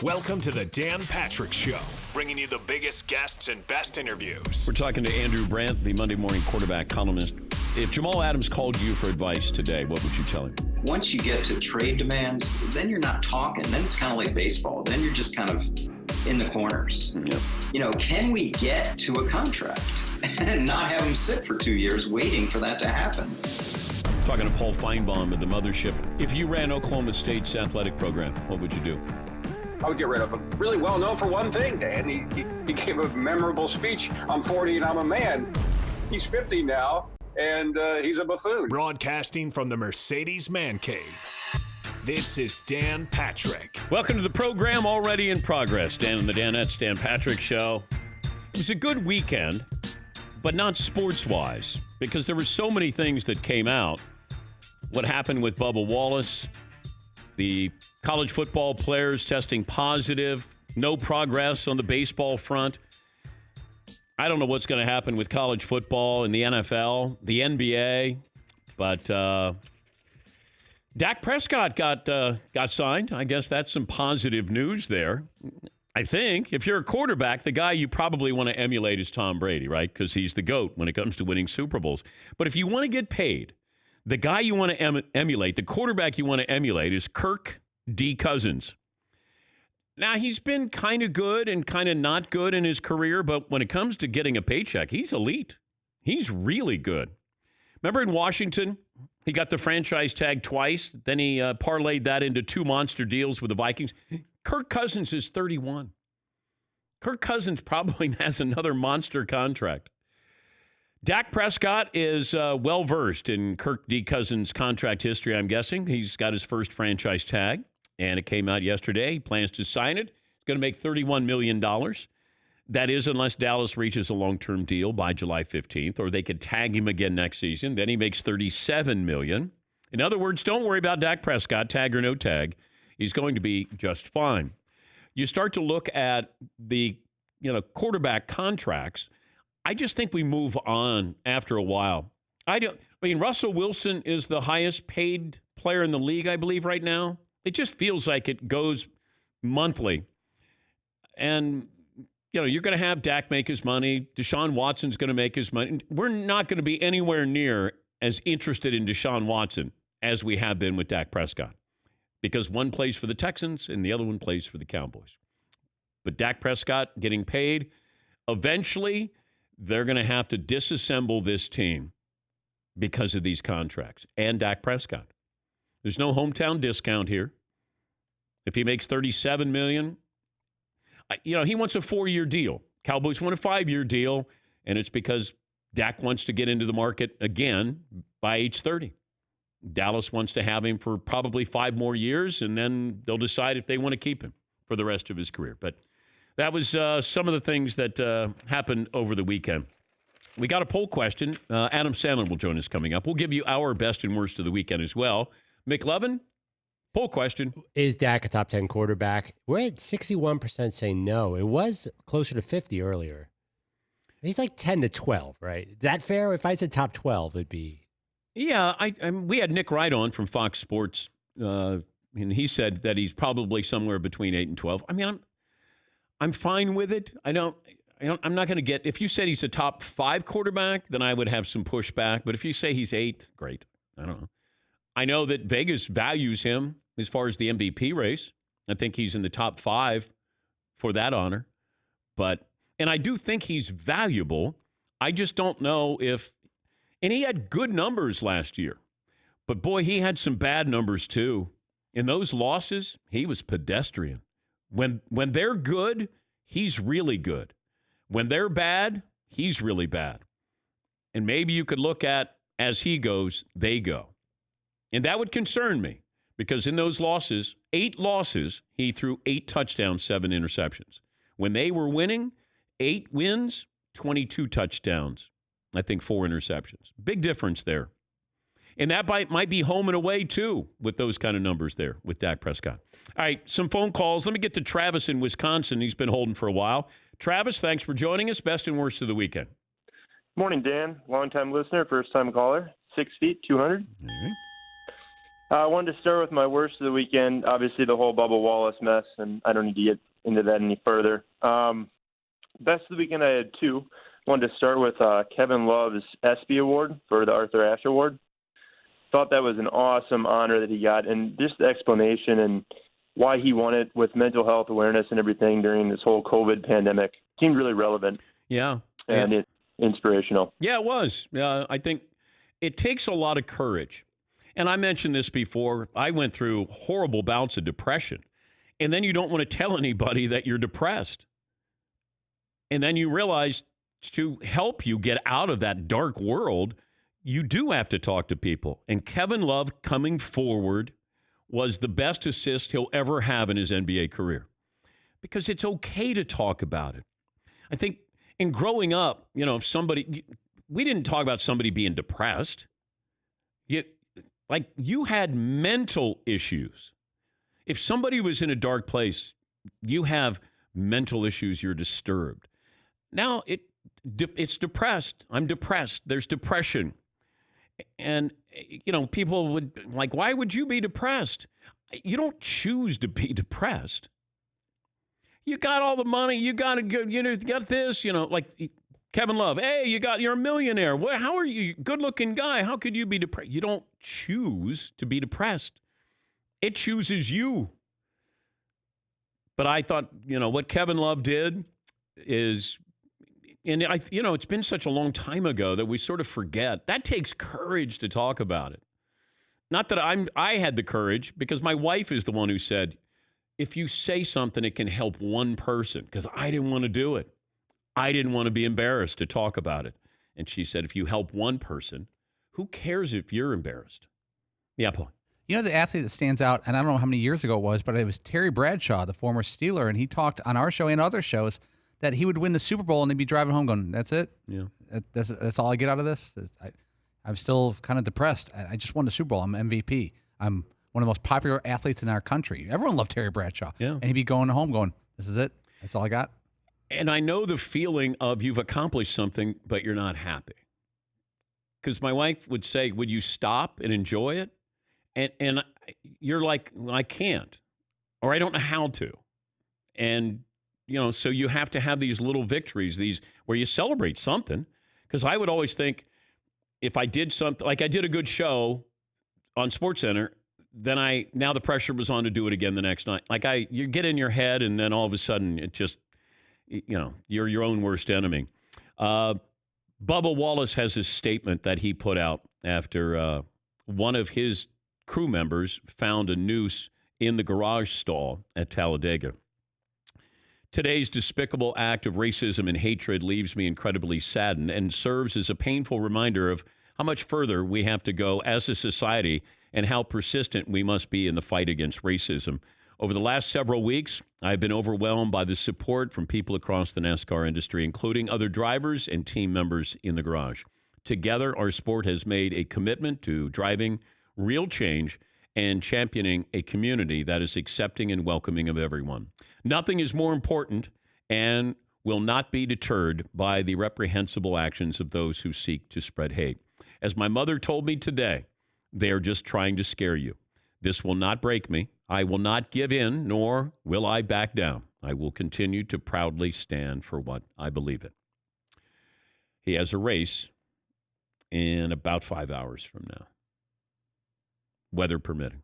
Welcome to the Dan Patrick Show, bringing you the biggest guests and best interviews. We're talking to Andrew Brandt, the Monday morning quarterback columnist. If Jamal Adams called you for advice today, what would you tell him? Once you get to trade demands, then you're not talking. Then it's kind of like baseball. Then you're just kind of in the corners. Yep. You know, can we get to a contract and not have him sit for 2 years waiting for that to happen? Talking to Paul Feinbaum at the Mothership. If you ran Oklahoma State's athletic program, what would you do? I would get rid of him. Really well known for one thing, Dan. He gave a memorable speech. I'm 40 and I'm a man. He's 50 now, and he's a buffoon. Broadcasting from the Mercedes Man Cave. This is Dan Patrick. Welcome to the program, already in progress. Dan and the Danettes, Dan Patrick Show. It was a good weekend, but not sports-wise, because there were so many things that came out. What happened with Bubba Wallace, the college football players testing positive, no progress on the baseball front. I don't know what's going to happen with college football and the NFL, the NBA, but Dak Prescott got signed. I guess that's some positive news there. I think if you're a quarterback, the guy you probably want to emulate is Tom Brady, right? Because he's the GOAT when it comes to winning Super Bowls. But if you want to get paid, the guy you want to emulate, the quarterback you want to emulate is Kirk D. Cousins. Now, he's been kind of good and kind of not good in his career, but when it comes to getting a paycheck, he's elite. He's really good. Remember in Washington, he got the franchise tag twice. Then he parlayed that into 2 monster deals with the Vikings. Kirk Cousins is 31. Kirk Cousins probably has another monster contract. Dak Prescott is well-versed in Kirk D. Cousins' contract history, I'm guessing. He's got his first franchise tag, and it came out yesterday. He plans to sign it. He's going to make $31 million. That is, unless Dallas reaches a long-term deal by July 15th, or they could tag him again next season. Then he makes $37 million. In other words, don't worry about Dak Prescott, tag or no tag. He's going to be just fine. You start to look at the quarterback contracts. I just think we move on after a while. Russell Wilson is the highest paid player in the league, I believe, right now. It just feels like it goes monthly. And, you're going to have Dak make his money. Deshaun Watson's going to make his money. We're not going to be anywhere near as interested in Deshaun Watson as we have been with Dak Prescott, because one plays for the Texans and the other one plays for the Cowboys. But Dak Prescott getting paid, eventually they're going to have to disassemble this team because of these contracts and Dak Prescott. There's no hometown discount here. If he makes $37 million, he wants a 4-year deal. Cowboys want a 5-year deal, and it's because Dak wants to get into the market again by age 30. Dallas wants to have him for probably 5 more years, and then they'll decide if they want to keep him for the rest of his career. But that was some of the things that happened over the weekend. We got a poll question. Adam Sandler will join us coming up. We'll give you our best and worst of the weekend as well. McLovin, poll question. Is Dak a top 10 quarterback? We're at 61% saying no. It was closer to 50 earlier. He's like 10 to 12, right? Is that fair? If I said top 12, it'd be... Yeah, we had Nick Wright on from Fox Sports, and he said that he's probably somewhere between 8 and 12. I mean, I'm fine with it. I'm not going to get, if you said he's a top 5 quarterback, then I would have some pushback. But if you say he's 8, great. I don't know. I know that Vegas values him as far as the MVP race. I think he's in the top 5 for that honor. And I do think he's valuable. I just don't know if, and he had good numbers last year. But boy, he had some bad numbers too. In those losses, he was pedestrian. When they're good, he's really good. When they're bad, he's really bad. And maybe you could look at, as he goes, they go. And that would concern me, because in those losses, 8 losses, he threw 8 touchdowns, 7 interceptions. When they were winning, 8 wins, 22 touchdowns, I think 4 interceptions. Big difference there. And that might be home and away, too, with those kind of numbers there with Dak Prescott. All right, some phone calls. Let me get to Travis in Wisconsin. He's been holding for a while. Travis, thanks for joining us. Best and worst of the weekend. Morning, Dan. Long-time listener, first-time caller. 6 feet, 200. I wanted to start with my worst of the weekend. Obviously, the whole Bubba Wallace mess, and I don't need to get into that any further. Best of the weekend, I had two. Wanted to start with Kevin Love's ESPY Award for the Arthur Ashe Award. Thought that was an awesome honor that he got, and just the explanation and why he won it with mental health awareness and everything during this whole COVID pandemic seemed really relevant. Yeah. And it's inspirational. Yeah, it was. I think it takes a lot of courage. And I mentioned this before. I went through horrible bouts of depression. And then you don't want to tell anybody that you're depressed. And then you realize to help you get out of that dark world, you do have to talk to people. And Kevin Love coming forward was the best assist he'll ever have in his NBA career. Because it's okay to talk about it. I think in growing up, if we didn't talk about somebody being depressed. You had mental issues. If somebody was in a dark place, you have mental issues, you're disturbed. Now it's depressed. I'm depressed. There's depression. And, people would why would you be depressed? You don't choose to be depressed. You got all the money. You got to go, you got this, Kevin Love. Hey, you're a millionaire. How are you? Good-looking guy. How could you be depressed? You don't choose to be depressed. It chooses you. But I thought, what Kevin Love did is, and it's been such a long time ago that we sort of forget. That takes courage to talk about it. Not that I had the courage, because my wife is the one who said, if you say something, it can help one person, because I didn't want to do it. I didn't want to be embarrassed to talk about it. And she said, if you help one person, who cares if you're embarrassed? Yeah, Paul. The athlete that stands out, and I don't know how many years ago it was, but it was Terry Bradshaw, the former Steeler, and he talked on our show and other shows that he would win the Super Bowl and he'd be driving home going, that's it? Yeah. That's all I get out of this? I'm still kind of depressed. I just won the Super Bowl. I'm MVP. I'm one of the most popular athletes in our country. Everyone loved Terry Bradshaw. Yeah. And he'd be going home going, this is it? That's all I got? And I know the feeling of you've accomplished something, but you're not happy. Because my wife would say, would you stop and enjoy it? And you're like, well, I can't, or I don't know how to. And, so you have to have these little victories, these where you celebrate something. Because I would always think if I did something, like I did a good show on SportsCenter, then now the pressure was on to do it again the next night. You get in your head, and then all of a sudden it just, you're your own worst enemy. Bubba Wallace has a statement that he put out after one of his crew members found a noose in the garage stall at Talladega. Today's despicable act of racism and hatred leaves me incredibly saddened and serves as a painful reminder of how much further we have to go as a society and how persistent we must be in the fight against racism. Over the last several weeks, I've been overwhelmed by the support from people across the NASCAR industry, including other drivers and team members in the garage. Together, our sport has made a commitment to driving real change and championing a community that is accepting and welcoming of everyone. Nothing is more important and will not be deterred by the reprehensible actions of those who seek to spread hate. As my mother told me today, they are just trying to scare you. This will not break me. I will not give in, nor will I back down. I will continue to proudly stand for what I believe in. He has a race in about 5 hours from now, weather permitting.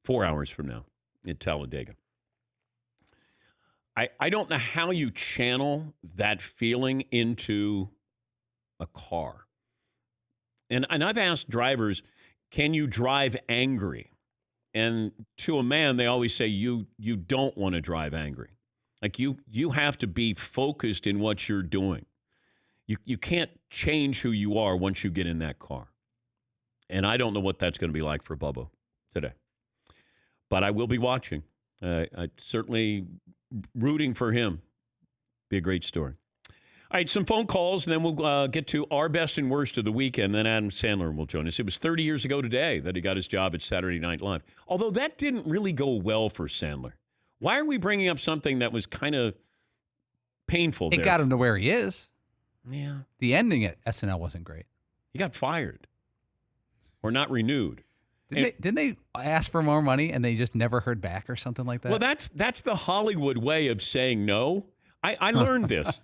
4 hours from now in Talladega. I don't know how you channel that feeling into a car. And I've asked drivers, can you drive angry? And to a man, they always say you don't want to drive angry. Like you have to be focused in what you're doing. You can't change who you are once you get in that car. And I don't know what that's going to be like for Bubba today. But I will be watching. I certainly rooting for him. Be a great story. All right, some phone calls, and then we'll get to our best and worst of the weekend. Then Adam Sandler will join us. It was 30 years ago today that he got his job at Saturday Night Live. Although that didn't really go well for Sandler. Why are we bringing up something that was kind of painful It there? got him to where he is. Yeah. The ending at SNL wasn't great. He got fired or not renewed. Didn't they ask for more money and they just never heard back or something like that? Well, that's the Hollywood way of saying no. I learned this.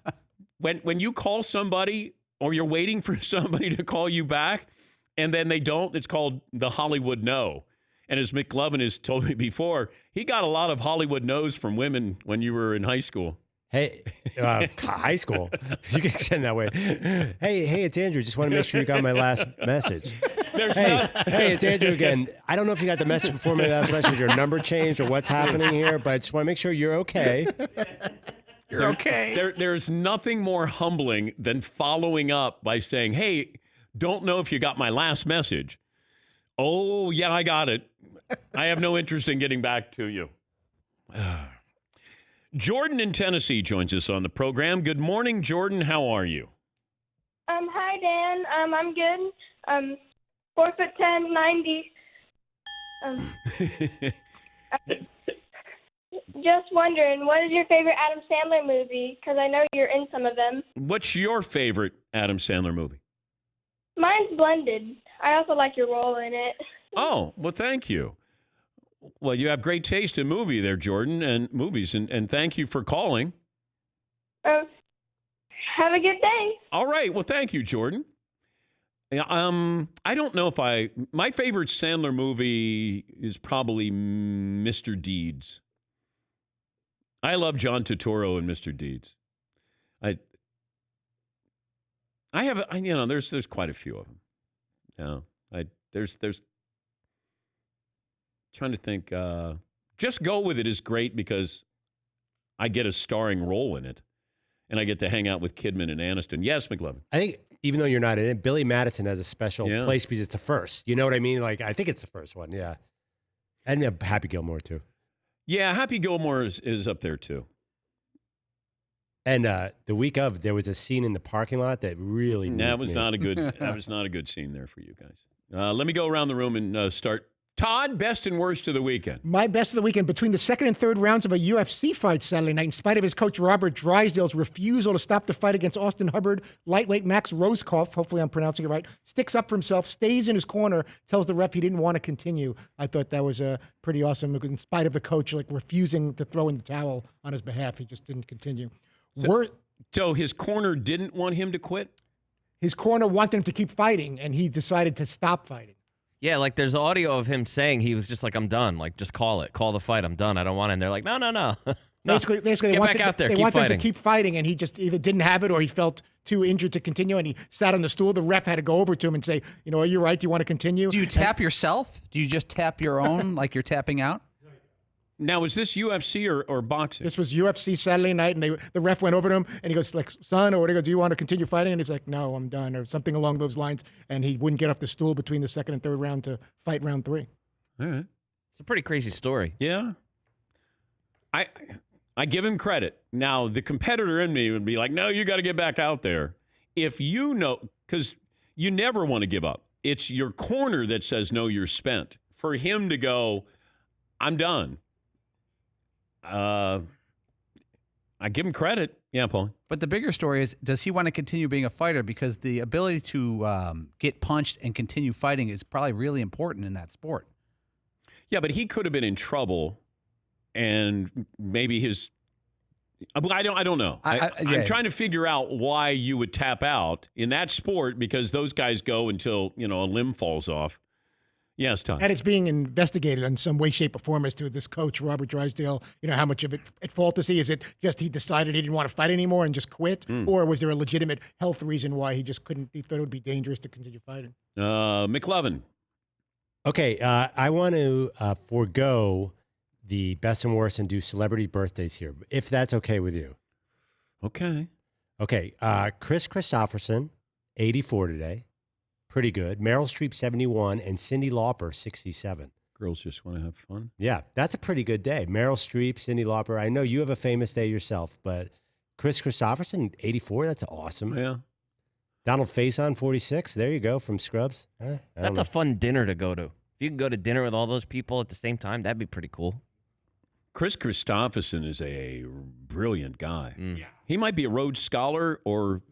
When you call somebody or you're waiting for somebody to call you back and then they don't, it's called the Hollywood no. And as McLovin has told me before, he got a lot of Hollywood no's from women when you were in high school. Hey, high school. You can send that way. Hey, it's Andrew. Just want to make sure you got my last message. Hey, it's Andrew again. I don't know if you got the message before my last message. Your number changed or what's happening here, but I just want to make sure you're okay. You're okay. There's nothing more humbling than following up by saying, hey, don't know if you got my last message. Oh, yeah, I got it. I have no interest in getting back to you. Jordan in Tennessee joins us on the program. Good morning, Jordan. How are you? Hi, Dan. I'm good. 4'10", 90. Just wondering, what is your favorite Adam Sandler movie? Because I know you're in some of them. What's your favorite Adam Sandler movie? Mine's Blended. I also like your role in it. Oh, well, thank you. Well, you have great taste in movies, and thank you for calling. Have a good day. All right. Well, thank you, Jordan. I don't know if my favorite Sandler movie is probably Mr. Deeds. I love John Turturro in Mr. Deeds. I have, there's quite a few of them. There's trying to think. Just Go With It is great because I get a starring role in it, and I get to hang out with Kidman and Aniston. Yes, McLovin. I think even though you're not in it, Billy Madison has a special place because it's the first. You know what I mean? Like, I think it's the first one, yeah. And Happy Gilmore, too. Yeah, Happy Gilmore is up there, too. And the week of, there was a scene in the parking lot that really that was not a good scene there for you guys. Let me go around the room and start. Todd, best and worst of the weekend. My best of the weekend, between the second and third rounds of a UFC fight Saturday night, in spite of his coach Robert Drysdale's refusal to stop the fight against Austin Hubbard, lightweight Max Rosekoff, hopefully I'm pronouncing it right, sticks up for himself, stays in his corner, tells the ref he didn't want to continue. I thought that was pretty awesome. In spite of the coach refusing to throw in the towel on his behalf, he just didn't continue. So his corner didn't want him to quit? His corner wanted him to keep fighting, and he decided to stop fighting. Yeah, like there's audio of him saying he was just like, I'm done. Like, just call it. Call the fight. I'm done. I don't want it. And they're like, no. No. Basically, Get back out there. They Keep want him fighting. to keep fighting, and he just either didn't have it or he felt too injured to continue, and he sat on the stool. The ref had to go over to him and say, are you right? Do you want to continue? Do you tap yourself? Do you just tap your own like you're tapping out? Now, is this UFC or boxing? This was UFC Saturday night, and the ref went over to him, and he goes, like, son, or whatever, do you want to continue fighting? And he's like, no, I'm done, or something along those lines. And he wouldn't get off the stool between the second and third round to fight round 3. All right. It's a pretty crazy story. Yeah. I give him credit. Now, the competitor in me would be like, no, you got to get back out there. If you know, because you never want to give up. It's your corner that says, no, you're spent. For him to go, I'm done. I give him credit. Yeah, Paul. But the bigger story is, does he want to continue being a fighter? Because the ability to get punched and continue fighting is probably really important in that sport. Yeah, but he could have been in trouble, and maybe his. I don't know. I'm trying to figure out why you would tap out in that sport, because those guys go until a limb falls off. Yes, Tom. And it's being investigated in some way, shape, or form as to this coach, Robert Drysdale. How much of it at fault is he? Is it just he decided he didn't want to fight anymore and just quit? Or was there a legitimate health reason why he just couldn't? He thought it would be dangerous to continue fighting. McLovin. Okay, I want to forego the best and worst and do celebrity birthdays here, if that's okay with you. Okay. Okay, Chris Christopherson, 84 today. Pretty good. Meryl Streep, 71, and Cyndi Lauper, 67. Girls just want to have fun. Yeah, that's a pretty good day. Meryl Streep, Cyndi Lauper. I know you have a famous day yourself, but Chris Christopherson, 84. That's awesome. Yeah. Donald Faison, 46. There you go, from Scrubs. That's a fun dinner to go to. If you can go to dinner with all those people at the same time, that'd be pretty cool. Chris Christopherson is a brilliant guy. Yeah. He might be a Rhodes Scholar, or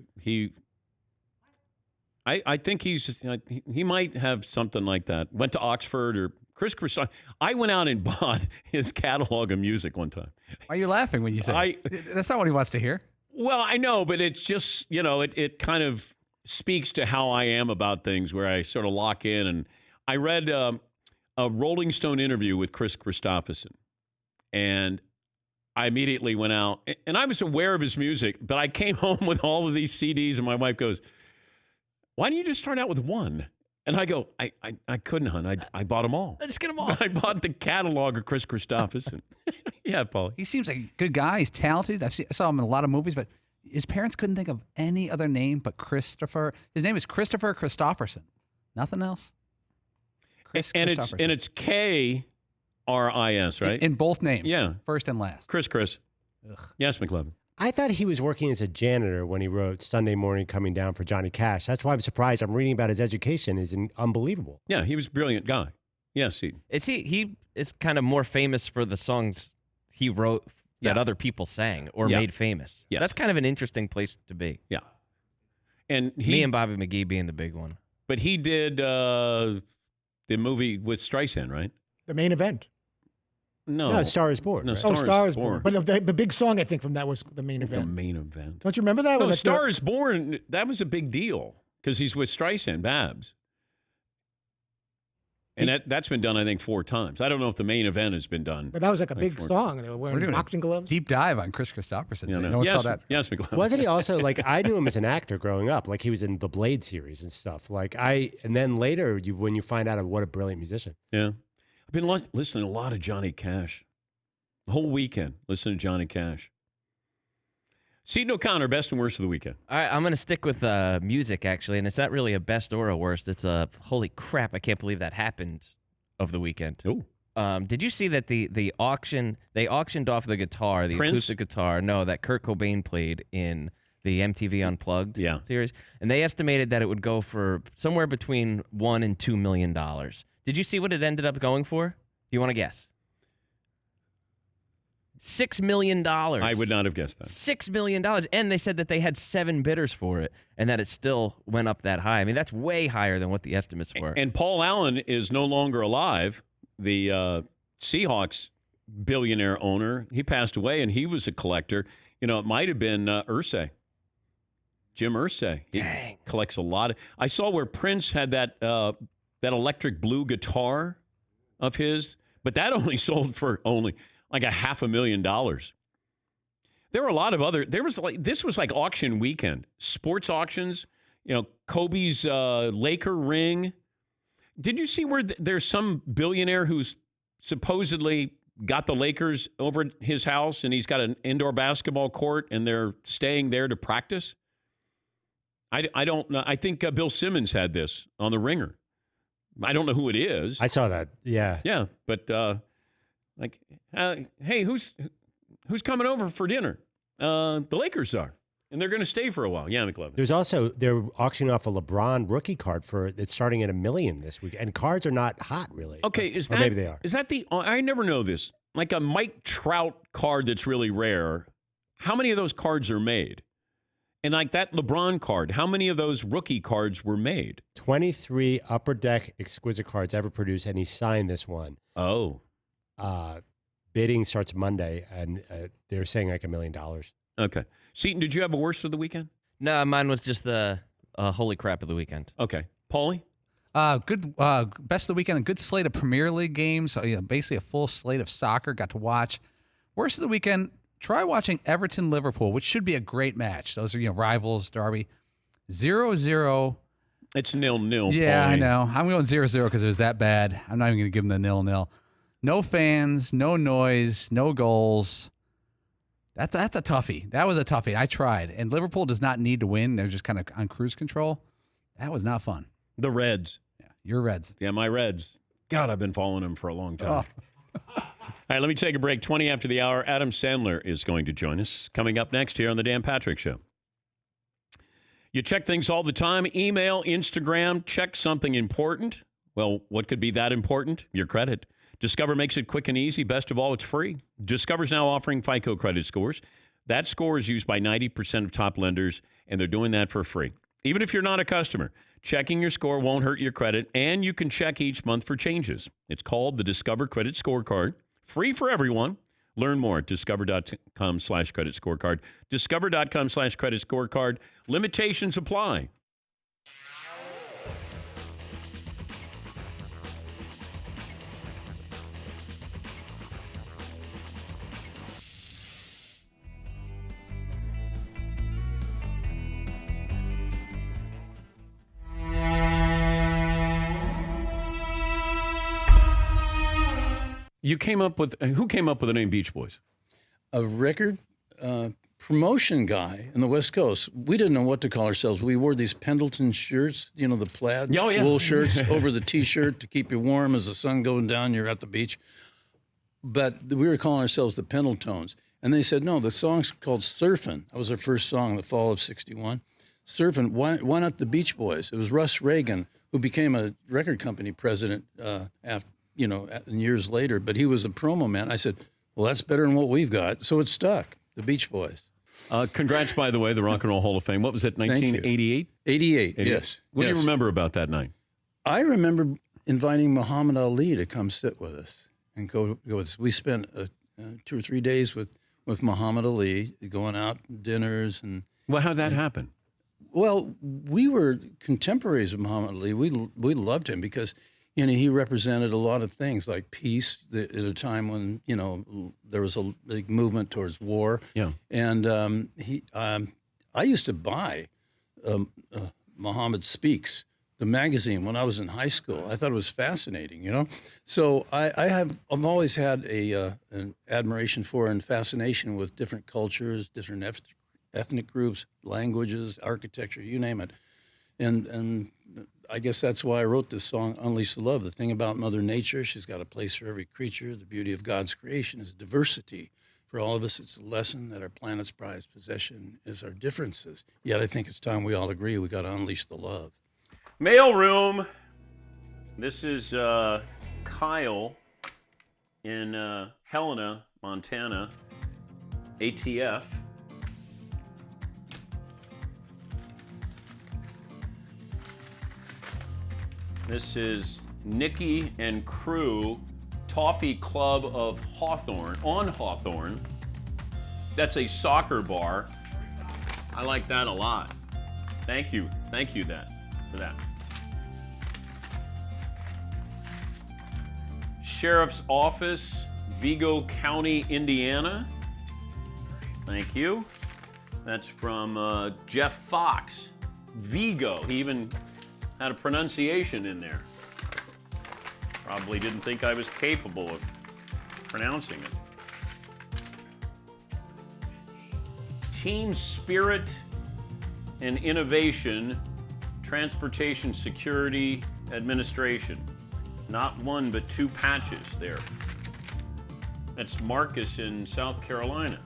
I think he might have something like that. Went to Oxford, or Chris Christopherson. I went out and bought his catalog of music one time. Why are you laughing when you say that's not what he wants to hear? Well, I know, but it's just, it kind of speaks to how I am about things, where I sort of lock in. And I read a Rolling Stone interview with Chris Christopherson, and I immediately went out, and I was aware of his music, but I came home with all of these CDs, and my wife goes, "Why don't you just start out with one?" And I go, I couldn't, hon. I bought them all. Just get them all. I bought the catalog of Chris Christopherson. Yeah, Paul. He seems like a good guy. He's talented. I saw him in a lot of movies, but his parents couldn't think of any other name but Christopher. His name is Christopher Christopherson. Nothing else. Chris and Christopherson. it's K-R-I-S, right? In both names. Yeah. First and last. Chris. Ugh. Yes, McLevin. I thought he was working as a janitor when he wrote Sunday Morning Coming Down for Johnny Cash. That's why I'm surprised. I'm reading about his education. It's unbelievable. Yeah, he was a brilliant guy. Yes, he is kind of more famous for the songs he wrote that other people sang or made famous. Yeah. That's kind of an interesting place to be. Yeah. And me and Bobby McGee being the big one. But he did the movie with Streisand, right? The Main Event. No, Star is Born. No, right? Star is Born. But the big song, I think, from that was The Main Event. The Main Event. Don't you remember that? No, Star is Born, that was a big deal because he's with Streisand, Babs. And that's been done, I think, 4 times. I don't know if The Main Event has been done. But that was like a big song. They were wearing boxing gloves. Deep dive on Chris Christopherson. Yeah, So no. no one Yes, saw that. yes, McLeod. Wasn't he also like, I knew him as an actor growing up, like he was in the Blade series and stuff. And then later when you find out what a brilliant musician. Yeah. I've been listening to a lot of Johnny Cash. The whole weekend, listening to Johnny Cash. Seton O'Connor, best and worst of the weekend. All right, I'm going to stick with music, actually, and it's not really a best or a worst. It's a holy crap, I can't believe that happened of the weekend. Oh. Did you see that they auctioned off the guitar, the Prince? acoustic guitar, that Kurt Cobain played in the MTV Unplugged series, and they estimated that it would go for somewhere between $1 and $2 million. Did you see what it ended up going for? Do you want to guess? $6 million. I would not have guessed that. $6 million. And they said that they had 7 bidders for it and that it still went up that high. I mean, that's way higher than what the estimates were. And Paul Allen is no longer alive, the Seahawks billionaire owner. He passed away, and he was a collector. It might have been Irsay. Jim Irsay. He collects a lot. I saw where Prince had that electric blue guitar of his, but that only sold for like $500,000. There were a lot of other. This was like auction weekend, sports auctions. Kobe's Laker ring. Did you see where there's some billionaire who's supposedly got the Lakers over at his house, and he's got an indoor basketball court, and they're staying there to practice? I don't know. I think Bill Simmons had this on The Ringer. I don't know who it is. I saw that. Yeah. Yeah, but. Hey, who's coming over for dinner? The Lakers are, and they're going to stay for a while. Yeah, McLevin. There's also, they're auctioning off a LeBron rookie card it's starting at $1 million this week, and cards are not hot really. Okay, or maybe they are. Is that I never know this. Like a Mike Trout card that's really rare. How many of those cards are made? And like that LeBron card, how many of those rookie cards were made? 23 Upper Deck exquisite cards ever produced, and he signed this one. Oh. Bidding starts Monday, and they're saying like $1 million. Okay. Seton, did you have a worst of the weekend? No, mine was just the holy crap of the weekend. Okay. Paulie? Good best of the weekend, a good slate of Premier League games. Basically a full slate of soccer. Got to watch. Worst of the weekend, try watching Everton-Liverpool, which should be a great match. Those are rivals, derby. 0-0. It's 0-0. Yeah, Paulie. I know. I'm going 0-0 because it was that bad. I'm not even going to give them the 0-0. No fans, no noise, no goals. That's a toughie. That was a toughie. I tried. And Liverpool does not need to win. They're just kind of on cruise control. That was not fun. The Reds. Yeah, your Reds. Yeah, my Reds. God, I've been following them for a long time. All right, let me take a break. 20 after the hour, Adam Sandler is going to join us. Coming up next here on The Dan Patrick Show. You check things all the time, email, Instagram, check something important. Well, what could be that important? Your credit. Discover makes it quick and easy. Best of all, it's free. Discover's now offering FICO credit scores. That score is used by 90% of top lenders, and they're doing that for free. Even if you're not a customer, checking your score won't hurt your credit, and you can check each month for changes. It's called the Discover Credit Scorecard. Free for everyone. Learn more at discover.com/credit scorecard. Discover.com/credit scorecard. Limitations apply. Who came up with the name Beach Boys? A record promotion guy in the West Coast. We didn't know what to call ourselves. We wore these Pendleton shirts, the plaid wool shirts over the T-shirt to keep you warm as the sun going down. You're at the beach. But we were calling ourselves the Pendletones. And they said, no, the song's called Surfin'. That was our first song in the fall of '61. Surfin', why not the Beach Boys? It was Russ Reagan, who became a record company president after, years later, but he was a promo man. I said, well, that's better than what we've got. So it stuck, the Beach Boys. Congrats, by the way, the Rock and Roll Hall of Fame. What was it, 1988? 88, yes. What do you remember about that night? I remember inviting Muhammad Ali to come sit with us and go with us. We spent 2 or 3 days with Muhammad Ali, going out dinners. And well, how'd that happen? Well, we were contemporaries of Muhammad Ali. We loved him because he represented a lot of things like peace at a time when, there was a big movement towards war. Yeah. And I used to buy Muhammad Speaks, the magazine, when I was in high school. I thought it was fascinating, So I've always had an admiration for and fascination with different cultures, different ethnic groups, languages, architecture, you name it. And I guess that's why I wrote this song, Unleash the Love. The thing about Mother Nature, she's got a place for every creature. The beauty of God's creation is diversity. For all of us, it's a lesson that our planet's prized possession is our differences. Yet I think it's time we all agree we got to unleash the love. Mail room. This is Kyle in Helena, Montana, ATF. This is Nikki and crew, Toffee Club of Hawthorne, on Hawthorne. That's a soccer bar. I like that a lot. Thank you for that. Sheriff's Office, Vigo County, Indiana. Thank you. That's from Jeff Fox. Vigo. He even had a pronunciation in there. Probably didn't think I was capable of pronouncing it. Team Spirit and Innovation, Transportation Security Administration. Not one, but 2 patches there. That's Marcus in South Carolina.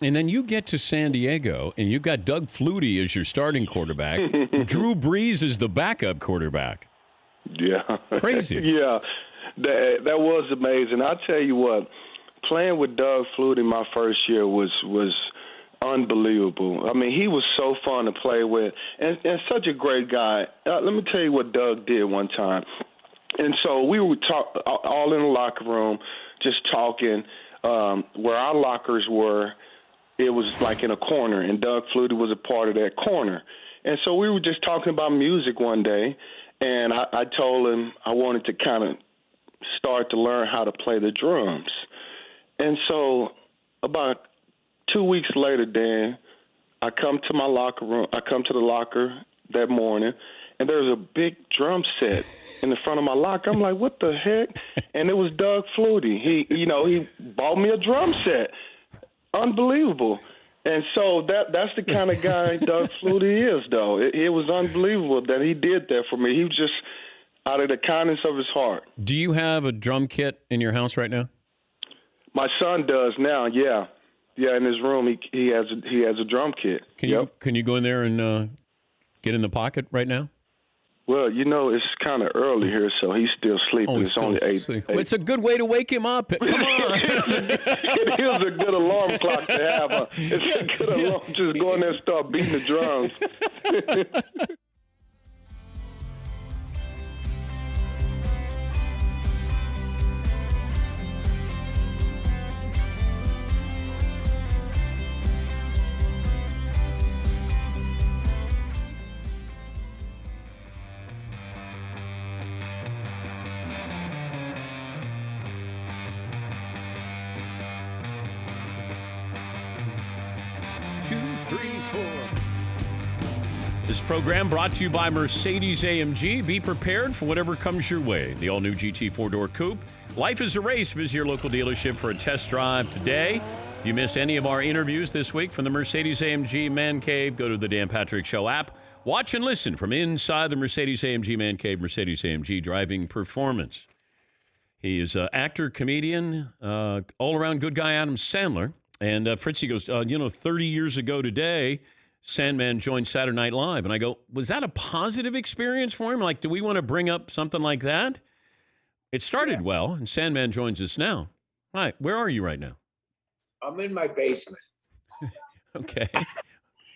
And then you get to San Diego, and you've got Doug Flutie as your starting quarterback. Drew Brees is the backup quarterback. Yeah. Crazy. Yeah, that was amazing. I'll tell you what, playing with Doug Flutie my first year was unbelievable. I mean, he was so fun to play with and such a great guy. Let me tell you what Doug did one time. And so we were all in the locker room just talking where our lockers were. It was like in a corner, and Doug Flutie was a part of that corner. And so we were just talking about music one day, and I told him I wanted to kind of start to learn how to play the drums. And so about 2 weeks later, Dan, I come to my locker room. I come to the locker that morning, and there's a big drum set in the front of my locker. I'm like, what the heck? And it was Doug Flutie. He bought me a drum set. unbelievable. And so that's the kind of guy Doug Flutie is, though. It was unbelievable that he did that for me. He was just out of the kindness of his heart. Do you have a drum kit in your house right now? My son does now, yeah. Yeah, in his room, he has a drum kit. Can you go in there and get in the pocket right now? Well, it's kind of early here, so he's still sleeping. Oh, he's it's only still 8. asleep. Well, it's a good way to wake him up. Come on. It is a good alarm clock to have. It's a good alarm. Just go in there and start beating the drums. 2, 3, 4. This program brought to you by Mercedes-AMG. Be prepared for whatever comes your way. The all-new GT 4-door coupe. Life is a race. Visit your local dealership for a test drive today. If you missed any of our interviews this week from the Mercedes-AMG Man Cave, go to the Dan Patrick Show app. Watch and listen from inside the Mercedes-AMG Man Cave, Mercedes-AMG driving performance. He is an actor, comedian, all-around good guy, Adam Sandler. And Fritzie goes, 30 years ago today, Sandman joined Saturday Night Live. And I go, was that a positive experience for him? Like, do we want to bring up something like that? It started well, and Sandman joins us now. Hi, where are you right now? I'm in my basement. Okay.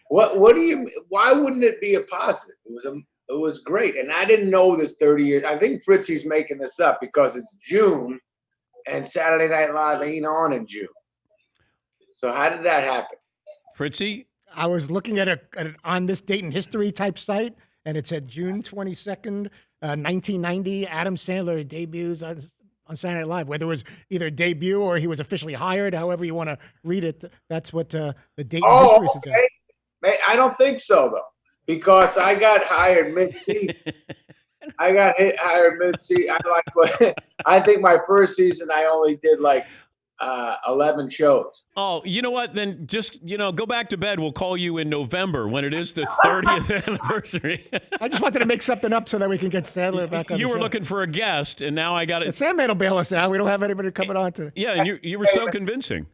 What do you? Why wouldn't it be a positive? It was great, and I didn't know this 30 years. I think Fritzie's making this up because it's June, and Saturday Night Live ain't on in June. So how did that happen? Fritzie? I was looking at on this date in history type site, and it said June 22nd, 1990. Adam Sandler debuts on Saturday Night Live. Whether it was either debut or he was officially hired, however you want to read it, that's what the date in history suggests. I don't think so though, because I got hired mid-season. Hired mid-season. I think my first season I only did 11 shows. Oh, you know what? Then just, go back to bed. We'll call you in November when it is the 30th anniversary. I just wanted to make something up so that we can get Sandler back on the You were show. looking for a guest, and now I got it. Sandman will bail us out. We don't have anybody coming on today. Yeah, and you were so convincing.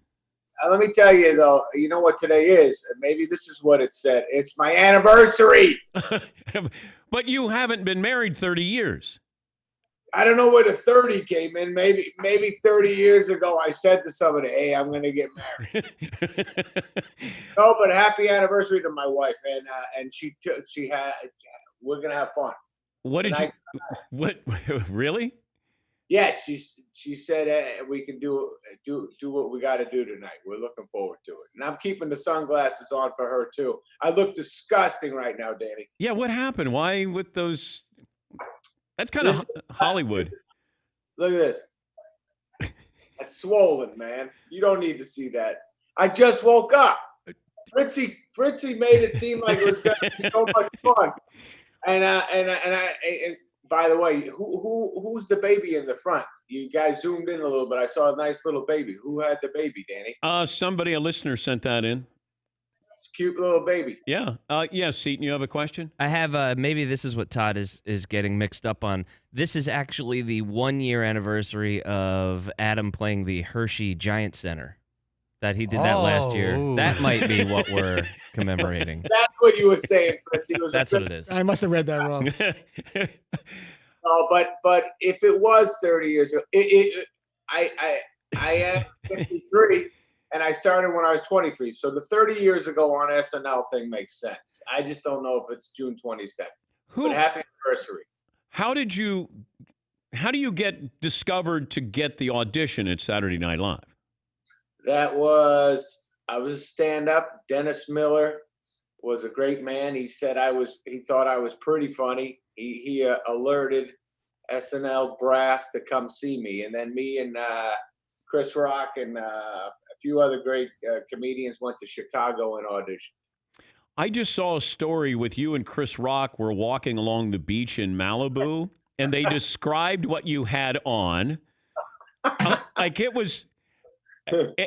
Let me tell you, though, you know what today is? Maybe this is what it said. It's my anniversary. But you haven't been married 30 years. I don't know where the 30 came in. Maybe 30 years ago, I said to somebody, "Hey, I'm going to get married." No, but happy anniversary to my wife, and we're going to have fun. What did you? What really? Yeah, she said we can do what we got to do tonight. We're looking forward to it, and I'm keeping the sunglasses on for her too. I look disgusting right now, Danny. Yeah, what happened? Why with those? That's kind of Hollywood. Look at this. That's swollen, man. You don't need to see that. I just woke up. Fritzie made it seem like it was going to be so much fun. And by the way, who's the baby in the front? You guys zoomed in a little bit. I saw a nice little baby. Who had the baby, Danny? A listener sent that in. It's a cute little baby. Yeah. Seton, you have a question? I have, maybe this is what Todd is getting mixed up on. This is actually the 1-year anniversary of Adam playing the Hershey Giant Center. That he did that last year. That might be what we're commemorating. That's what you were saying, Fritz. That's what it is. I must have read that wrong. No, but if it was 30 years ago, I am 53, and I started when I was 23. So the 30 years ago on SNL thing makes sense. I just don't know if it's June 22nd. But happy anniversary. How do you get discovered to get the audition at Saturday Night Live? I was a stand-up. Dennis Miller was a great man. He said he thought I was pretty funny. He alerted SNL brass to come see me. And then me and Chris Rock and a few other great comedians went to Chicago and auditioned. I just saw a story with you and Chris Rock were walking along the beach in Malibu, and they described what you had on.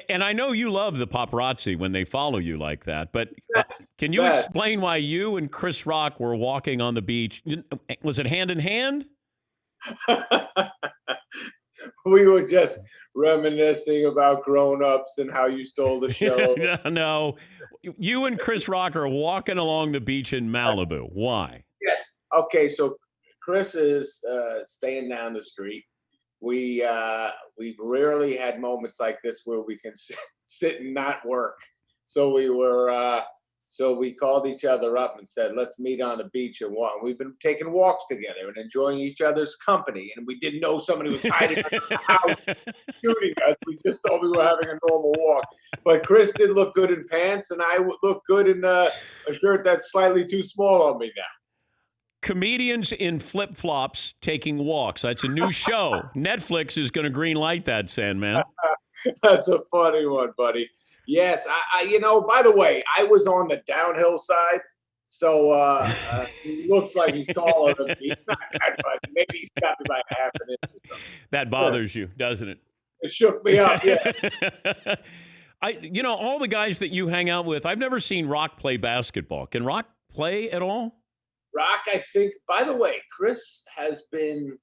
And I know you love the paparazzi when they follow you like that, but can you Yes. explain why you and Chris Rock were walking on the beach? Was it hand in hand? We were just reminiscing about grown-ups and how you stole the show. No. You and Chris Rock are walking along the beach in Malibu. Why? Yes. Okay, so Chris is staying down the street. We've rarely had moments like this where we can sit and not work. So we called each other up and said, let's meet on the beach and walk. We've been taking walks together and enjoying each other's company. And we didn't know somebody was hiding under the house shooting us. We just thought we were having a normal walk. But Chris did look good in pants, and I would look good in a shirt that's slightly too small on me now. Comedians in flip-flops taking walks. That's a new show. Netflix is going to green light that, Sandman. That's a funny one, buddy. Yes, I by the way, I was on the downhill side, so he looks like he's taller than me. He's not that much. Maybe he's got me by half an inch or something. That bothers you, doesn't it? It shook me up, yeah. All the guys that you hang out with, I've never seen Rock play basketball. Can Rock play at all? Rock, I think, by the way, Chris has been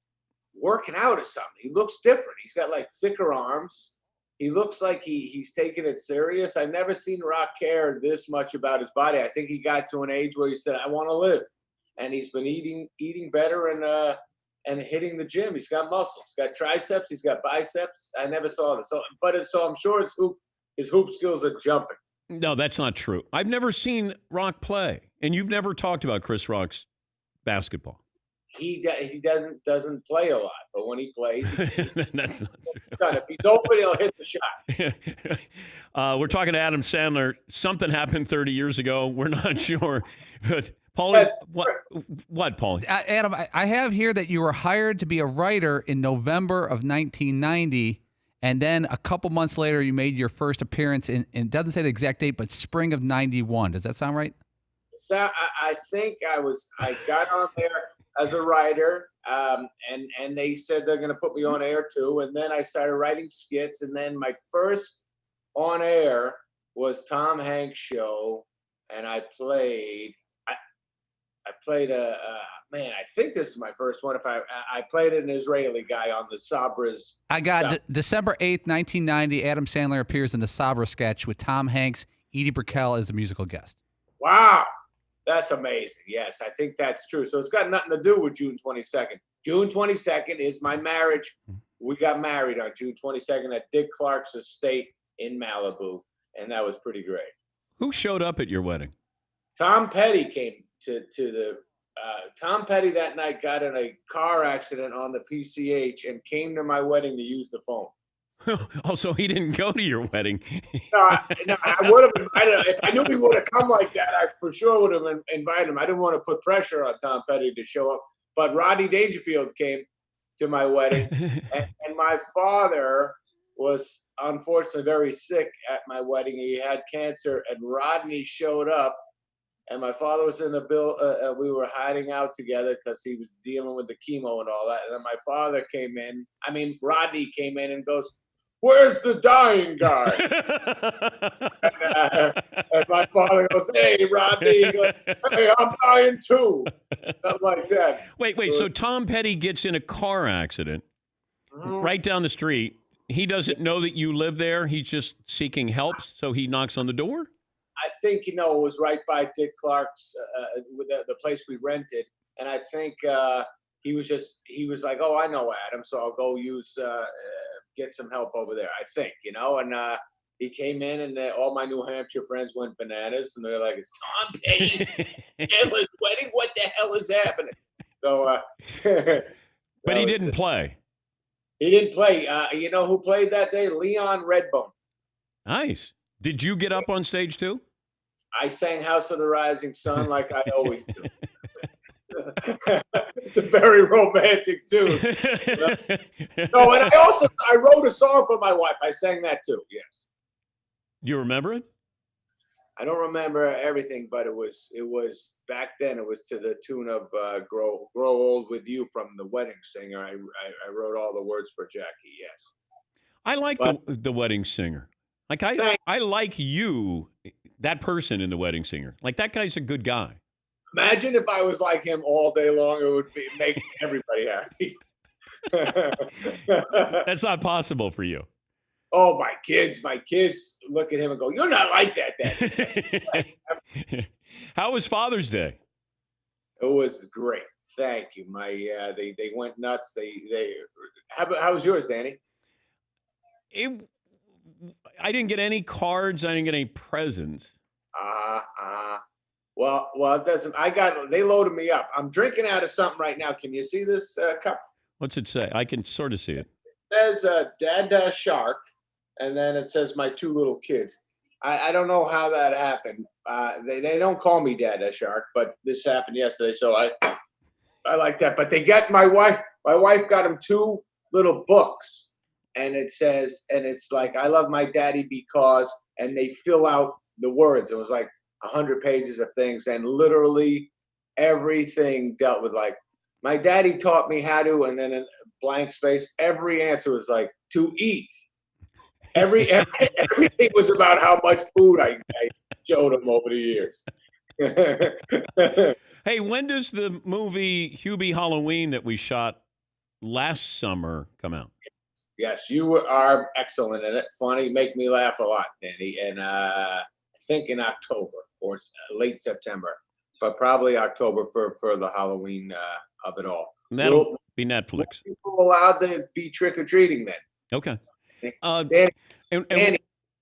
working out or something. He looks different. He's got like thicker arms. He looks like he's taking it serious. I've never seen Rock care this much about his body. I think he got to an age where he said, I want to live. And he's been eating better and hitting the gym. He's got muscles. He's got triceps. He's got biceps. I never saw this. So I'm sure his hoop skills are jumping. No, that's not true. I've never seen Rock play. And you've never talked about Chris Rock's basketball. He doesn't play a lot, but when he plays, that's not if he's open, he'll hit the shot. We're talking to Adam Sandler. Something happened 30 years ago. We're not sure. But Paulie, what, Paulie? Adam, I have here that you were hired to be a writer in November of 1990, and then a couple months later, you made your first appearance in, it doesn't say the exact date, but spring of 91. Does that sound right? So I think I got on there as a writer, and they said they're going to put me on air too. And then I started writing skits, and then my first on air was Tom Hanks' show, and I played I think this is my first one. If I played an Israeli guy on the Sabras. I got December 8th, 1990. Adam Sandler appears in the Sabra sketch with Tom Hanks. Edie Brickell as the musical guest. Wow. That's amazing. Yes, I think that's true. So it's got nothing to do with June 22nd. June 22nd is my marriage. We got married on June 22nd at Dick Clark's estate in Malibu, and that was pretty great. Who showed up at your wedding? Tom Petty came to the Tom Petty that night got in a car accident on the PCH and came to my wedding to use the phone. Oh, so he didn't go to your wedding. No, I would have invited him. If I knew he would have come like that, I for sure would have invited him. I didn't want to put pressure on Tom Petty to show up. But Rodney Dangerfield came to my wedding, and my father was unfortunately very sick at my wedding. He had cancer, and Rodney showed up, and my father was in the bill. We were hiding out together because he was dealing with the chemo and all that. And then my father came in. Rodney came in and goes, "Where's the dying guy?" and my father goes, "Hey, Rodney." He goes, "Hey, I'm dying too." Something like that. Wait. So Tom Petty gets in a car accident right down the street. He doesn't know that you live there. He's just seeking help. So he knocks on the door. I think, it was right by Dick Clark's, with the place we rented. And I think he was like, "Oh, I know Adam, so I'll go get some help over there," I think, and he came in, and all my New Hampshire friends went bananas, and they're like, "It's Tom Petty, Hitler's wedding? What the hell is happening?" So, but he didn't play. He didn't play. You know who played that day? Leon Redbone. Nice. Did you get up on stage too? I sang House of the Rising Sun like I always do. It's a very romantic tune. No, and I wrote a song for my wife. I sang that too. Yes. Do you remember it? I don't remember everything, but it was back then. It was to the tune of "Grow Old with You" from The Wedding Singer. I wrote all the words for Jackie. Yes. I like the wedding singer. Like I like you, that person in the wedding singer. Like that guy's a good guy. Imagine if I was like him all day long. It would make everybody happy. That's not possible for you. Oh, my kids look at him and go, "You're not like that, Dad." How was Father's Day? It was great. Thank you. My they went nuts. How was yours, Danny? I didn't get any cards. I didn't get any presents. Well, it doesn't. They loaded me up. I'm drinking out of something right now. Can you see this cup? What's it say? I can sort of see it. It says Dad Shark, and then it says my two little kids. I don't know how that happened. They don't call me Dad Shark, but this happened yesterday, so I like that. But they got my wife got them two little books, and it's like, I love my daddy because, and they fill out the words. It was like 100 pages of things, and literally everything dealt with, like, my daddy taught me how to, and then a blank space. Every answer was like, to eat. Everything was about how much food I showed him over the years. Hey, when does the movie Hubie Halloween that we shot last summer come out? Yes, you are excellent in it. Funny, make me laugh a lot, Danny. And I think in October or late September, but probably October for the Halloween of it all. And that'll be Netflix. People allowed to be trick or treating then? Okay. Danny,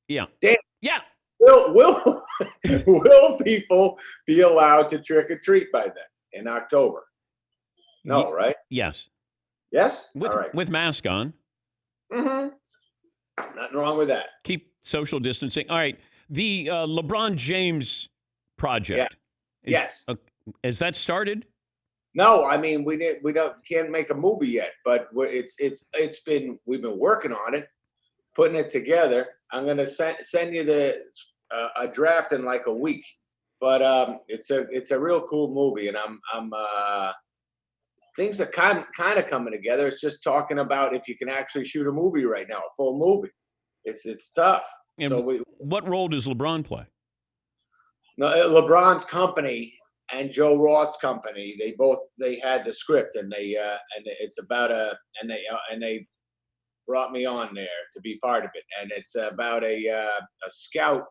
yeah. Danny, yeah. Will people be allowed to trick or treat by then in October? No, right? Yes. Yes. With all right. with mask on. Mm-hmm. Nothing wrong with that. Keep social distancing. All right. The LeBron James project. Yeah. Has that started? No, I mean can't make a movie yet, but we've been working on it, putting it together. I'm gonna send you a draft in like a week, but it's a real cool movie, and I'm things are kind of coming together. It's just talking about if you can actually shoot a movie right now, a full movie. It's tough. And so what role does LeBron play? No, LeBron's company and Joe Roth's company, they had the script, and it's about and they brought me on there to be part of it, and it's about a scout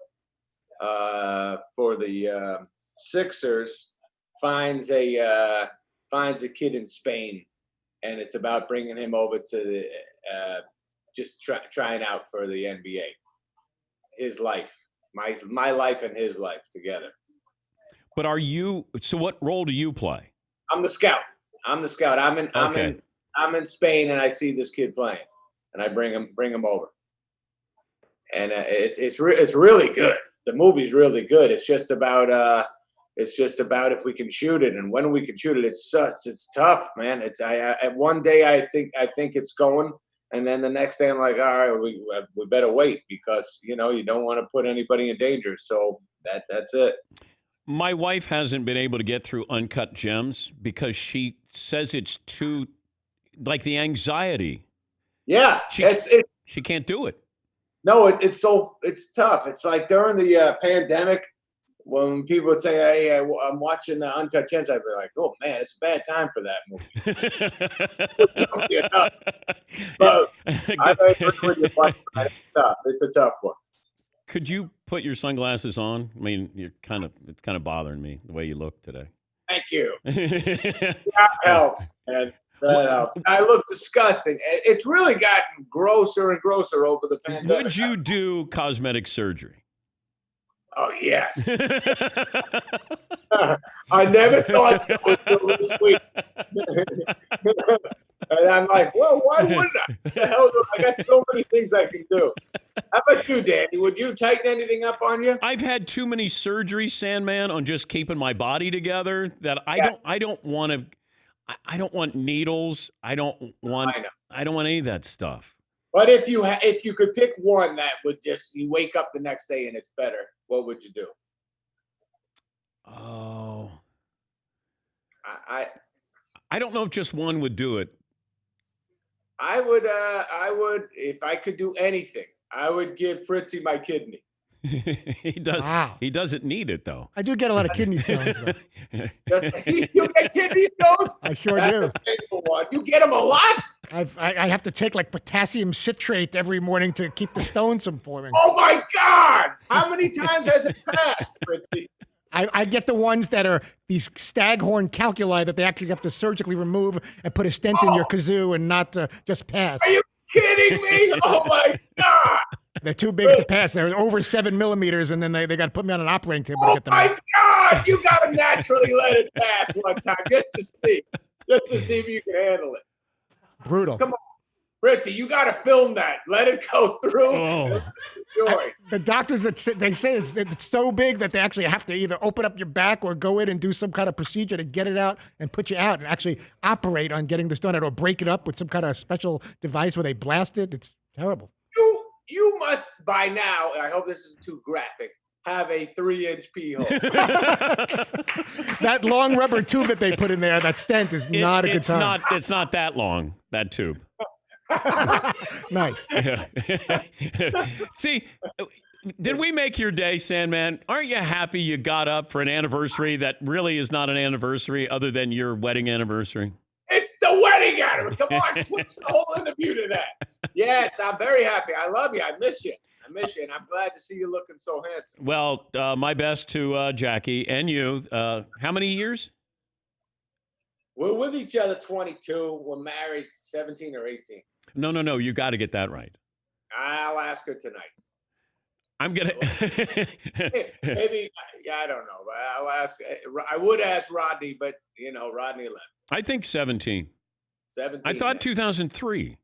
for the Sixers finds a kid in Spain, and it's about bringing him over to the just trying out for the NBA. His life, my life and his life together. But so what role do you play? I'm the scout. I'm in Spain, and I see this kid playing, and I bring him over. And it's really good. The movie's really good. It's just about if we can shoot it and when we can shoot it. It's tough, man. One day I think it's going, and then the next day I'm like, all right, we better wait, because you don't want to put anybody in danger. So that's it. My wife hasn't been able to get through Uncut Gems because she says it's too, like, the anxiety. Yeah, she can't do it. No, it's tough. It's like during the pandemic, when people would say, "Hey, I'm watching the Uncut Gems," I'd be like, "Oh man, it's a bad time for that movie." But I agree with you. It's tough. It's a tough one. Could you put your sunglasses on? I mean, it's kind of bothering me the way you look today. Thank you. That helps, man. That helps. I look disgusting. It's really gotten grosser and grosser over the pandemic. Would you do cosmetic surgery? Oh, yes. I never thought so until this week. And I'm like, well, why wouldn't I? What the hell I got so many things I can do. How about you, Danny? Would you tighten anything up on you? I've had too many surgeries, Sandman, on just keeping my body together that I don't want needles. I don't want any of that stuff. But if you could pick one that would you wake up the next day and it's better, what would you do? Oh, I don't know if just one would do it. I would, if I could do anything, I would give Fritzie my kidney. He does. Wow. He doesn't need it though. I do get a lot of kidney stones, though. You get kidney stones? I sure That's do. a painful one. You get them a lot? I have to take like potassium citrate every morning to keep the stones from forming. Oh my God! How many times has it passed, Fritzie? I get the ones that are these staghorn calculi that they actually have to surgically remove and put a stent in your kazoo and not just pass. Are you kidding me? Oh my God! They're too big to pass. They're over 7 millimeters, and then they got to put me on an operating table to get them My out. God! You got to naturally let it pass one time just to see if you can handle it. Brutal. Come on, Fritzie, you got to film that. Let it go through. Oh. The doctors, they say it's so big that they actually have to either open up your back or go in and do some kind of procedure to get it out and put you out and actually operate on getting this done, or break it up with some kind of special device where they blast it. It's terrible. You must by now, I hope this isn't too graphic, have a 3-inch pee hole. That long rubber tube that they put in there, that stent, is not a good time. It's not that long, that tube. Nice. Yeah. See, did we make your day, Sandman? Aren't you happy you got up for an anniversary that really is not an anniversary other than your wedding anniversary? It's the wedding anniversary. Come on, switch the whole interview to that. Yes, I'm very happy. I love you. I miss you. And I'm glad to see you looking so handsome. Well, my best to Jackie and you. How many years? We're with each other 22. We're married 17 or 18. No. You got to get that right. I'll ask her tonight. I'm gonna. Maybe I don't know. But I'll ask. I would ask Rodney, but Rodney left. I think 17. 17. I thought 2003.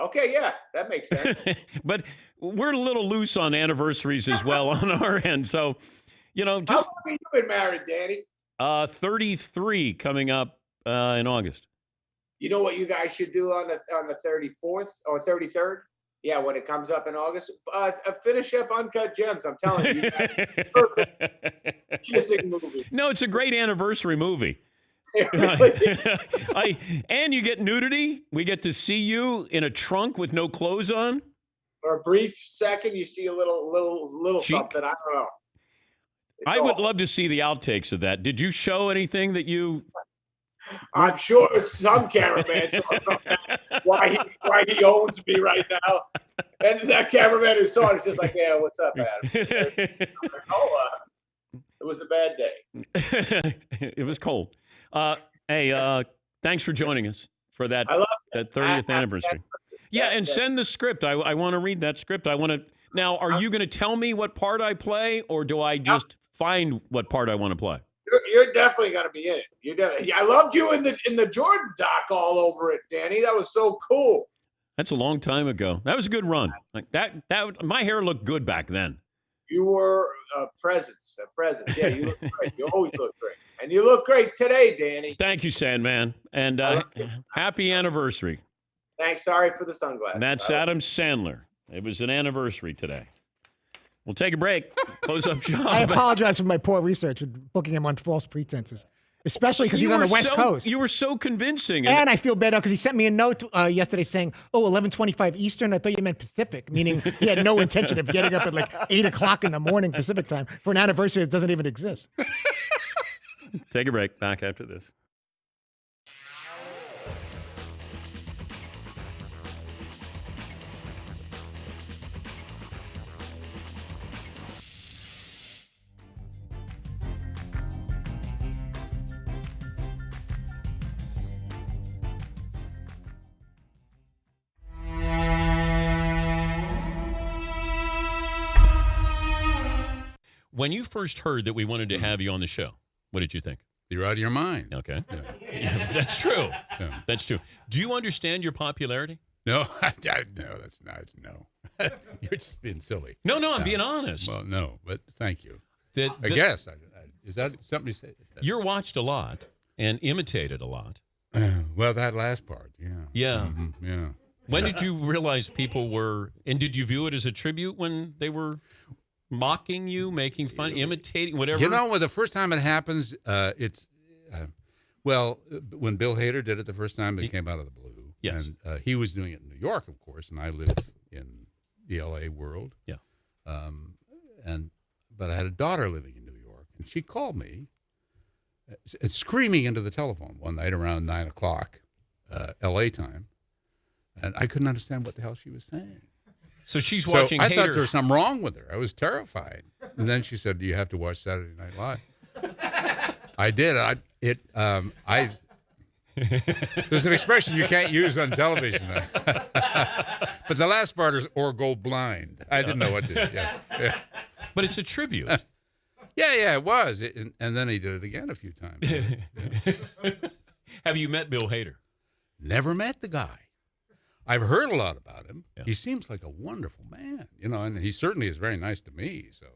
Okay, yeah, that makes sense. But we're a little loose on anniversaries as well on our end. So, just how long have you been married, Danny? 33 coming up in August. You know what you guys should do on the 34th or 33rd? Yeah, when it comes up in August, finish up Uncut Gems. I'm telling you, perfect kissing movie. No, it's a great anniversary movie. And you get nudity. We get to see you in a trunk with no clothes on. For a brief second, you see a little something. I don't know. I would love to see the outtakes of that. Did you show anything that you? I'm sure some cameraman saw something. Why he owns me right now. And that cameraman who saw it is just like, yeah, what's up, Adam? It was a bad day. It was cold. Hey, thanks for joining us for that 30th anniversary. Yeah, and send the script. I want to read that script. Now, are you going to tell me what part I play, or do I just find what part I want to play? You're definitely going to be in it. You're definitely. I loved you in the Jordan doc all over it, Danny. That was so cool. That's a long time ago. That was a good run. Like that my hair looked good back then. You were a presence. Yeah, you look great. You always look great. And you look great today, Danny. Thank you, Sandman. And happy anniversary. Thanks. Sorry for the sunglasses. That's Adam Sandler. It was an anniversary today. We'll take a break. Close up shop. I apologize for my poor research and booking him on false pretenses, especially because he's on the West Coast. You were so convincing. And I feel bad now because he sent me a note yesterday saying, 11:25 Eastern. I thought you meant Pacific, meaning he had no intention of getting up at like 8 o'clock in the morning Pacific time for an anniversary that doesn't even exist. Take a break. Back after this. When you first heard that we wanted to have you on the show, what did you think? You're out of your mind. Okay. Yeah, that's true. Yeah. That's true. Do you understand your popularity? No, no, that's not. No, you're just being silly. No, I'm being honest. Well, no, but thank you. I The- guess. Is that something you said? You're watched a lot and imitated a lot. Well, that last part, yeah. Yeah. Mhm, yeah. When did you realize people were, and did you view it as a tribute when they were mocking you, making fun, imitating, whatever? You know, well, the first time it happens, it's, when Bill Hader did it the first time, it came out of the blue. Yes. And he was doing it in New York, of course, and I live in the L.A. world. Yeah. But I had a daughter living in New York, and she called me, screaming into the telephone one night around 9 o'clock, L.A. time, and I couldn't understand what the hell she was saying. So she's watching. I thought there was something wrong with her. I was terrified. And then she said, "Do you have to watch Saturday Night Live?" I did. There's an expression you can't use on television. But the last part is "or go blind." I didn't know what to do. Yeah. But it's a tribute. Yeah, it was. And then he did it again a few times. Have you met Bill Hader? Never met the guy. I've heard a lot about him. Yeah. He seems like a wonderful man, and he certainly is very nice to me. So,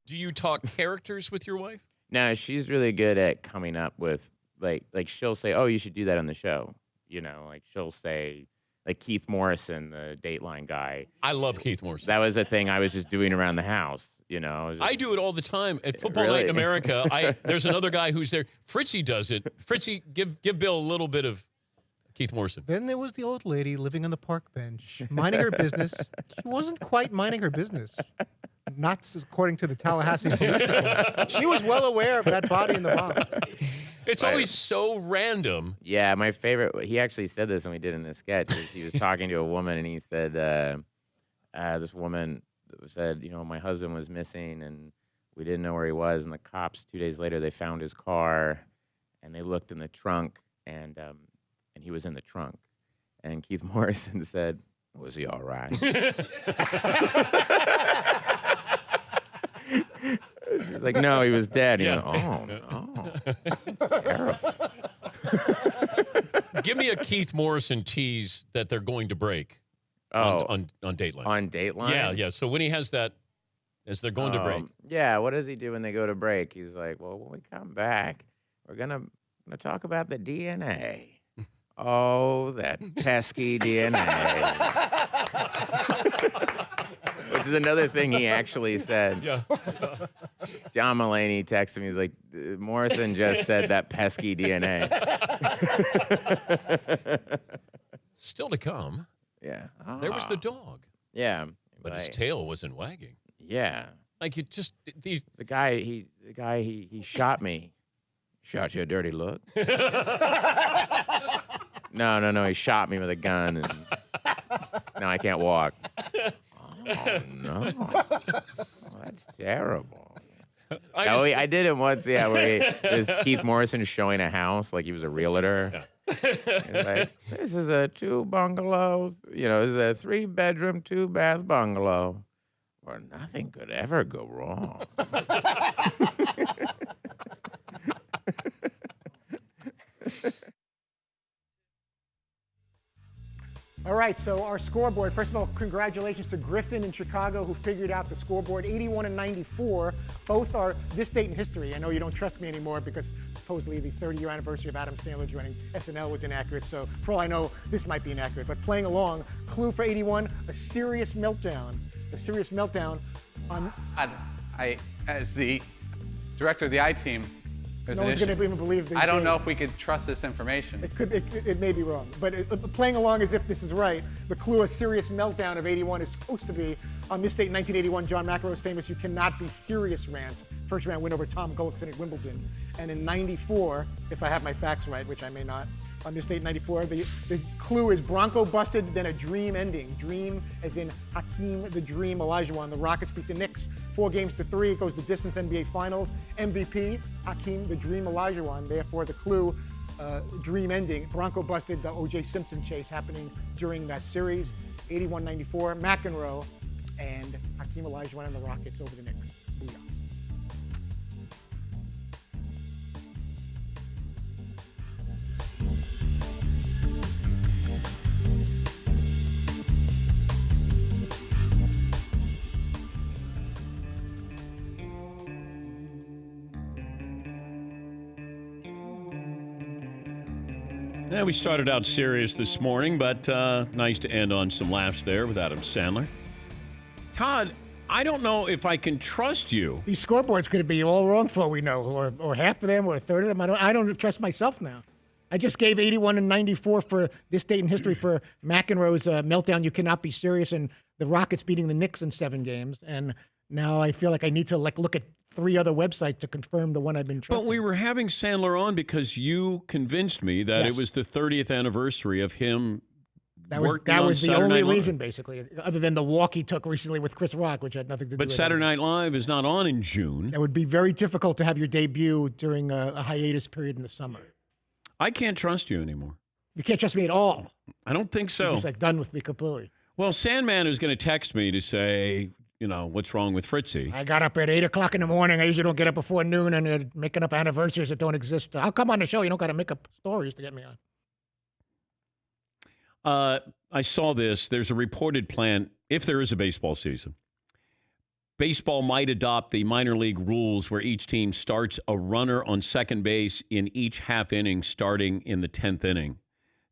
do you talk characters with your wife? No, she's really good at coming up with like she'll say, "Oh, you should do that on the show." Like she'll say, like Keith Morrison, the Dateline guy. I love Keith Morrison. That was a thing I was just doing around the house. I do it all the time at Football Really? Night in America. There's another guy who's there. Fritzie does it. Fritzie, give Bill a little bit of Keith Morrison. Then there was the old lady living on the park bench, minding her business. She wasn't quite minding her business. Not according to the Tallahassee Police Department. She was well aware of that body in the bomb. It's always so random. Yeah, my favorite. He actually said this when we did in a sketch. He was talking to a woman, and he said, "This woman said, my husband was missing, and we didn't know where he was. And the cops 2 days later, they found his car, and they looked in the trunk, and he was in the trunk. And Keith Morrison said, "Was he all right?" She's like, "No, he was dead." He went, "Oh, no. That's terrible." Give me a Keith Morrison tease that they're going to break on Dateline. On Dateline? Yeah. So when he has that, as they're going to break. Yeah, what does he do when they go to break? He's like, "Well, when we come back, we're gonna talk about the DNA." Oh, that pesky DNA. Which is another thing he actually said. Yeah. John Mulaney texted me. He's like, "Morrison just said that pesky DNA." Still to come. Yeah. There was the dog. Yeah. But his tail wasn't wagging. Yeah. Like you just the guy he shot me. Shot you a dirty look. No. He shot me with a gun, and now I can't walk. Oh no, that's terrible. I did it once. Yeah, where it was Keith Morrison showing a house like he was a realtor. He's like, "This is a 2-bungalow. This is a 3-bedroom, 2-bath bungalow where nothing could ever go wrong." All right, so our scoreboard. First of all, congratulations to Griffin in Chicago who figured out the scoreboard. 81 and 94. Both are this date in history. I know you don't trust me anymore because supposedly the 30-year anniversary of Adam Sandler joining SNL was inaccurate. So for all I know, this might be inaccurate. But playing along, clue for 81, a serious meltdown. A serious meltdown on... I as the director of the I-Team, no one's going to even believe these I don't know days. if we could trust this information. It may be wrong, but playing along as if this is right, the clue, a serious meltdown of 81 is supposed to be, on this date in 1981, John McEnroe's famous "You Cannot Be Serious" rant, first round win over Tom Gullickson at Wimbledon. And in 94, if I have my facts right, which I may not, on this date in 94, the clue is Bronco busted, then a dream ending. Dream as in Hakeem the Dream Olajuwon. The Rockets beat the Knicks 4-3. It goes the distance NBA Finals. MVP, Hakeem the Dream Olajuwon. Therefore, the clue, dream ending. Bronco busted, the O.J. Simpson chase happening during that series. 81-94, McEnroe and Hakeem Olajuwon and the Rockets over the Knicks. Booyah. Yeah, we started out serious this morning, but nice to end on some laughs there with Adam Sandler. Todd, I don't know if I can trust you. These scoreboards could be all wrong for all we know, or half of them, or a third of them. I don't trust myself now. I just gave 81 and 94 for this date in history for McEnroe's meltdown. You cannot be serious, and the Rockets beating the Knicks in 7 games. And now I feel like I need to look at 3 other websites to confirm the one I've been trusting. But we were having Sandler on because you convinced me that it was the 30th anniversary of him. That was the only reason, basically, other than the walk he took recently with Chris Rock, which had nothing to do with it. But Saturday Night Live is not on in June. That would be very difficult to have your debut during a hiatus period in the summer. I can't trust you anymore. You can't trust me at all. I don't think so. You're just done with me completely. Well, Sandman is going to text me to say, what's wrong with Fritzie? I got up at 8 o'clock in the morning. I usually don't get up before noon, and you're making up anniversaries that don't exist. I'll come on the show. You don't got to make up stories to get me on. I saw this. There's a reported plan, if there is a baseball season. Baseball might adopt the minor league rules where each team starts a runner on second base in each half inning starting in the 10th inning.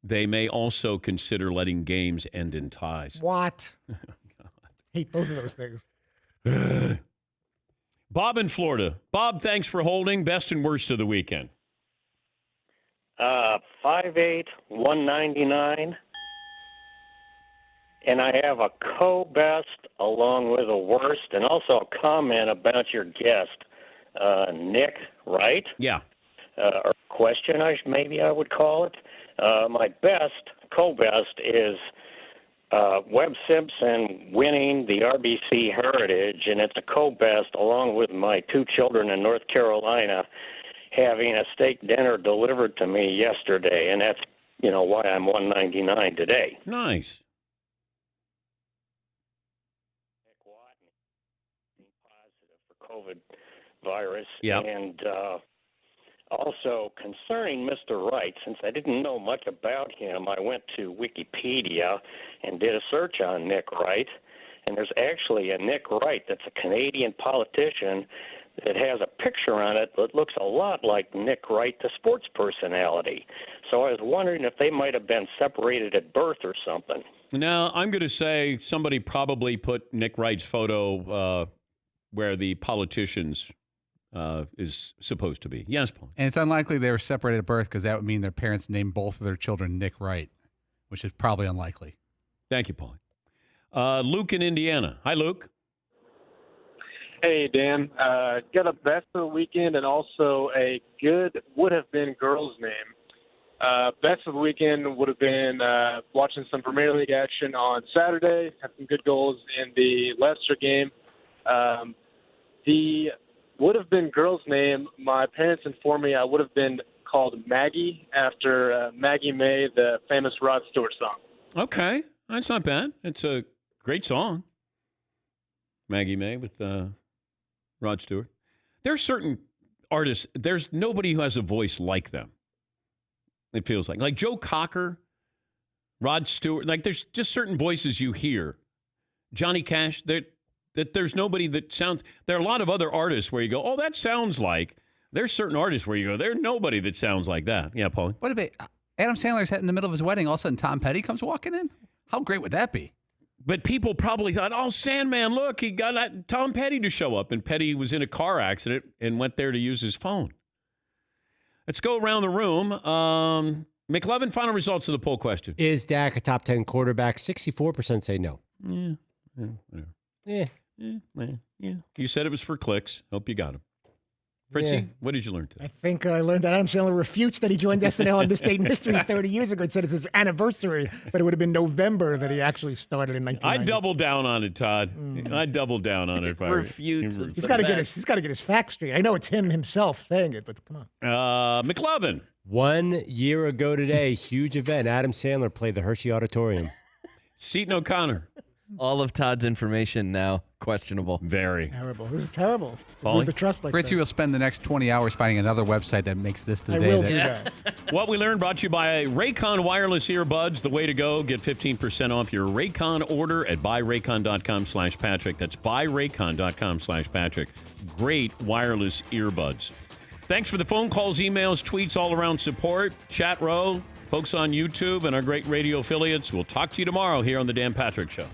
They may also consider letting games end in ties. What? Hate both of those things. Bob in Florida. Bob, thanks for holding. Best and worst of the weekend. 5'8", 199. And I have a co-best along with a worst, and also a comment about your guest, Nick Wright. Yeah. Or question, maybe I would call it. My co-best is Webb Simpson winning the RBC Heritage, and it's a co-best along with my 2 children in North Carolina having a steak dinner delivered to me yesterday, and that's, why I'm 199 today. Nice. COVID virus. Yep. And also concerning Mr. Wright, since I didn't know much about him, I went to Wikipedia and did a search on Nick Wright. And there's actually a Nick Wright that's a Canadian politician that has a picture on it that looks a lot like Nick Wright, the sports personality. So I was wondering if they might have been separated at birth or something. Now, I'm going to say somebody probably put Nick Wright's photo where the politicians is supposed to be. Yes, Paul. And it's unlikely they were separated at birth because that would mean their parents named both of their children Nick Wright, which is probably unlikely. Thank you, Paul. Luke in Indiana. Hi, Luke. Hey, Dan. Got a best of the weekend and also a good would-have-been girl's name. Best of the weekend would have been watching some Premier League action on Saturday. Had some good goals in the Leicester game. The would-have-been girl's name, my parents informed me I would have been called Maggie after Maggie May, the famous Rod Stewart song. Okay. That's not bad. It's a great song. Maggie May with Rod Stewart. There are certain artists, there's nobody who has a voice like them. It feels like Joe Cocker, Rod Stewart, there's just certain voices you hear. Johnny Cash, there's nobody that sounds. There are a lot of other artists where you go, oh, that sounds like. There's certain artists where you go, there's nobody that sounds like that. Yeah, Paul. What about Adam Sandler's in the middle of his wedding? All of a sudden, Tom Petty comes walking in. How great would that be? But people probably thought, oh, Sandman, look, he got Tom Petty to show up, and Petty was in a car accident and went there to use his phone. Let's go around the room. McLovin, final results of the poll question. Is Dak a top 10 quarterback? 64% say no. Yeah. You said it was for clicks. Hope you got him. Fritzie, what did you learn today? I think I learned that Adam Sandler refutes that he joined SNL on this date in history 30 years ago. It said it's his anniversary, but it would have been November that he actually started in 1990. I doubled down on it, Todd. I doubled down on it. Refutes. He's got to get his facts straight. I know it's him himself saying it, but come on. McLovin. 1 year ago today, huge event. Adam Sandler played the Hershey Auditorium. Seton O'Connor. All of Todd's information now questionable. Very. Terrible. This is terrible. Paulie? Lose the trust like Fritzie that. will spend the next 20 hours finding another website that makes this today. I will do that. What we learned brought to you by Raycon wireless earbuds. The way to go. Get 15% off your Raycon order at buyraycon.com/Patrick. That's buyraycon.com/Patrick. Great wireless earbuds. Thanks for the phone calls, emails, tweets, all around support. Chat row, folks on YouTube, and our great radio affiliates. We'll talk to you tomorrow here on The Dan Patrick Show.